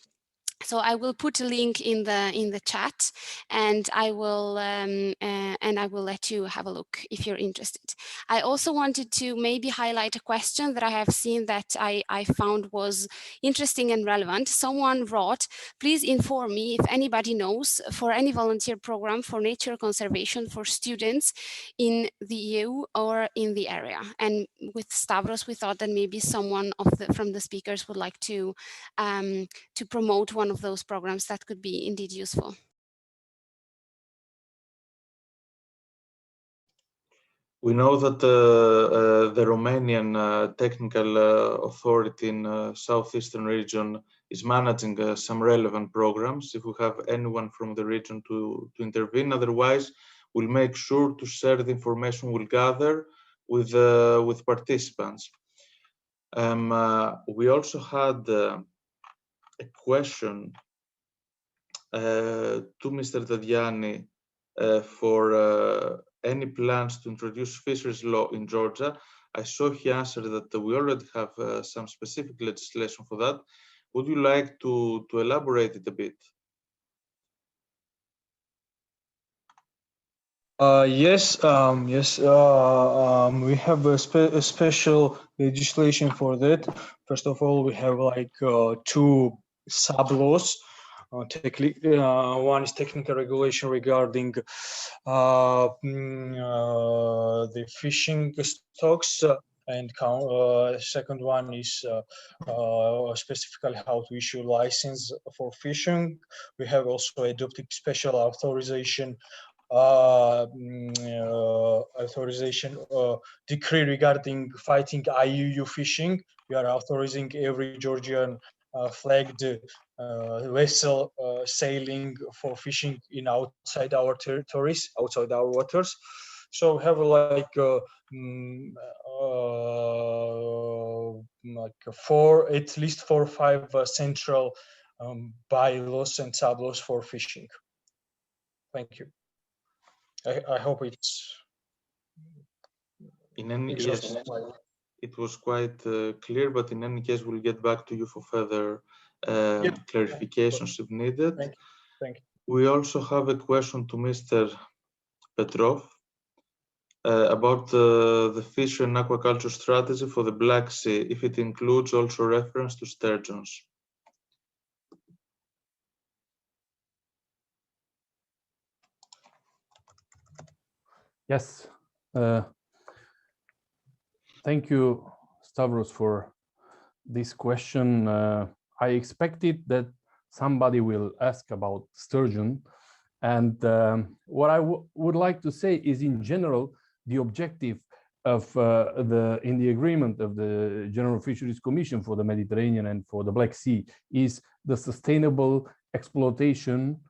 So I will put a link in the chat, and I will let you have a look if you're interested. I also wanted to maybe highlight a question that I have seen that I found was interesting and relevant. Someone wrote, please inform me if anybody knows for any volunteer program for nature conservation for students in the EU or in the area. And with Stavros, we thought that maybe someone from the speakers would like to promote one of those programs that could be indeed useful. We know that the Romanian technical authority in southeastern region is managing some relevant programs. If we have anyone from the region to intervene, otherwise we'll make sure to share the information we'll gather with participants. We also had a question to Mr. Dadiani for any plans to introduce fisheries law in Georgia. I saw he answered that we already have some specific legislation for that. Would you like to elaborate it a bit? Yes, we have a special legislation for that. First of all, we have like two sub-laws. One is technical regulation regarding the fishing stocks, and second one is specifically how to issue license for fishing. We have also adopted special authorization authorization decree regarding fighting IUU fishing. We are authorizing every Georgian flagged vessel sailing for fishing in outside our territories, outside our waters. So have like at least 4 or 5 central bylaws and sub-laws for fishing. Thank you. I hope it's in any case. It was quite clear, but in any case, we'll get back to you for further clarifications if needed. Thank you. We also have a question to Mr. Petrov about the fishery and aquaculture strategy for the Black Sea, if it includes also reference to sturgeons. Yes. Thank you, Stavros, for this question. I expected that somebody will ask about sturgeon. And what I would like to say is, in general, the objective of in the agreement of the General Fisheries Commission for the Mediterranean and for the Black Sea is the sustainable exploitation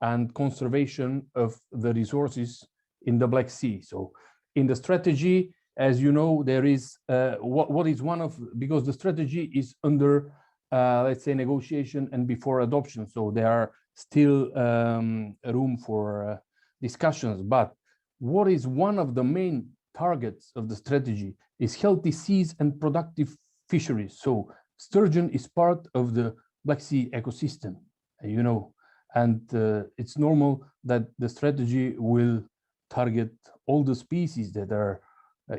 and conservation of the resources in the Black Sea. So in the strategy, as you know, there is what is one of, because the strategy is under, let's say, negotiation and before adoption. So there are still room for discussions. But what is one of the main targets of the strategy is healthy seas and productive fisheries. So sturgeon is part of the Black Sea ecosystem, you know, and it's normal that the strategy will target all the species that are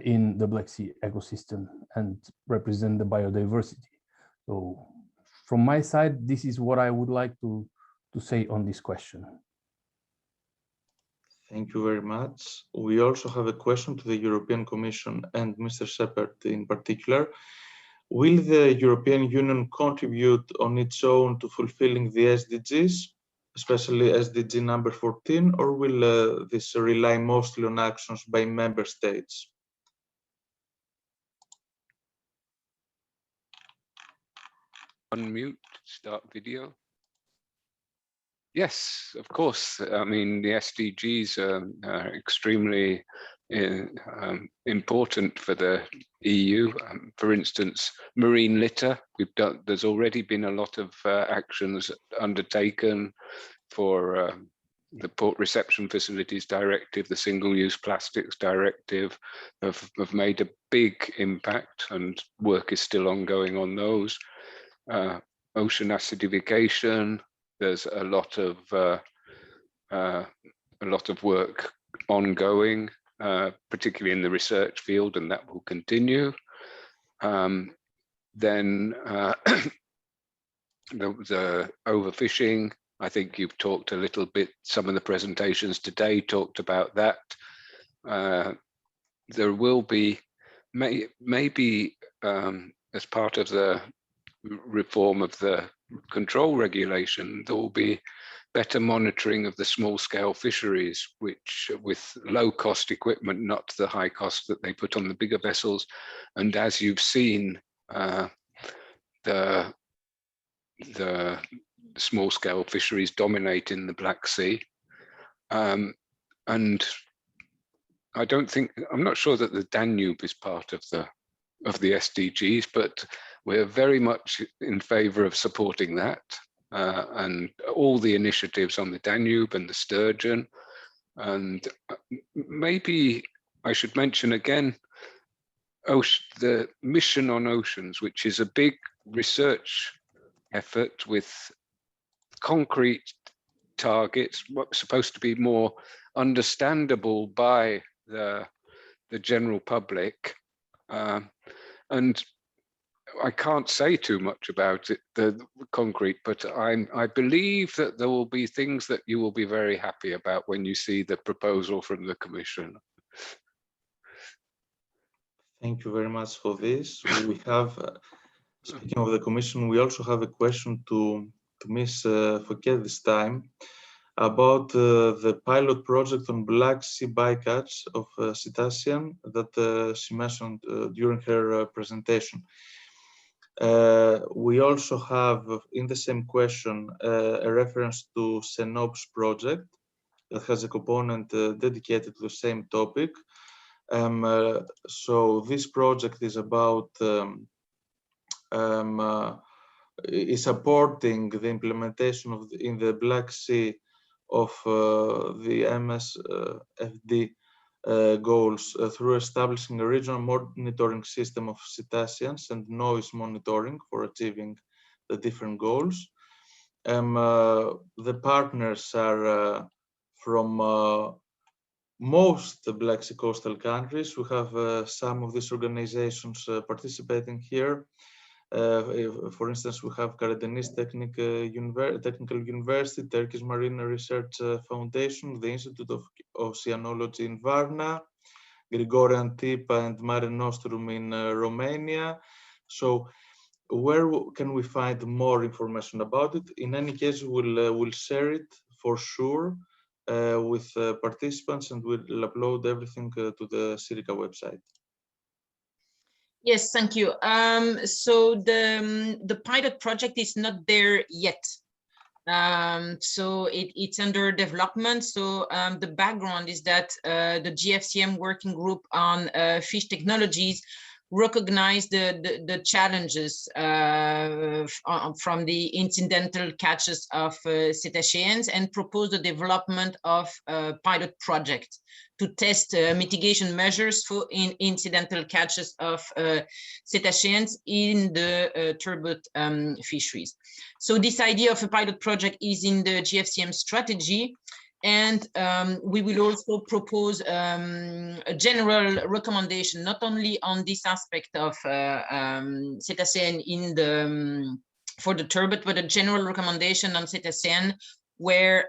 in the Black Sea ecosystem and represent the biodiversity. So from my side, this is what I would like to say on this question. Thank you very much. We also have a question to the European Commission and Mr. Shepard in particular. Will the European Union contribute on its own to fulfilling the SDGs, especially SDG number 14, or will this rely mostly on actions by member states? Unmute, start video. Yes, of course. I mean, the SDGs are extremely important for the EU. For instance, marine litter. There's already been a lot of actions undertaken for the Port Reception Facilities Directive, the Single-Use Plastics Directive have made a big impact, and work is still ongoing on those. Ocean acidification. There's a lot of work ongoing, particularly in the research field, and that will continue. Then the overfishing. I think you've talked a little bit. Some of the presentations today talked about that. There will be maybe as part of the reform of the control regulation, there will be better monitoring of the small scale fisheries, which with low cost equipment, not the high cost that they put on the bigger vessels. And as you've seen, the small scale fisheries dominate in the Black Sea. And I'm not sure that the Danube is part of the SDGs, but we're very much in favor of supporting that and all the initiatives on the Danube and the sturgeon. And maybe I should mention again, the mission on oceans, which is a big research effort with concrete targets, what's supposed to be more understandable by the general public. And I can't say too much about it, the concrete, but I believe that there will be things that you will be very happy about when you see the proposal from the Commission. Thank you very much for this. We have, speaking of the Commission, we also have a question to Ms. Fouquet this time. about the pilot project on Black Sea bycatch of cetacean that she mentioned during her presentation. We also have in the same question a reference to CENOPS project that has a component dedicated to the same topic. So this project is about is supporting the implementation of in the Black Sea of the MSFD goals through establishing a regional monitoring system of cetaceans and noise monitoring for achieving the different goals. The partners are from most Black Sea coastal countries. We have some of these organizations participating here. For instance, we have Karadeniz Technical University, Turkish Marine Research Foundation, the Institute of Oceanology in Varna, Grigorian Tipa and Mare Nostrum in Romania. So where can we find more information about it? In any case, we'll share it for sure with participants, and we'll upload everything to the SEArica website. Yes, thank you. So the pilot project is not there yet. So it's under development. So the background is that the Gfcm working group on fish technologies recognized the challenges from the incidental catches of cetaceans and proposed the development of a pilot project to test mitigation measures for incidental catches of cetaceans in the turbot fisheries. So this idea of a pilot project is in the Gfcm strategy. And we will also propose a general recommendation, not only on this aspect of cetacean in the for the turbot, but a general recommendation on cetacean, where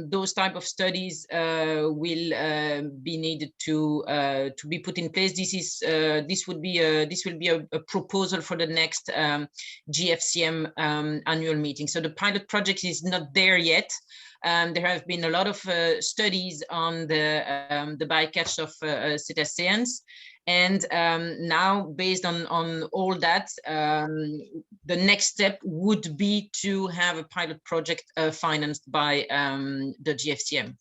those type of studies will be needed to be put in place. This will be a proposal for the next Gfcm annual meeting. So the pilot project is not there yet. There have been a lot of studies on the bycatch of cetaceans, and now based on all that, the next step would be to have a pilot project financed by the Gfcm.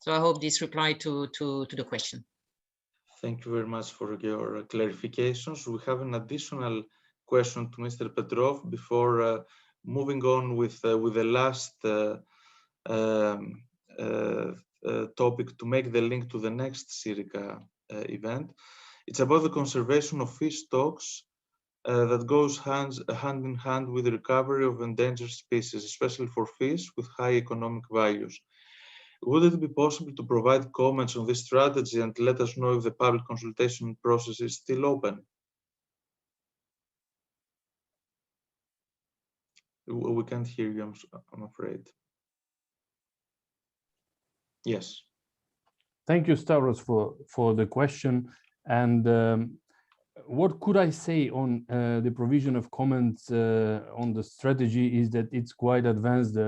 So I hope this replied to the question. Thank you very much for your clarifications. We have an additional question to Mr. Petrov before moving on with the last topic to make the link to the next SEArica event. It's about the conservation of fish stocks that goes hand in hand with the recovery of endangered species, especially for fish with high economic values. Would it be possible to provide comments on this strategy and let us know if the public consultation process is still open? We can't hear you, I'm afraid. Yes. Thank you, Stavros, for the question. And what could I say on the provision of comments on the strategy is that it's quite advanced,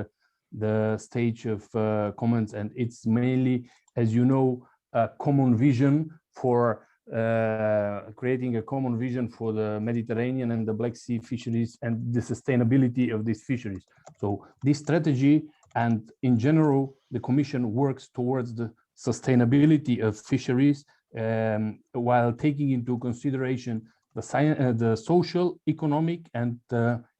the stage of comments, and it's mainly, as you know, a common vision for creating a common vision for the Mediterranean and the Black Sea fisheries and the sustainability of these fisheries. So this strategy, and in general, the Commission works towards the sustainability of fisheries while taking into consideration the social, economic, and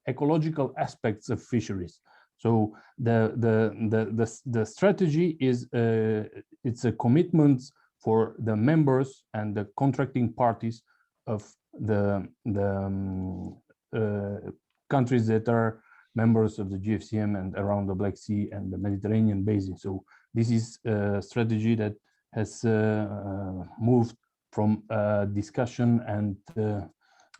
ecological aspects of fisheries. So the strategy is it's a commitment for the members and the contracting parties of the countries that are members of the Gfcm and around the Black Sea and the Mediterranean basin. So this is a strategy that has moved from discussion and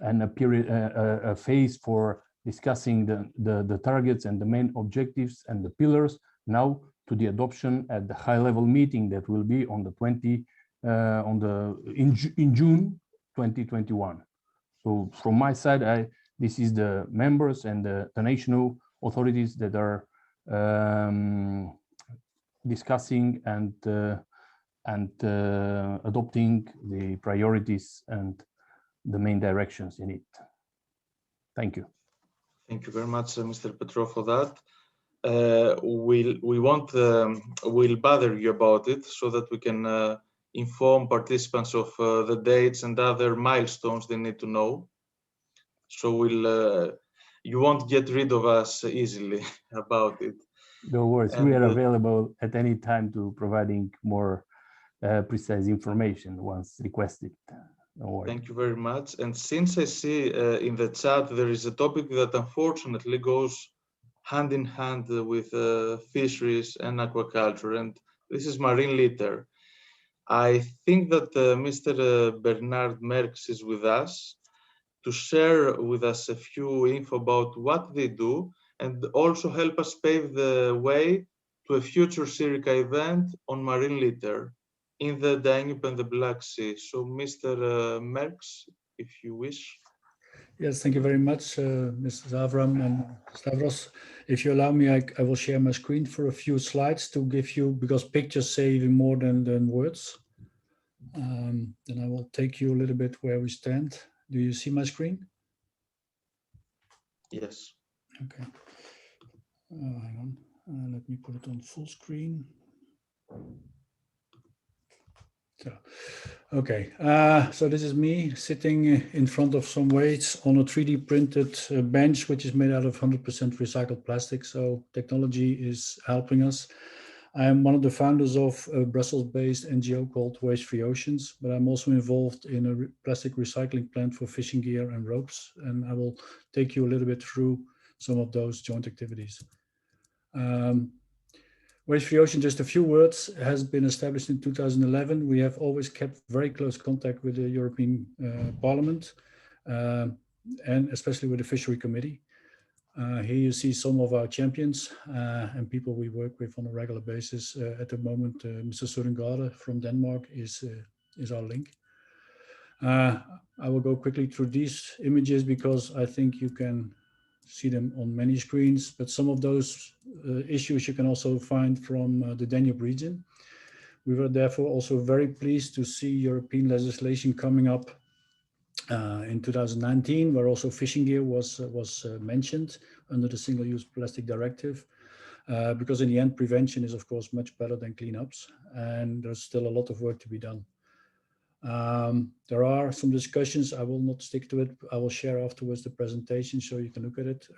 a phase for discussing the targets and the main objectives and the pillars, now to the adoption at the high-level meeting that will be on the in June 2021. So from my side, this is the members and the national authorities that are discussing and adopting the priorities and the main directions in it. Thank you. Thank you very much, Mr. Petrov, for that. We'll bother you about it so that we can inform participants of the dates and other milestones they need to know. So you won't get rid of us easily about it. No worries, we are available at any time to providing more precise information once requested. No worries. Thank you very much. And since I see in the chat there is a topic that unfortunately goes hand in hand with fisheries and aquaculture, and this is marine litter. I think that Mr. Bernard Merckx is with us to share with us a few info about what they do and also help us pave the way to a future SEArica event on marine litter in the Danube and the Black Sea. So Mr. Merckx, if you wish. Yes, thank you very much, Mrs. Avram and Stavros. If you allow me, I will share my screen for a few slides to give you, because pictures say even more than words. Then I will take you a little bit where we stand. Do you see my screen? Yes. Okay. Hang on. Let me put it on full screen. So, okay, so this is me sitting in front of some weights on a 3D printed bench, which is made out of 100% recycled plastic. So technology is helping us. I am one of the founders of a Brussels-based NGO called Waste Free Oceans, but I'm also involved in a plastic recycling plant for fishing gear and ropes. And I will take you a little bit through some of those joint activities. Waste Free Ocean, just a few words, has been established in 2011. We have always kept very close contact with the European Parliament and especially with the Fishery Committee. Here you see some of our champions and people we work with on a regular basis. At the moment, Mr. Surengade from Denmark is our link. I will go quickly through these images because I think you can see them on many screens, but some of those issues you can also find from the Danube region. We were therefore also very pleased to see European legislation coming up in 2019, where also fishing gear was mentioned under the Single-Use Plastic Directive, because in the end, prevention is of course much better than cleanups, and there's still a lot of work to be done. There are some discussions. I will not stick to it. I will share afterwards the presentation so you can look at it.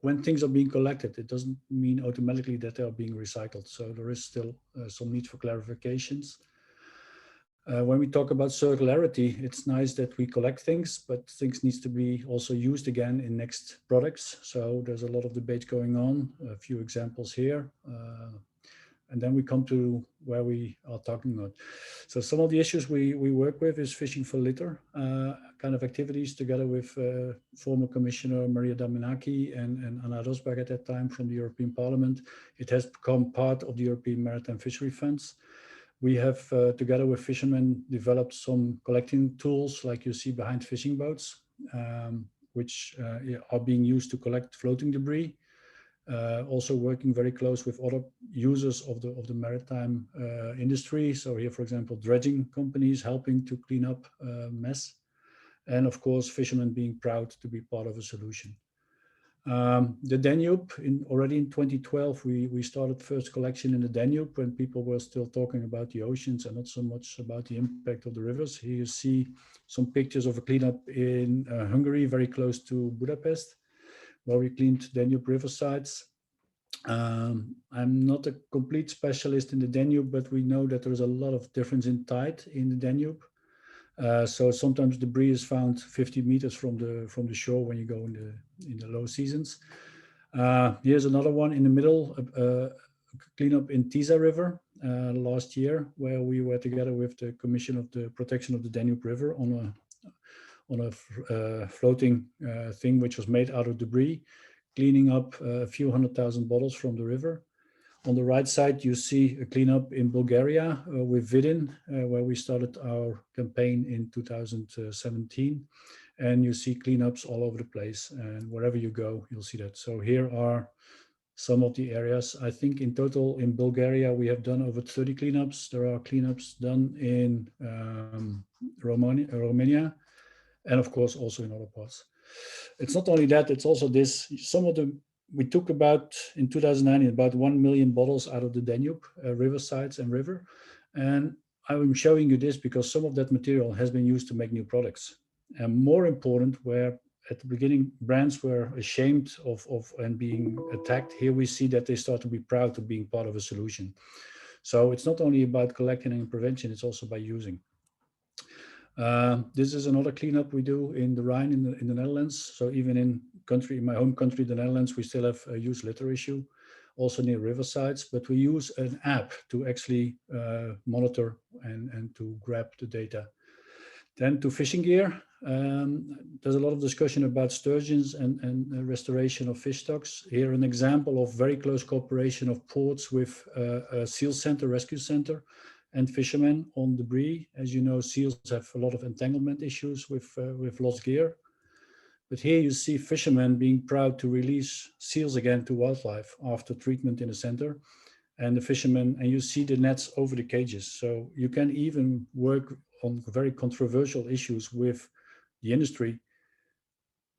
When things are being collected, it doesn't mean automatically that they are being recycled. So there is still some need for clarifications. When we talk about circularity, it's nice that we collect things, but things needs to be also used again in next products. So there's a lot of debate going on, a few examples here. And then we come to where we are talking about. So some of the issues we work with is fishing for litter kind of activities together with former Commissioner Maria Damanaki and Anna Rosberg at that time from the European Parliament. It has become part of the European Maritime Fishery Funds. We have, together with fishermen, developed some collecting tools like you see behind fishing boats, which are being used to collect floating debris. Also working very close with other users of the maritime industry. So here, for example, dredging companies helping to clean up mess. And of course, fishermen being proud to be part of a solution. The Danube, already in 2012, we started first collection in the Danube when people were still talking about the oceans and not so much about the impact of the rivers. Here you see some pictures of a cleanup in Hungary, very close to Budapest, where we cleaned Danube riversides. I'm not a complete specialist in the Danube, but we know that there's a lot of difference in tide in the Danube. So sometimes debris is found 50 meters from the shore when you go in the low seasons. Here's another one in the middle, cleanup in Tisa River last year, where we were together with the Commission of the Protection of the Danube River on a floating thing which was made out of debris, cleaning up a few 100,000 bottles from the river. On the right side, you see a cleanup in Bulgaria with Vidin, where we started our campaign in 2017. And you see cleanups all over the place, and wherever you go, you'll see that. So here are some of the areas. I think in total in Bulgaria, we have done over 30 cleanups. There are cleanups done in Romania, and of course also in other parts. It's not only that, it's also this, we took about, in 2009, about 1 million bottles out of the Danube, riversides and river. And I'm showing you this because some of that material has been used to make new products. And more important, where at the beginning brands were ashamed of and being attacked, here we see that they start to be proud to being part of a solution. So it's not only about collecting and prevention, it's also by using. This is another cleanup we do in the Rhine in the Netherlands. So even in my home country, the Netherlands, we still have a used litter issue, also near riversides, but we use an app to actually monitor and to grab the data. Then to fishing gear, there's a lot of discussion about sturgeons and restoration of fish stocks. Here an example of very close cooperation of ports with a seal center, rescue center, and fishermen on debris. As you know, seals have a lot of entanglement issues with lost gear. But here you see fishermen being proud to release seals again to wildlife after treatment in the center. And the fishermen, and you see the nets over the cages. So you can even work on very controversial issues with the industry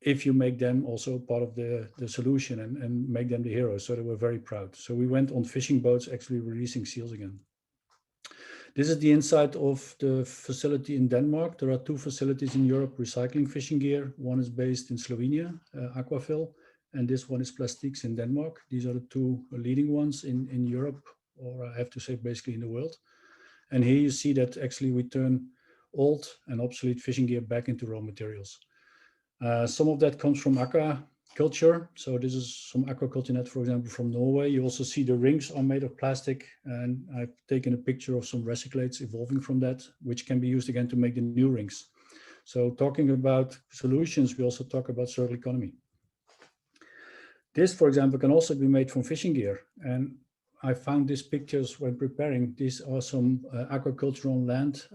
if you make them also part of the solution and make them the heroes. So they were very proud. So we went on fishing boats actually releasing seals again. This is the inside of the facility in Denmark. There are two facilities in Europe recycling fishing gear. One is based in Slovenia, Aquafil, and this one is Plastics in Denmark. These are the two leading ones in Europe, or I have to say basically in the world. And here you see that actually we turn old and obsolete fishing gear back into raw materials. Some of that comes from aquaculture. So this is some aquaculture net, for example, from Norway. You also see the rings are made of plastic, and I've taken a picture of some recyclates evolving from that, which can be used again to make the new rings. So talking about solutions, we also talk about circular economy. This, for example, can also be made from fishing gear. And I found these pictures when preparing. These are some aquaculture on land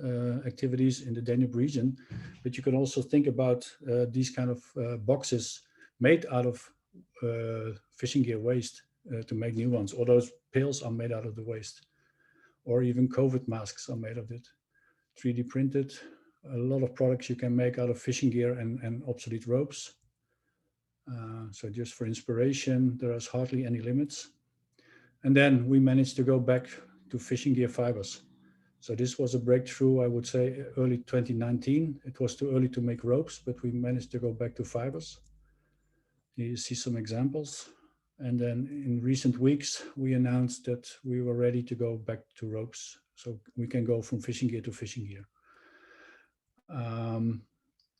activities in the Danube region, but you can also think about these kind of boxes made out of fishing gear waste to make new ones, or those pails are made out of the waste, or even Covet masks are made of it, 3D printed. A lot of products you can make out of fishing gear and obsolete ropes. So just for inspiration, there is hardly any limits. And then we managed to go back to fishing gear fibers. So this was a breakthrough, I would say, early 2019. It was too early to make ropes, but we managed to go back to fibers. You see some examples. And then in recent weeks, we announced that we were ready to go back to ropes. So we can go from fishing gear to fishing gear.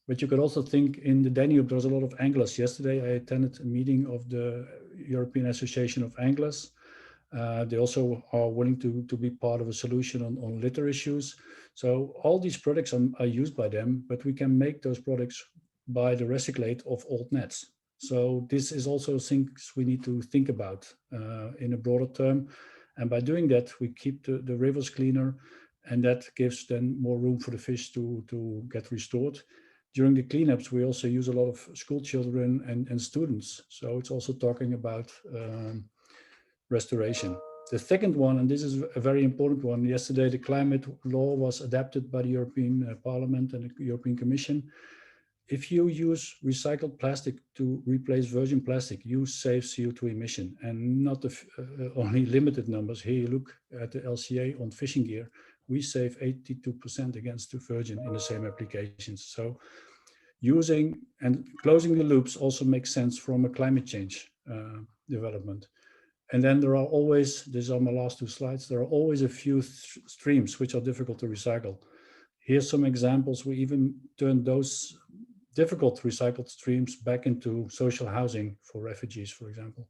But you could also think in the Danube, there's a lot of anglers. Yesterday, I attended a meeting of the European Association of Anglers. They also are willing to be part of a solution on litter issues. So all these products are used by them, but we can make those products by the recyclate of old nets. So this is also things we need to think about in a broader term. And by doing that, we keep the rivers cleaner, and that gives then more room for the fish to get restored. During the cleanups, we also use a lot of school children and students. So it's also talking about restoration. The second one, and this is a very important one, yesterday the climate law was adapted by the European Parliament and the European Commission. If you use recycled plastic to replace virgin plastic, you save CO2 emission, and not only limited numbers. Here you look at the LCA on fishing gear, we save 82% against the virgin in the same applications. So using and closing the loops also makes sense from a climate change development. And then there are always, these are my last two slides, there are always a few streams which are difficult to recycle. Here's some examples. We even turned those difficult recycled streams back into social housing for refugees, for example.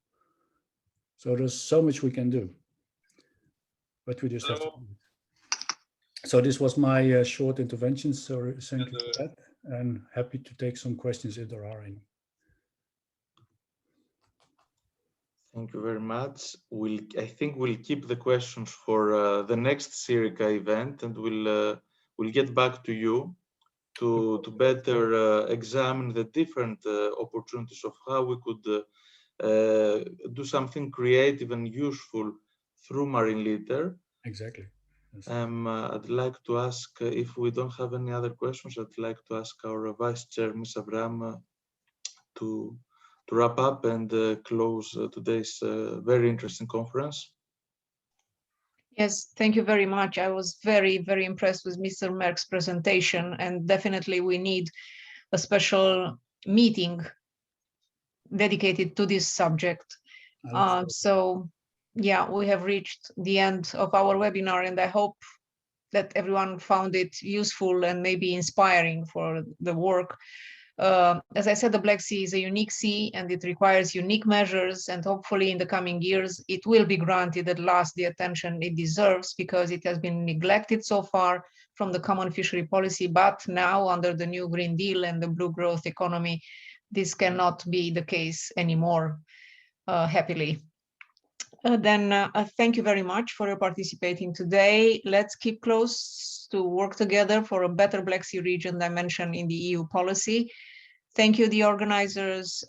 So there's so much we can do, but we just have to do it. So this was my short intervention. So thank you for that, and happy to take some questions if there are any. Thank you very much. I think we'll keep the questions for the next SEArica event, and we'll get back to you to better examine the different opportunities of how we could do something creative and useful through marine litter. Exactly. Yes. I'd like to ask, if we don't have any other questions, I'd like to ask our Vice Chair, Ms. Avram, to wrap up and close today's very interesting conference. Yes, thank you very much. I was very, very impressed with Mr. Merck's presentation, and definitely we need a special meeting dedicated to this subject. So yeah, we have reached the end of our webinar, and I hope that everyone found it useful and maybe inspiring for the work. As I said, the Black Sea is a unique sea and it requires unique measures, and hopefully in the coming years it will be granted at last the attention it deserves, because it has been neglected so far from the common fishery policy. But now, under the new Green Deal and the blue growth economy, this cannot be the case anymore, happily. Thank you very much for your participating today. Let's keep close to work together for a better Black Sea region dimension in the EU policy. Thank you, the organizers,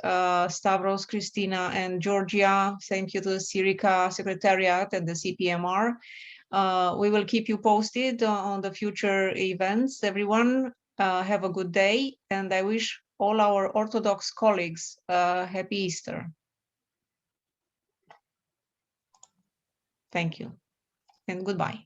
Stavros, Christina, and Georgia. Thank you to the SEArica secretariat and the CPMR. We will keep you posted on the future events. Everyone, have a good day, and I wish all our Orthodox colleagues a happy Easter. Thank you and goodbye.